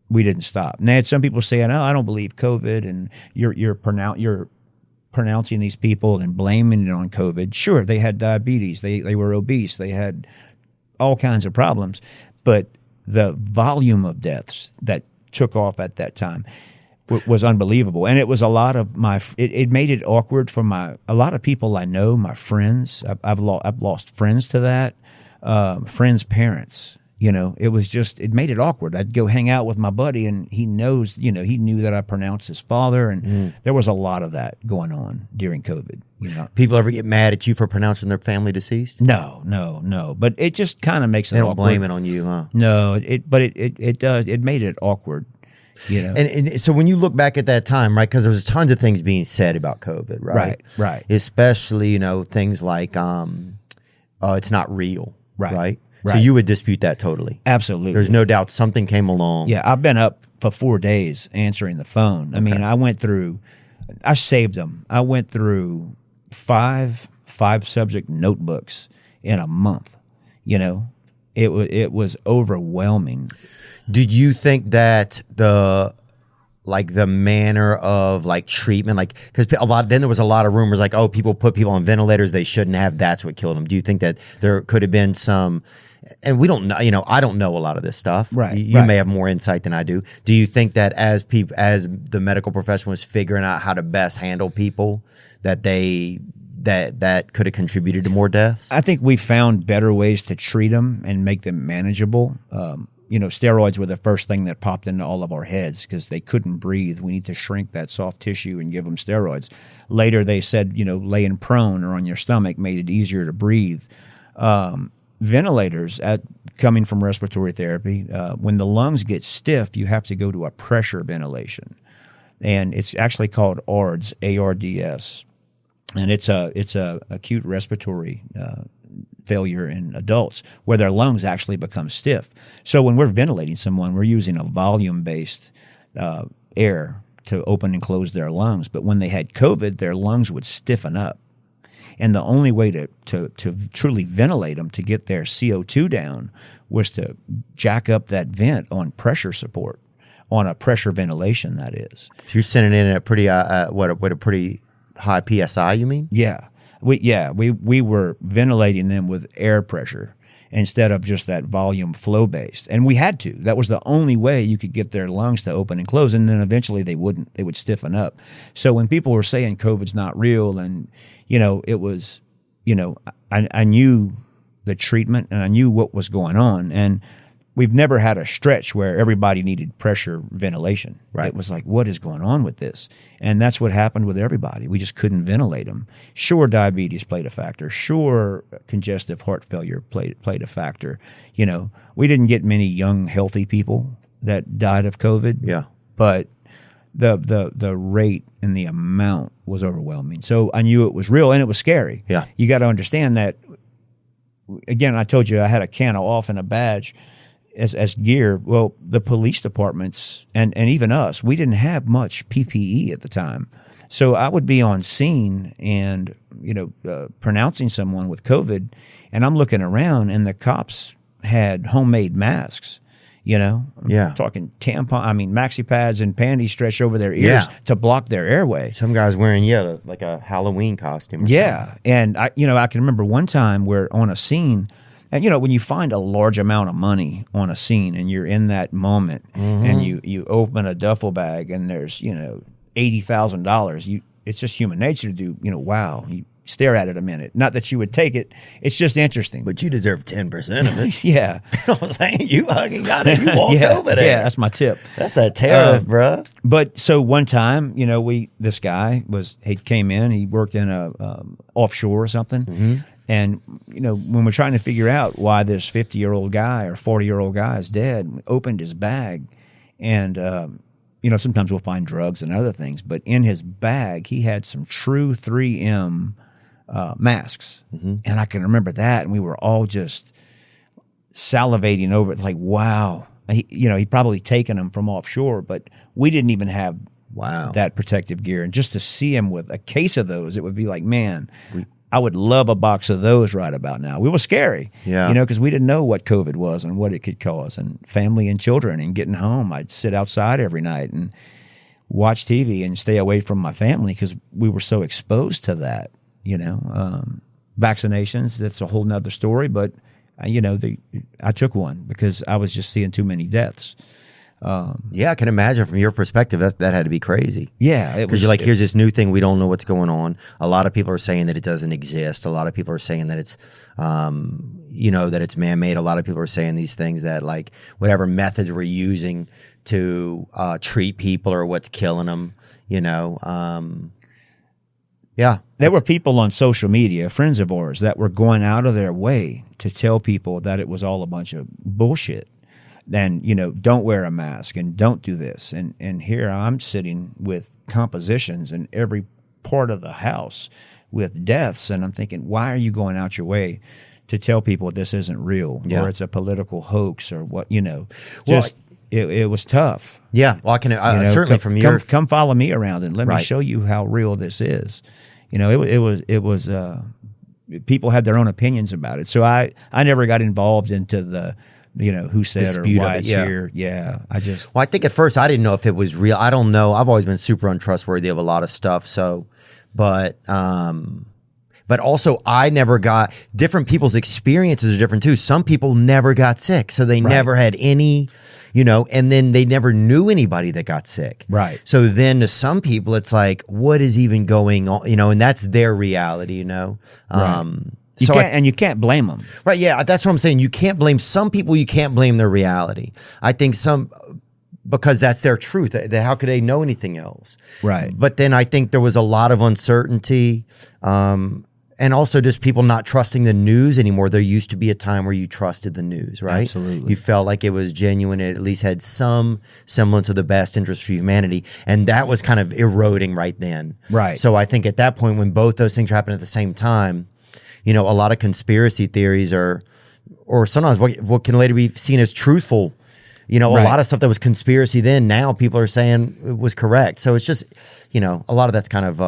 We didn't stop. And they had some people saying, "Oh, I don't believe COVID," and you're pronouncing these people and blaming it on COVID. Sure, they had diabetes. They were obese. They had all kinds of problems, but the volume of deaths that took off at that time was unbelievable. And it was a lot of it made it awkward for a lot of people I know, my friends. I've lost friends to that, friends' parents. It made it awkward. I'd go hang out with my buddy, and he knew that I pronounced his father, and there was a lot of that going on during COVID. People ever get mad at you for pronouncing their family deceased? No. But it just kind of makes it They don't awkward. blame it on you, huh? No, it does. It made it awkward. And so when you look back at that time, right, because there was tons of things being said about COVID, right? Right. Especially, things like it's not real, right? So Right. you would dispute that totally. Absolutely. There's no doubt something came along. Yeah, I've been up for 4 days answering the phone. I mean, I saved them. I went through five subject notebooks in a month. It was overwhelming. Did you think that the manner of treatment, because then there was a lot of rumors people put people on ventilators they shouldn't have, that's what killed them. Do you think that there could have been some, and we don't know, I don't know a lot of this stuff. Right. You may have more insight than I do. Do you think that as the medical profession was figuring out how to best handle people, that that could have contributed to more deaths? I think we found better ways to treat them and make them manageable. Steroids were the first thing that popped into all of our heads because they couldn't breathe. We need to shrink that soft tissue and give them steroids. Later, they said, laying prone or on your stomach made it easier to breathe. Ventilators, coming from respiratory therapy, when the lungs get stiff, you have to go to a pressure ventilation. And it's actually called ARDS, ARDS. And it's a acute respiratory failure in adults where their lungs actually become stiff. So when we're ventilating someone, we're using a volume-based air to open and close their lungs. But when they had COVID, their lungs would stiffen up. And the only way to truly ventilate them, to get their CO2 down, was to jack up that vent on pressure support, on a pressure ventilation, that is. So you're sending in a pretty, a pretty high PSI, you mean? Yeah. We were ventilating them with air pressure instead of just that volume flow based. And we had to. That was the only way you could get their lungs to open and close. And then eventually they wouldn't. They would stiffen up. So when people were saying COVID's not real, and, it was, I knew the treatment and I knew what was going on. And we've never had a stretch where everybody needed pressure ventilation. Right. It was like, what is going on with this? And that's what happened with everybody. We just couldn't ventilate them. Sure, diabetes played a factor. Sure, congestive heart failure played a factor. We didn't get many young, healthy people that died of COVID. Yeah. But the rate and the amount was overwhelming. So I knew it was real, and it was scary. Yeah. You got to understand that, again, I told you I had a can of off and a badge as gear. Well, the police departments and even us, we didn't have much PPE at the time. So I would be on scene and, pronouncing someone with COVID, and I'm looking around and the cops had homemade masks, I'm talking maxi pads and panties stretched over their ears to block their airway. Some guys wearing, like a Halloween costume. Yeah. And I can remember one time where on a scene, and when you find a large amount of money on a scene and you're in that moment, and you open a duffel bag and there's $80,000, it's just human nature to do wow. You stare at it a minute. Not that you would take it. It's just interesting. But you deserve 10% of it. Yeah. You know what I'm saying? You fucking got it. You walked over there. Yeah, that's my tip. That's that tariff, bruh. But so one time, this guy he came in. He worked in a offshore or something. And, when we're trying to figure out why this 50-year-old guy or 40-year-old guy is dead, we opened his bag. And, sometimes we'll find drugs and other things. But in his bag, he had some true 3M masks. And I can remember that. And we were all just salivating over it, like, wow. He'd probably taken them from offshore, but we didn't even have Wow. that protective gear. And just to see him with a case of those, it would be like, man, I would love a box of those right about now. We were scary, because we didn't know what COVID was and what it could cause, and family and children, and getting home. I'd sit outside every night and watch TV and stay away from my family because we were so exposed to that, vaccinations, that's a whole nother story. But, I took one because I was just seeing too many deaths. I can imagine from your perspective that had to be crazy. Yeah, because you're like, here's this new thing, we don't know what's going on. A lot of people are saying that it doesn't exist. A lot of people are saying that it's, that it's man-made. A lot of people are saying these things that like whatever methods we're using to treat people or what's killing them. There were people on social media, friends of ours, that were going out of their way to tell people that it was all a bunch of bullshit. And, don't wear a mask and don't do this. And here I'm sitting with compositions in every part of the house with deaths. And I'm thinking, why are you going out your way to tell people this isn't real or it's a political hoax or what, it was tough. Yeah. Well, I can certainly from your... Come follow me around and let me show you how real this is. It was people had their own opinions about it. So I never got involved into the... who said or why it's here. Yeah, I think at first I didn't know if it was real. I don't know. I've always been super untrustworthy of a lot of stuff. So, but also I never got, different people's experiences are different too. Some people never got sick. So they never had any, and then they never knew anybody that got sick. Right. So then to some people, it's like, what is even going on? And that's their reality, Right. And you can't blame them. Right, yeah, that's what I'm saying. You can't blame some people, you can't blame their reality. I think because that's their truth. How could they know anything else? Right. But then I think there was a lot of uncertainty, and also just people not trusting the news anymore. There used to be a time where you trusted the news, right? Absolutely. You felt like it was genuine. It at least had some semblance of the best interest for humanity. And that was kind of eroding right then. Right. So I think at that point when both those things happen at the same time, a lot of conspiracy theories or sometimes what can later be seen as truthful, a lot of stuff that was conspiracy then, now people are saying it was correct. So it's just, a lot of that's kind of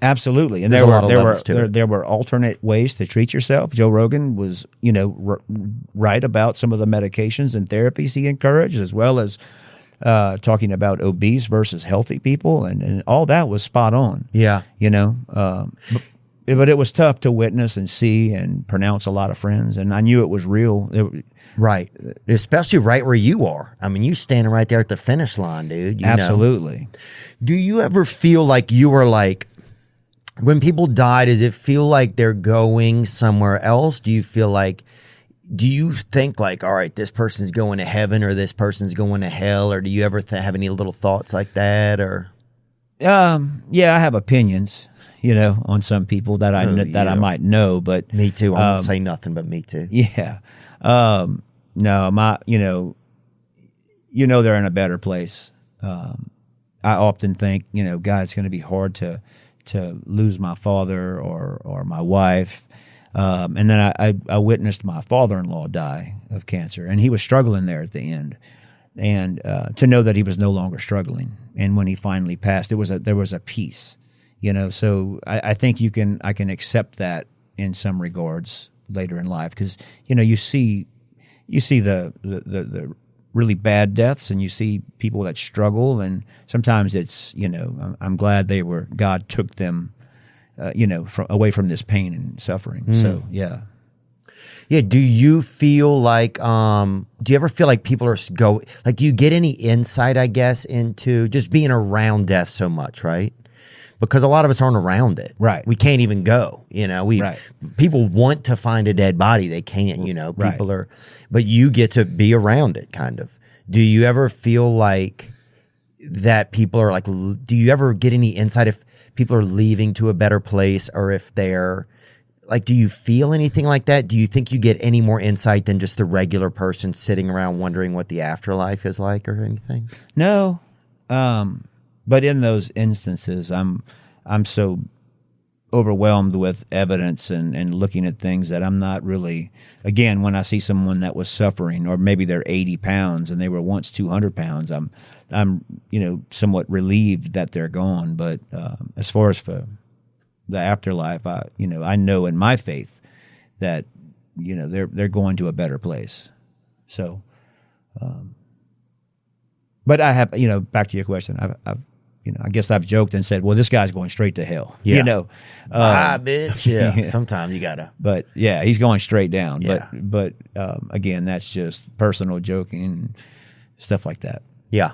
absolutely. And there were alternate ways to treat yourself. Joe Rogan was, right about some of the medications and therapies he encouraged, as well as talking about obese versus healthy people, and all that was spot on. Yeah, but it was tough to witness and see and pronounce a lot of friends, and I knew it was real. Right. Especially right where you are. I mean, you standing right there at the finish line, dude. Absolutely. Do you ever feel like you were like, when people die, does it feel like they're going somewhere else? Do you think like, all right, this person's going to heaven or this person's going to hell? Or do you ever have any little thoughts like that? Or yeah, I have opinions. On some people that I might know, but me too. I won't say nothing, but me too. Yeah. No, they're in a better place. I often think, God, it's going to be hard to lose my father or my wife. And then I witnessed my father-in-law die of cancer, and he was struggling there at the end. And to know that he was no longer struggling, and when he finally passed, there was a peace. So I think I can accept that in some regards later in life, because you see the really bad deaths, and you see people that struggle, and sometimes it's I'm glad God took them away from this pain and suffering. So yeah. Do you feel like do you ever feel like people do you get any insight, I guess, into just being around death so much, right? Because a lot of us aren't around it. Right. We can't even go. People want to find a dead body. They can't, people are, but you get to be around it kind of. Do you ever feel like that people are like, do you ever get any insight if people are leaving to a better place, or if they're like, do you feel anything like that? Do you think you get any more insight than just the regular person sitting around wondering what the afterlife is like or anything? No. But in those instances, I'm so overwhelmed with evidence and looking at things that I'm not really. Again, when I see someone that was suffering, or maybe they're 80 pounds and they were once 200 pounds, I'm somewhat relieved that they're gone. But as far as for the afterlife, I know in my faith that they're going to a better place. So, but I have back to your question, I've I guess I've joked and said, well, this guy's going straight to hell. Yeah. Bitch. Yeah. Yeah. Sometimes you gotta. But yeah, he's going straight down. Yeah. But again, that's just personal joking and stuff like that. Yeah.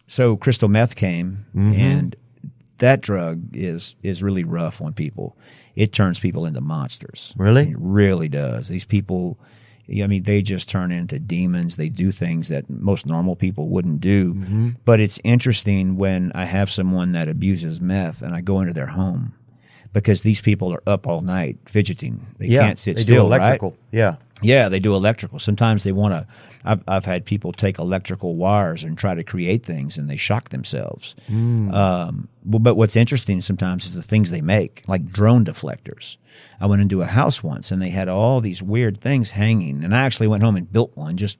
So crystal meth came, and that drug is really rough on people. It turns people into monsters. Really? It really does. These people, they just turn into demons. They do things that most normal people wouldn't do. But it's interesting when I have someone that abuses meth and I go into their home, because these people are up all night fidgeting. They can't sit still, do electrical. right? Yeah. Yeah, they do electrical. Sometimes they want to. I've had people take electrical wires and try to create things, and they shock themselves. But what's interesting sometimes is the things they make, like drone deflectors. I went into a house once, and they had all these weird things hanging, and I actually went home and built one just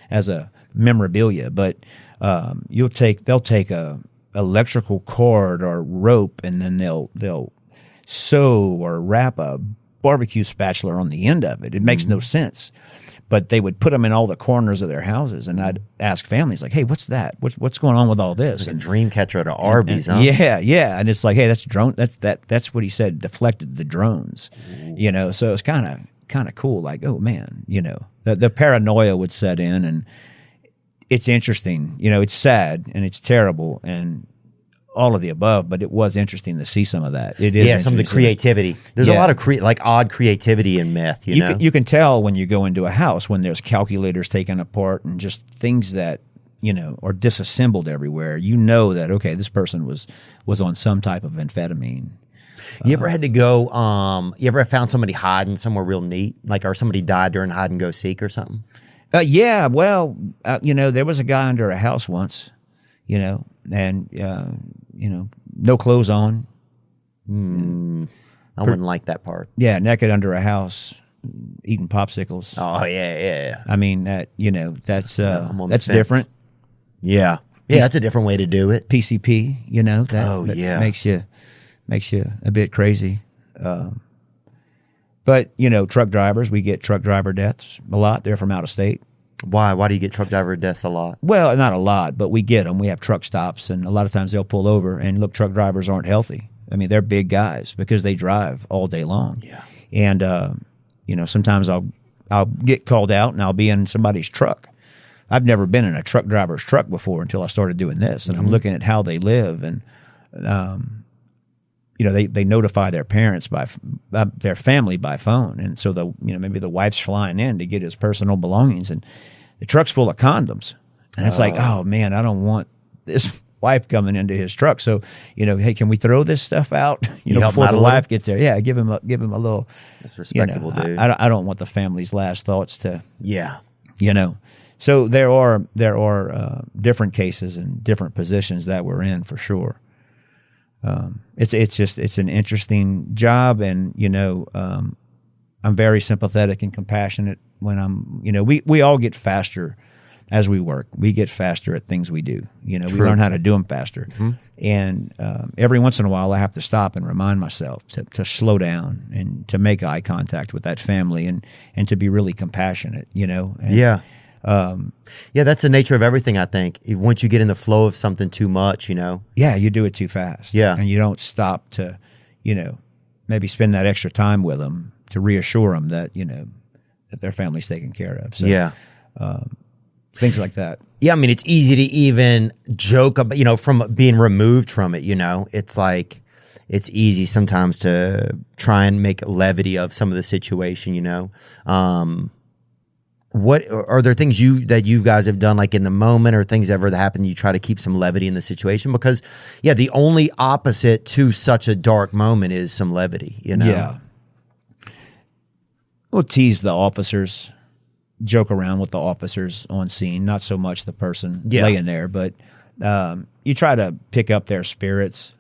as a memorabilia. But they'll take a electrical cord or rope, and then they'll sew or wrap a barbecue spatula on the end of it. It makes no sense. But they would put them in all the corners of their houses, and I'd ask families like, "Hey, what's that? What's going on with all this?" Like a dream catcher at Arby's, huh? Yeah, and it's like, "Hey, that's drone. That's what he said. Deflected the drones." So it's kind of cool. Like, oh man, the paranoia would set in, and it's interesting. It's sad and it's terrible and all of the above, but it was interesting to see some of that. It is some of the creativity. There's a lot of odd creativity in meth. You can tell when you go into a house when there's calculators taken apart and just things that are disassembled everywhere. You know that this person was on some type of amphetamine. You ever had to go? You ever found somebody hiding somewhere real neat, or somebody died during hide and go seek or something? Yeah. Well, there was a guy under a house once. And no clothes on. I wouldn't like that part. Yeah, naked under a house, eating popsicles. Oh yeah. I mean that's different. Yeah, that's a different way to do it. PCP, that makes you a bit crazy. But truck drivers, we get truck driver deaths a lot. They're from out of state. Why? Why do you get truck driver deaths a lot? Well, not a lot, but we get them. We have truck stops, and a lot of times they'll pull over, and look, truck drivers aren't healthy. I mean, they're big guys because they drive all day long. Yeah. And, sometimes I'll get called out, and I'll be in somebody's truck. I've never been in a truck driver's truck before until I started doing this, and I'm looking at how they live, and, they notify their parents their family by phone, and so maybe the wife's flying in to get his personal belongings, and the truck's full of condoms, and it's like, oh man, I don't want this wife coming into his truck. So hey, can we throw this stuff out? Before the wife gets there. Yeah, give him a little. That's respectable, dude. I don't want the family's last thoughts to. Yeah. So there are different cases and different positions that we're in for sure. It's an interesting job, and I'm very sympathetic and compassionate when we all get faster as we work. We get faster at things we do. We learn how to do them faster, and every once in a while I have to stop and remind myself to slow down and to make eye contact with that family and to be really compassionate. That's the nature of everything, I think. Once you get in the flow of something too much, Yeah, you do it too fast. Yeah. And you don't stop to, maybe spend that extra time with them to reassure them that, that their family's taken care of. So, things like that. Yeah, I mean, it's easy to even joke about, from being removed from it, It's like, it's easy sometimes to try and make levity of some of the situation, What are there things that you guys have done, like in the moment, or things ever that happen, you try to keep some levity in the situation? Because the only opposite to such a dark moment is some levity, Yeah. We'll tease the officers, joke around with the officers on scene, not so much the person laying there, but You try to pick up their spirits,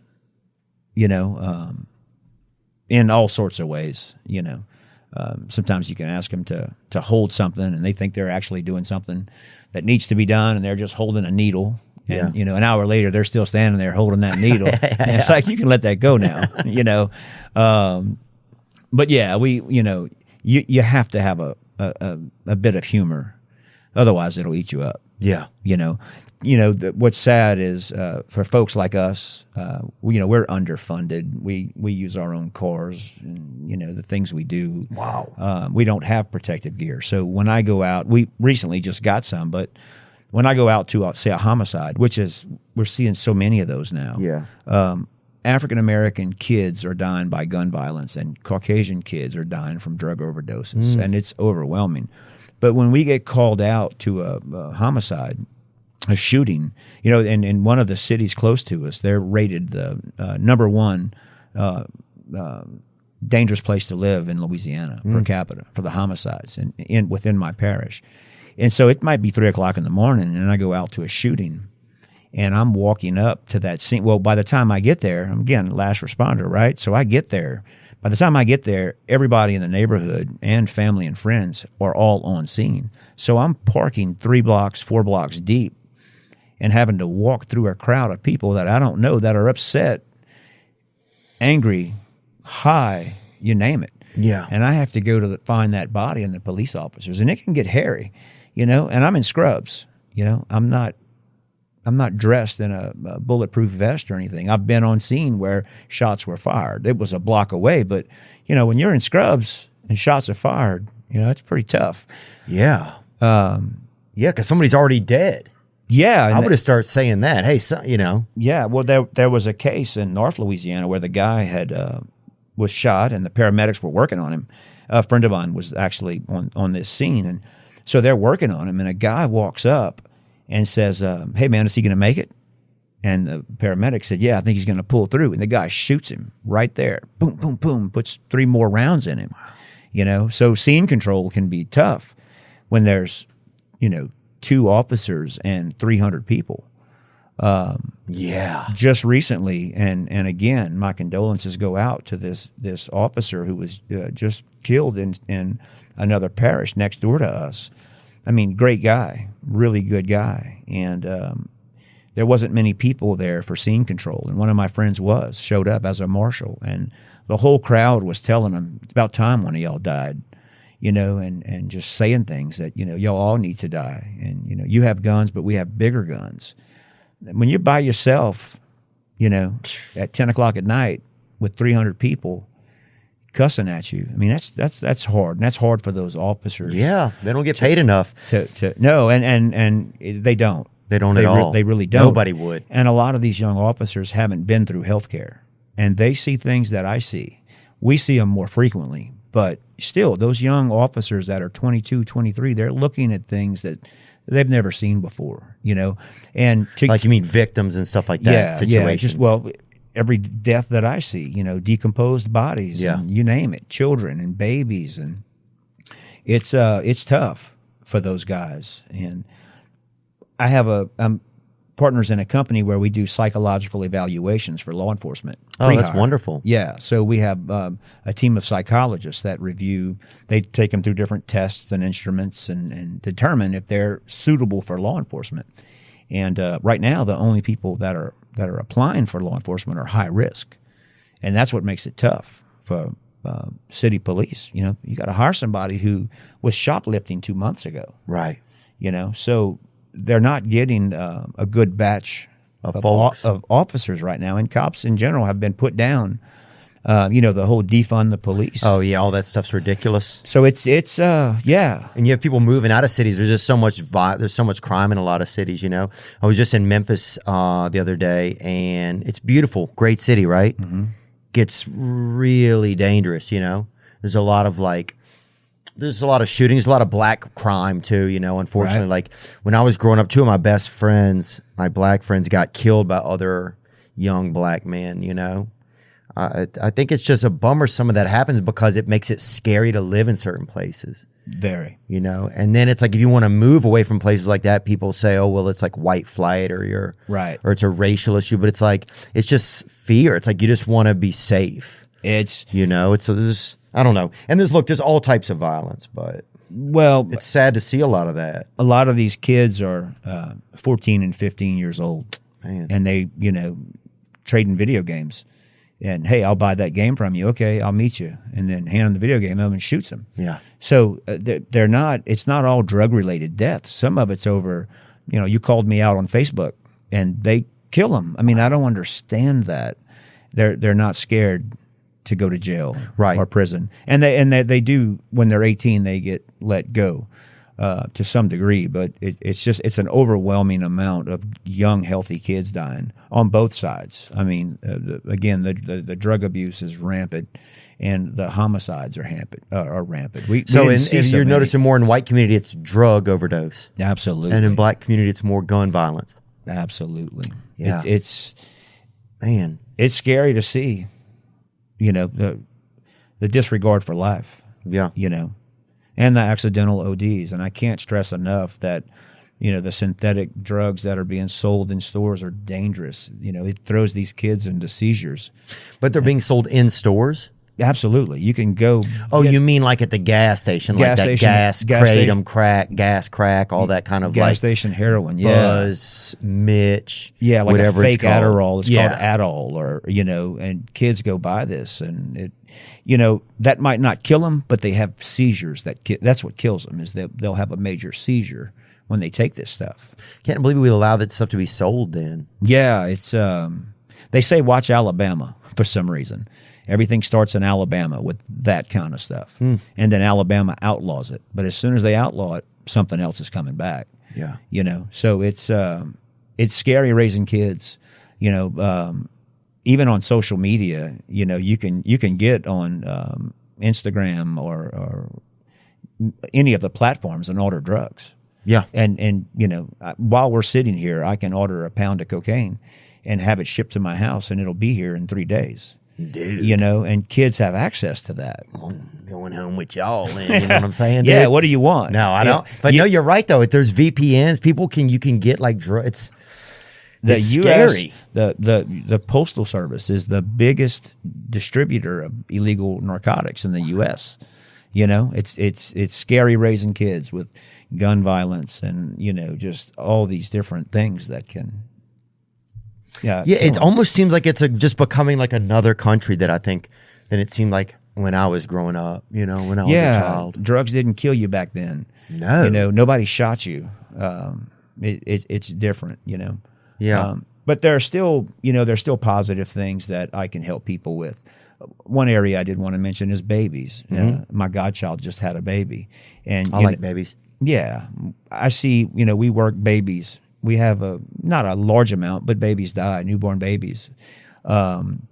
you know, in all sorts of ways, you know. Sometimes you can ask them to hold something, and they think they're actually doing something that needs to be done, and they're just holding a needle. And, you know, an hour later, they're still standing there holding that needle. And it's like, you can let that go now, you know. But, yeah, you know, you have to have a bit of humor. Otherwise, it'll eat you up. Yeah. You know, what's sad is for folks like us, you know, we're underfunded. We use our own cars and, you know, the things we do. Wow. We don't have protective gear. So when I go out, we recently just got some, but when I go out to, say, a homicide, which is, we're seeing so many of those now. Yeah. African-American kids are dying by gun violence, and Caucasian kids are dying from drug overdoses, and it's overwhelming. But when we get called out to a homicide, a shooting, you know, and in one of the cities close to us, they're rated the number one dangerous place to live in Louisiana per capita for the homicides within my parish. And so it might be 3 o'clock in the morning, and I go out to a shooting, and I'm walking up to that scene. Well, by the time I get there, I'm, again, last responder, right? So I get there. By the time I get there, everybody in the neighborhood and family and friends are all on scene. So I'm parking 3 blocks, 4 blocks deep, and having to walk through a crowd of people that I don't know that are upset, angry, high, you name it. Yeah. And I have to go to find that body and the police officers, and it can get hairy, you know. And I'm in scrubs, you know. I'm not dressed in a bulletproof vest or anything. I've been on scene where shots were fired. It was a block away, but you know, when you're in scrubs and shots are fired, you know, it's pretty tough. Yeah. Yeah, because somebody's already dead. Yeah, I would have started saying that. Hey, you know. Yeah, well, there was a case in North Louisiana where the guy had was shot, and the paramedics were working on him. A friend of mine was actually on this scene, and so they're working on him, and a guy walks up and says, "Hey, man, is he going to make it?" And the paramedic said, "Yeah, I think he's going to pull through." And the guy shoots him right there. Boom, boom, boom. Puts 3 more rounds in him. You know, so scene control can be tough when there's, you know, 2 officers and 300 people. Yeah. Just recently, and again, my condolences go out to this officer who was just killed in another parish next door to us. I mean, great guy, really good guy, and there wasn't many people there for scene control, and one of my friends showed up as a marshal, and the whole crowd was telling him, "It's about time one of y'all died," you know, and just saying things that, you know, y'all all need to die, and you know, you have guns, but we have bigger guns. When you're by yourself, you know, at 10 o'clock at night with 300 people cussing at you, I mean, that's hard, and that's hard for those officers. Yeah, they don't get paid enough. No, and they don't. They don't at all. They really don't. Nobody would. And a lot of these young officers haven't been through healthcare, and they see things that I see. We see them more frequently, but still, those young officers that are 22, 23, they're looking at things that they've never seen before, you know. And like, you mean victims and stuff like that? Yeah, situations. Yeah. Well, every death that I see, you know, decomposed bodies, and you name it, children and babies, and it's tough for those guys. And I have partners in a company where we do psychological evaluations for law enforcement. Oh, that's wonderful. Yeah. So we have a team of psychologists that review. They take them through different tests and instruments and determine if they're suitable for law enforcement. And right now, the only people that are applying for law enforcement are high risk. And that's what makes it tough for city police. You know, you got to hire somebody who was shoplifting 2 months ago. Right. You know, so they're not getting a good batch of officers right now, and cops in general have been put down. You know, the whole defund the police. Oh yeah, all that stuff's ridiculous. So it's yeah. And you have people moving out of cities. There's just so much there's so much crime in a lot of cities. You know, I was just in Memphis the other day, and it's beautiful, great city, right? Mm-hmm. Gets really dangerous. You know, there's a lot of shootings, a lot of black crime too, you know, unfortunately. Right. Like when I was growing up, 2 of my best friends, my black friends, got killed by other young black men, you know. I think it's just a bummer some of that happens because it makes it scary to live in certain places. Very. You know, and then it's like if you want to move away from places like that, people say, "Oh, well, it's like white flight, or you're right, or it's a racial issue." But it's like it's just fear. It's like you just want to be safe. It's there's I don't know, and there's all types of violence, but it's sad to see a lot of that. A lot of these kids are 14 and 15 years old, man, and they trading video games. And, hey, I'll buy that game from you. Okay, I'll meet you. And then hand them the video game and shoots them. Yeah. So they're not, it's not all drug-related deaths. Some of it's over, you called me out on Facebook and they kill them. I mean, I don't understand that. They're not scared to go to jail or prison. And they do, when they're 18, they get let go to some degree. But it's an overwhelming amount of young, healthy kids dying on both sides. I mean, again, the drug abuse is rampant, and the homicides are rampant. If you're noticing more in white community, it's drug overdose. Absolutely. And in black community, it's more gun violence. Absolutely. Yeah. It's scary to see, the disregard for life. Yeah. And the accidental ODs. And I can't stress enough that, the synthetic drugs that are being sold in stores are dangerous. It throws these kids into seizures. But they're being sold in stores? Absolutely. You can go. Oh, you mean like at the gas station? Gas like that station, kratom, crack, all that kind of gas station heroin, Buzz, Mitch. Yeah, like whatever a fake it's called. Adderall. It's called Adderall, or, and kids go buy this, and that might not kill them, but they have seizures. That's what kills them, is they'll have a major seizure when they take this stuff. Can't believe we allow that stuff to be sold then. Yeah, it's they say watch Alabama for some reason. Everything starts in Alabama with that kind of stuff. And then Alabama outlaws it. But as soon as they outlaw it, something else is coming back. Yeah. So it's scary raising kids. Even on social media, you can get on Instagram or any of the platforms and order drugs. Yeah. And while we're sitting here, I can order a pound of cocaine and have it shipped to my house, and it'll be here in 3 days. Dude. And kids have access to that. I'm going home with y'all, man. You know what I'm saying? Dude? Yeah, what do you want? No, I don't. But no, you're right though. If there's VPNs, you can get like drugs. It's scary. The Postal Service is the biggest distributor of illegal narcotics in the U.S. It's scary raising kids with gun violence and just all these different things that can. Yeah, it almost seems like it's just becoming like another country than it seemed like when I was growing up, when I was a child. Drugs didn't kill you back then. No. Nobody shot you. It's different, Yeah. But there's still positive things that I can help people with. One area I did want to mention is babies. My godchild just had a baby. And I like babies. Yeah. I see, we work babies. We have not a large amount, but babies die, newborn babies. Some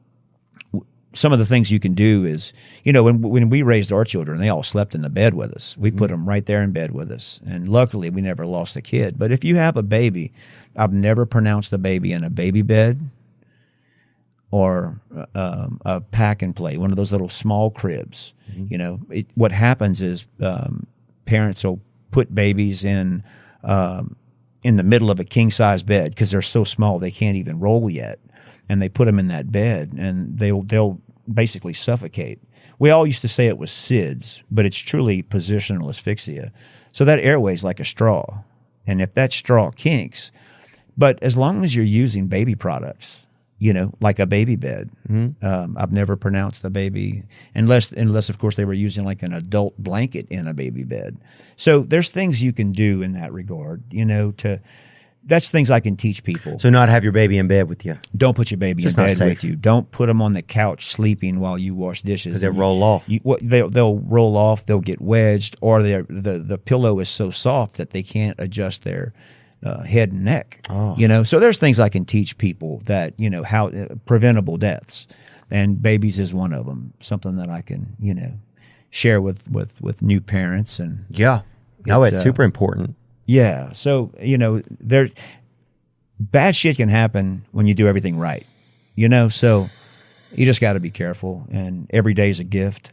of the things you can do is, when we raised our children, they all slept in the bed with us. We put them right there in bed with us. And luckily, we never lost a kid. But if you have a baby, I've never pronounced the baby in a baby bed or a pack and play, one of those little small cribs. What happens is parents will put babies in the middle of a king-size bed because they're so small they can't even roll yet. And they put them in that bed, and they'll basically suffocate. We all used to say it was SIDS, but it's truly positional asphyxia. So that airway's like a straw. And if that straw kinks, but as long as you're using baby products, like a baby bed, I've never pronounced the baby, unless of course they were using like an adult blanket in a baby bed. So there's things you can do in that regard, that's things I can teach people. So not have your baby in bed with you. Don't put your baby in bed with you. Don't put them on the couch sleeping while you wash dishes. Because they roll off. They'll roll off. They'll get wedged, or the pillow is so soft that they can't adjust their head and neck. Oh. So there's things I can teach people that how preventable deaths, and babies is one of them. Something that I can share with new parents. And it's super important. Yeah. So, there bad shit can happen when you do everything right, so you just got to be careful, and every day is a gift,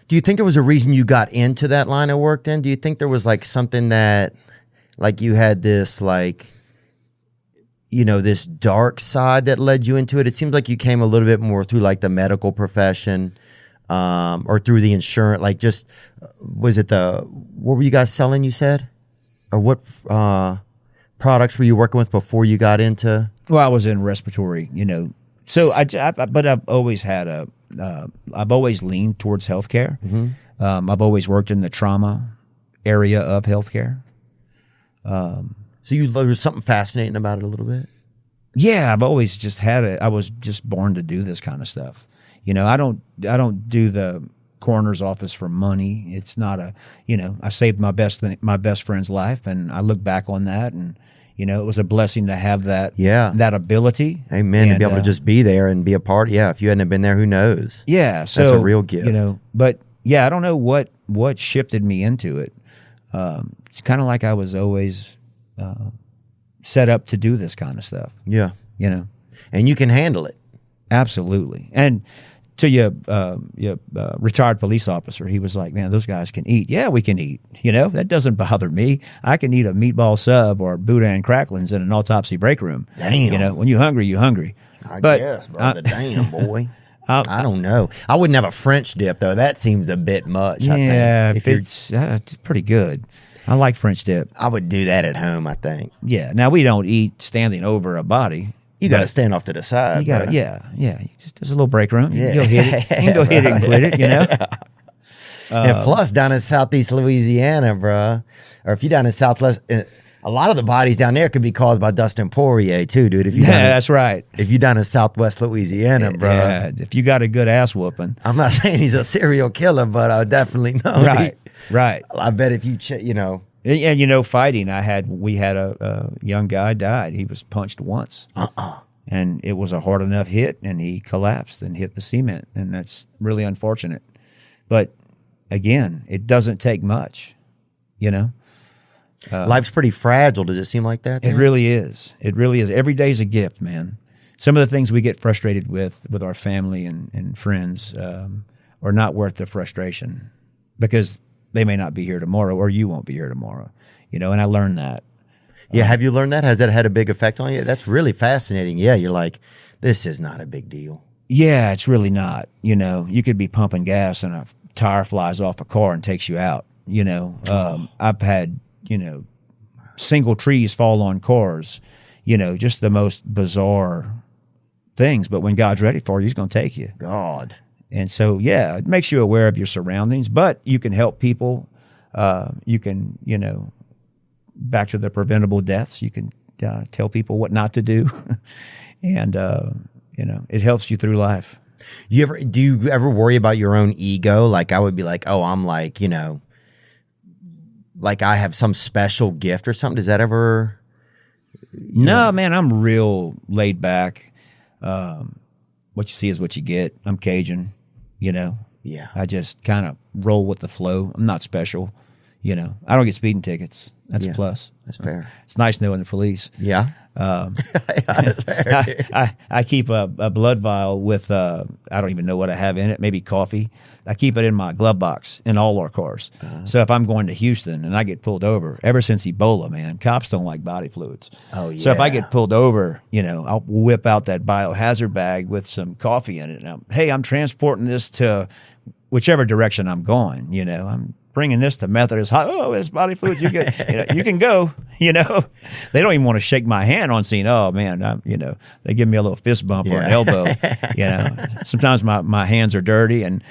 Do you think there was a reason you got into that line of work then? Do you think there was like something that, like you had this like, you know, this dark side that led you into it? It seems like you came a little bit more through like the medical profession, or through the insurance, like just, was it what were you guys selling, you said? Or what products were you working with before you got into? Well, I was in respiratory, you know. So but I've always had I've always leaned towards healthcare. Mm-hmm. I've always worked in the trauma area of healthcare. So there was something fascinating about it a little bit? Yeah, I've always just had it. I was just born to do this kind of stuff. You know, I don't do the coroner's office for money. It's not I saved my best friend's life, and I look back on that, and you know, it was a blessing to have that that ability. Amen. And to be able to just be there and be a part. Yeah, if you hadn't been there, who knows? Yeah, so that's a real gift. You know, but yeah, I don't know what shifted me into it. It's kind of like I was always set up to do this kind of stuff. Yeah, you know, and you can handle it. Absolutely, and. To your retired police officer, he was like, man, those guys can eat. Yeah, we can eat. You know, that doesn't bother me. I can eat a meatball sub or boudin cracklings in an autopsy break room. Damn. You know, when you're hungry, you're hungry. I guess, brother. Damn, boy. I don't know. I wouldn't have a French dip, though. That seems a bit much. Yeah, I think. It's pretty good. I like French dip. I would do that at home, I think. Yeah. Now, we don't eat standing over a body. You got to stand off to the side. You got just there's a little break room. You can go hit it. You can go hit it and quit it. You know. And plus, down in Southeast Louisiana, bro, or if you're down in Southwest, a lot of the bodies down there could be caused by Dustin Poirier too, dude. If you that's right. If you're down in Southwest Louisiana, bro, yeah, if you got a good ass whooping. I'm not saying he's a serial killer, but I definitely know. Right. I bet if you know. And you know, fighting, we had a young guy died. He was punched once, and it was a hard enough hit, and he collapsed and hit the cement, and that's really unfortunate. But again, it doesn't take much, you know. Life's pretty fragile. Does it seem like that? It really is. It really is. Every day's a gift, man. Some of the things we get frustrated with our family and friends are not worth the frustration, because they may not be here tomorrow, or you won't be here tomorrow, you know, and I learned that. Yeah, have you learned that? Has that had a big effect on you? That's really fascinating. Yeah, you're like, this is not a big deal. Yeah, it's really not. You know, you could be pumping gas and a tire flies off a car and takes you out, you know. I've had, you know, single trees fall on cars, you know, just the most bizarre things. But when God's ready for you, he's going to take you. God. And so, yeah, it makes you aware of your surroundings, but you can help people. You can, you know, back to the preventable deaths, you can tell people what not to do. And, you know, it helps you through life. Do you ever worry about your own ego? Like I would be like, oh, I'm like, you know, like I have some special gift or something. Does that ever? No, man, I'm real laid back. What you see is what you get. I'm Cajun. You know, I just kind of roll with the flow. I'm not special. You know, I don't get speeding tickets. That's a plus. That's fair. It's nice knowing the police. Yeah. I keep a blood vial with, I don't even know what I have in it, maybe coffee. I keep it in my glove box in all our cars. So if I'm going to Houston and I get pulled over, ever since Ebola, man, cops don't like body fluids. Oh, yeah. So if I get pulled over, you know, I'll whip out that biohazard bag with some coffee in it. And I'm transporting this to whichever direction I'm going, you know. I'm bringing this to Methodist. Oh, it's body fluids. You get, you know, you can go. You know, they don't even want to shake my hand on scene. Oh man, you know, they give me a little fist bump or an elbow. You know, sometimes my hands are dirty, and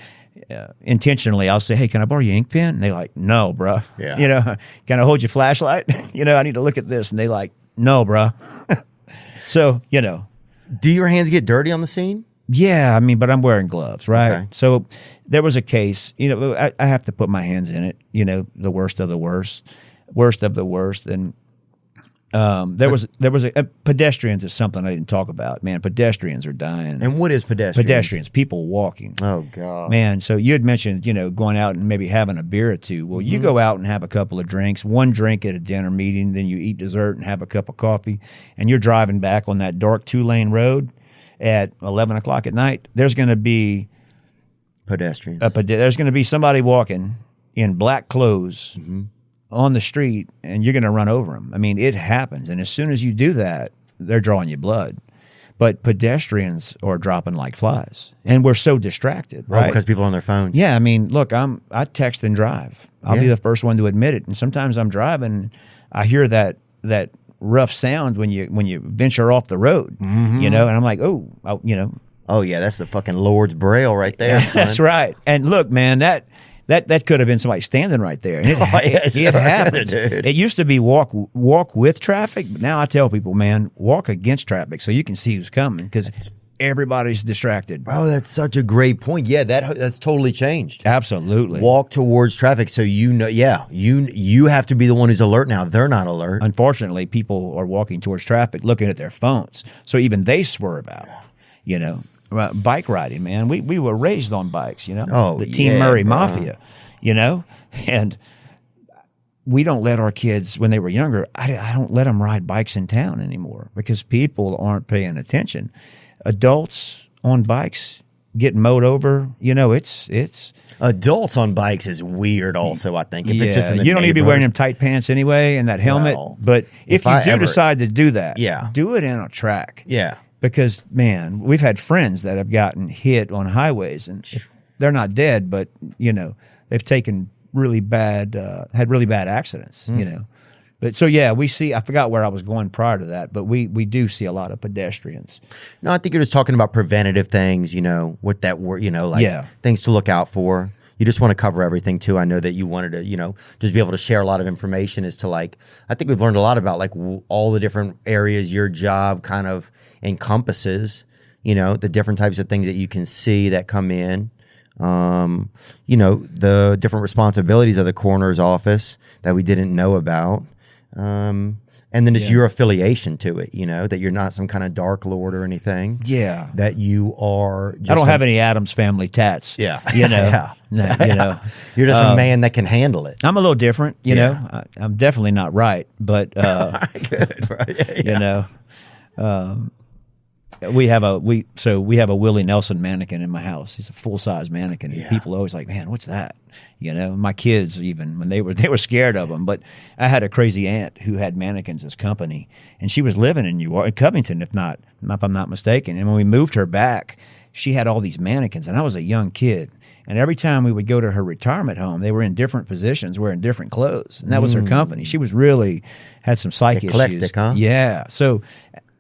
intentionally I'll say, "Hey, can I borrow your ink pen?" And they like, "No, bro." Yeah. You know, can I hold your flashlight? You know, I need to look at this, and they like, "No, bro." So you know, do your hands get dirty on the scene? Yeah, I mean, but I'm wearing gloves, right? Okay. So there was a case, you know, I have to put my hands in it, you know, the worst of the worst, and there was pedestrians is something I didn't talk about. Man, pedestrians are dying. And what is pedestrians? Pedestrians, people walking. Oh God, man. So you had mentioned, you know, going out and maybe having a beer or two. Well, you go out and have a couple of drinks, one drink at a dinner meeting, then you eat dessert and have a cup of coffee, and you're driving back on that dark 2-lane road at 11 o'clock at night. There's going to be Pedestrians. There's going to be somebody walking in black clothes on the street, and you're going to run over them. I mean, it happens. And as soon as you do that, they're drawing you blood. But pedestrians are dropping like flies, and we're so distracted, right? Because people are on their phones. Yeah, I mean, look, I text and drive. I'll be the first one to admit it. And sometimes I'm driving, I hear that rough sound when you venture off the road, you know, and I'm like, oh, Oh yeah, that's the fucking Lord's Braille right there. That's right. And look, man, that could have been somebody standing right there. And it happens. Dude. It used to be walk with traffic, but now I tell people, man, walk against traffic so you can see who's coming because everybody's distracted. Bro, that's such a great point. Yeah, that's totally changed. Absolutely. Walk towards traffic so you know. Yeah, you have to be the one who's alert now. They're not alert. Unfortunately, people are walking towards traffic, looking at their phones, so even they swerve out. You know. Bike riding, man. We were raised on bikes, you know. Oh, the Team Murray Mafia, you know, and we don't let our kids when they were younger. I don't let them ride bikes in town anymore because people aren't paying attention. Adults on bikes get mowed over. You know, it's adults on bikes is weird. Also, I think if it's just in the you don't need to be wearing them tight pants anyway and that helmet. Well, but if you do decide to do that, do it in a track. Yeah. Because, man, we've had friends that have gotten hit on highways, and they're not dead, but, you know, they've taken really bad, had really bad accidents, you know. But so, yeah, we see, I forgot where I was going prior to that, but we do see a lot of pedestrians. No, I think you're just talking about preventative things, you know, with that word, you know, like things to look out for. You just want to cover everything too. I know that you wanted to, you know, just be able to share a lot of information as to like, I think we've learned a lot about like all the different areas your job kind of encompasses, you know, the different types of things that you can see that come in, you know, the different responsibilities of the coroner's office that we didn't know about. And then just your affiliation to it, you know, that you're not some kind of dark lord or anything. Yeah. That you are just I don't have any Addams Family tats. Yeah. You know. Yeah. No, you know. You're just a man that can handle it. I'm a little different, you know. I'm definitely not right, but good, right? You know. We have a Willie Nelson mannequin in my house. He's a full-size mannequin. And people are always like, "Man, what's that?" You know, my kids even when they were scared of them. But I had a crazy aunt who had mannequins as company, and she was living in Covington, if I'm not mistaken. And when we moved her back, she had all these mannequins, and I was a young kid. And every time we would go to her retirement home, they were in different positions, wearing different clothes, and that was her company. She was really had some psych eclectic, issues. huh? Yeah, so.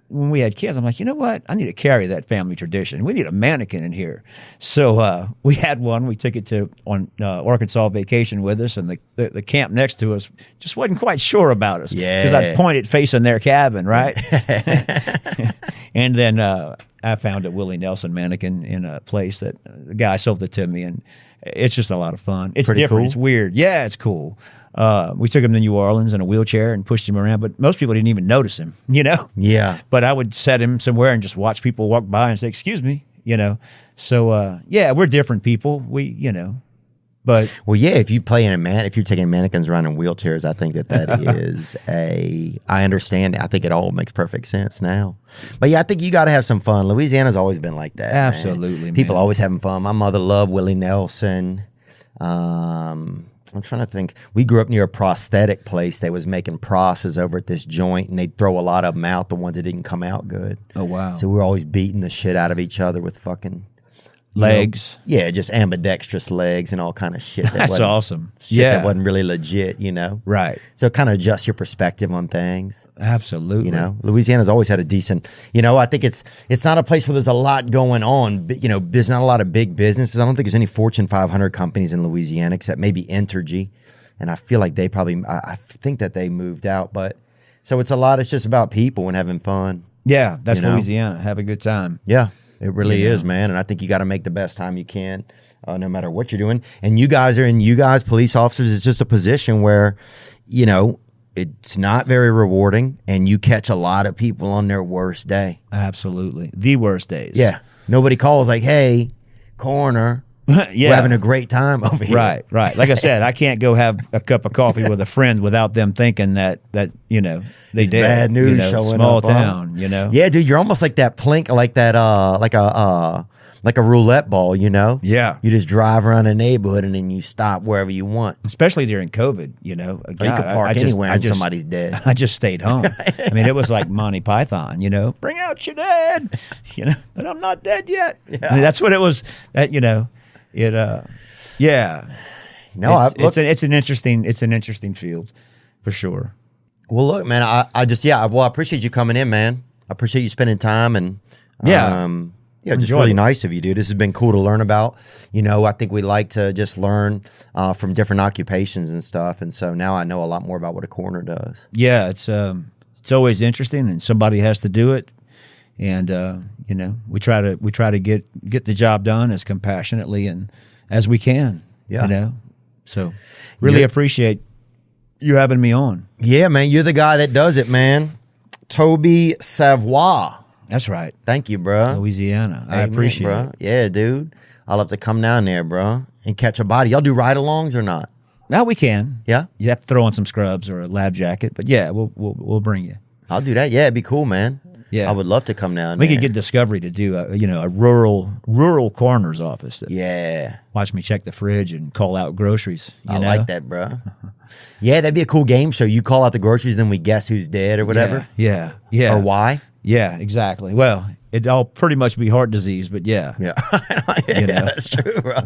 When we had kids, I'm like, you know what? I need to carry that family tradition. We need a mannequin in here. So we had one. We took it to on Arkansas vacation with us, and the camp next to us just wasn't quite sure about us. Yeah, because I'd point it facing their cabin, right? And then I found a Willie Nelson mannequin in a place that the guy sold it to me, and it's just a lot of fun. It's pretty different. Cool. It's weird. Yeah, it's cool. We took him to New Orleans in a wheelchair and pushed him around, but most people didn't even notice him, you know? Yeah. But I would set him somewhere and just watch people walk by and say, "Excuse me," you know? So, yeah, we're different people. We, you know, but. Well, yeah, if you're taking mannequins around in wheelchairs, I think that is I understand. I think it all makes perfect sense now. But yeah, I think you got to have some fun. Louisiana's always been like that. Absolutely, man. People always having fun. My mother loved Willie Nelson. I'm trying to think. We grew up near a prosthetic place. They was making prosths over at this joint, and they'd throw a lot of them out, the ones that didn't come out good. Oh, wow. So we were always beating the shit out of each other with fucking legs. Yeah, just ambidextrous legs and all kind of shit. That's awesome. That wasn't really legit, you know? Right. So kind of adjust your perspective on things. Absolutely. You know, Louisiana's always had a decent, you know, I think it's not a place where there's a lot going on. You know, there's not a lot of big businesses. I don't think there's any Fortune 500 companies in Louisiana except maybe Entergy. And I feel like they probably, I think that they moved out. But so it's just about people and having fun. Yeah, that's Louisiana. Have a good time. Yeah. It really is, man. And I think you got to make the best time you can, no matter what you're doing. And you guys, police officers, it's just a position where, you know, it's not very rewarding, and you catch a lot of people on their worst day. Absolutely. The worst days. Yeah. Nobody calls like, "Hey, coroner, we're having a great time over here." Right, right. Like I said, I can't go have a cup of coffee with a friend without them thinking that you know, they did. Bad news showing small up. Town, you know? Yeah, dude, you're almost like that plink, like that, like a like a roulette ball, you know? Yeah. You just drive around the neighborhood and then you stop wherever you want. Especially during COVID, you know. God, you could park anywhere and somebody's dead. I just stayed home. I mean, it was like Monty Python, you know. Bring out your dead, you know. But I'm not dead yet. Yeah. I mean, that's what it was. That, you know, it. Yeah. No, it's an interesting field, for sure. Well, look, man, I appreciate you coming in, man. I appreciate you spending time and just really nice of you, dude. This has been cool to learn about. You know, I think we like to just learn from different occupations and stuff, and so now I know a lot more about what a coroner does. Yeah, it's always interesting, and somebody has to do it, and you know, we try to get the job done as compassionately and as we can. Yeah, you know, so really appreciate you having me on. Yeah, man, you're the guy that does it, man. Toby Savoy. That's right. Thank you, bro. Louisiana. I appreciate it. Yeah, dude. I'll have to come down there, bro, and catch a body. Y'all do ride-alongs or not? No, we can. Yeah? You have to throw on some scrubs or a lab jacket, but yeah, we'll bring you. I'll do that. Yeah, it'd be cool, man. Yeah. I would love to come down there. We could get Discovery to do a rural coroner's office. Yeah. Watch me check the fridge and call out groceries. I like that, bro. Yeah, that'd be a cool game show. You call out the groceries, then we guess who's dead or whatever. Yeah. Or why. Yeah, exactly. Well, it'd all pretty much be heart disease, but yeah. Yeah. Yeah, that's true, bro.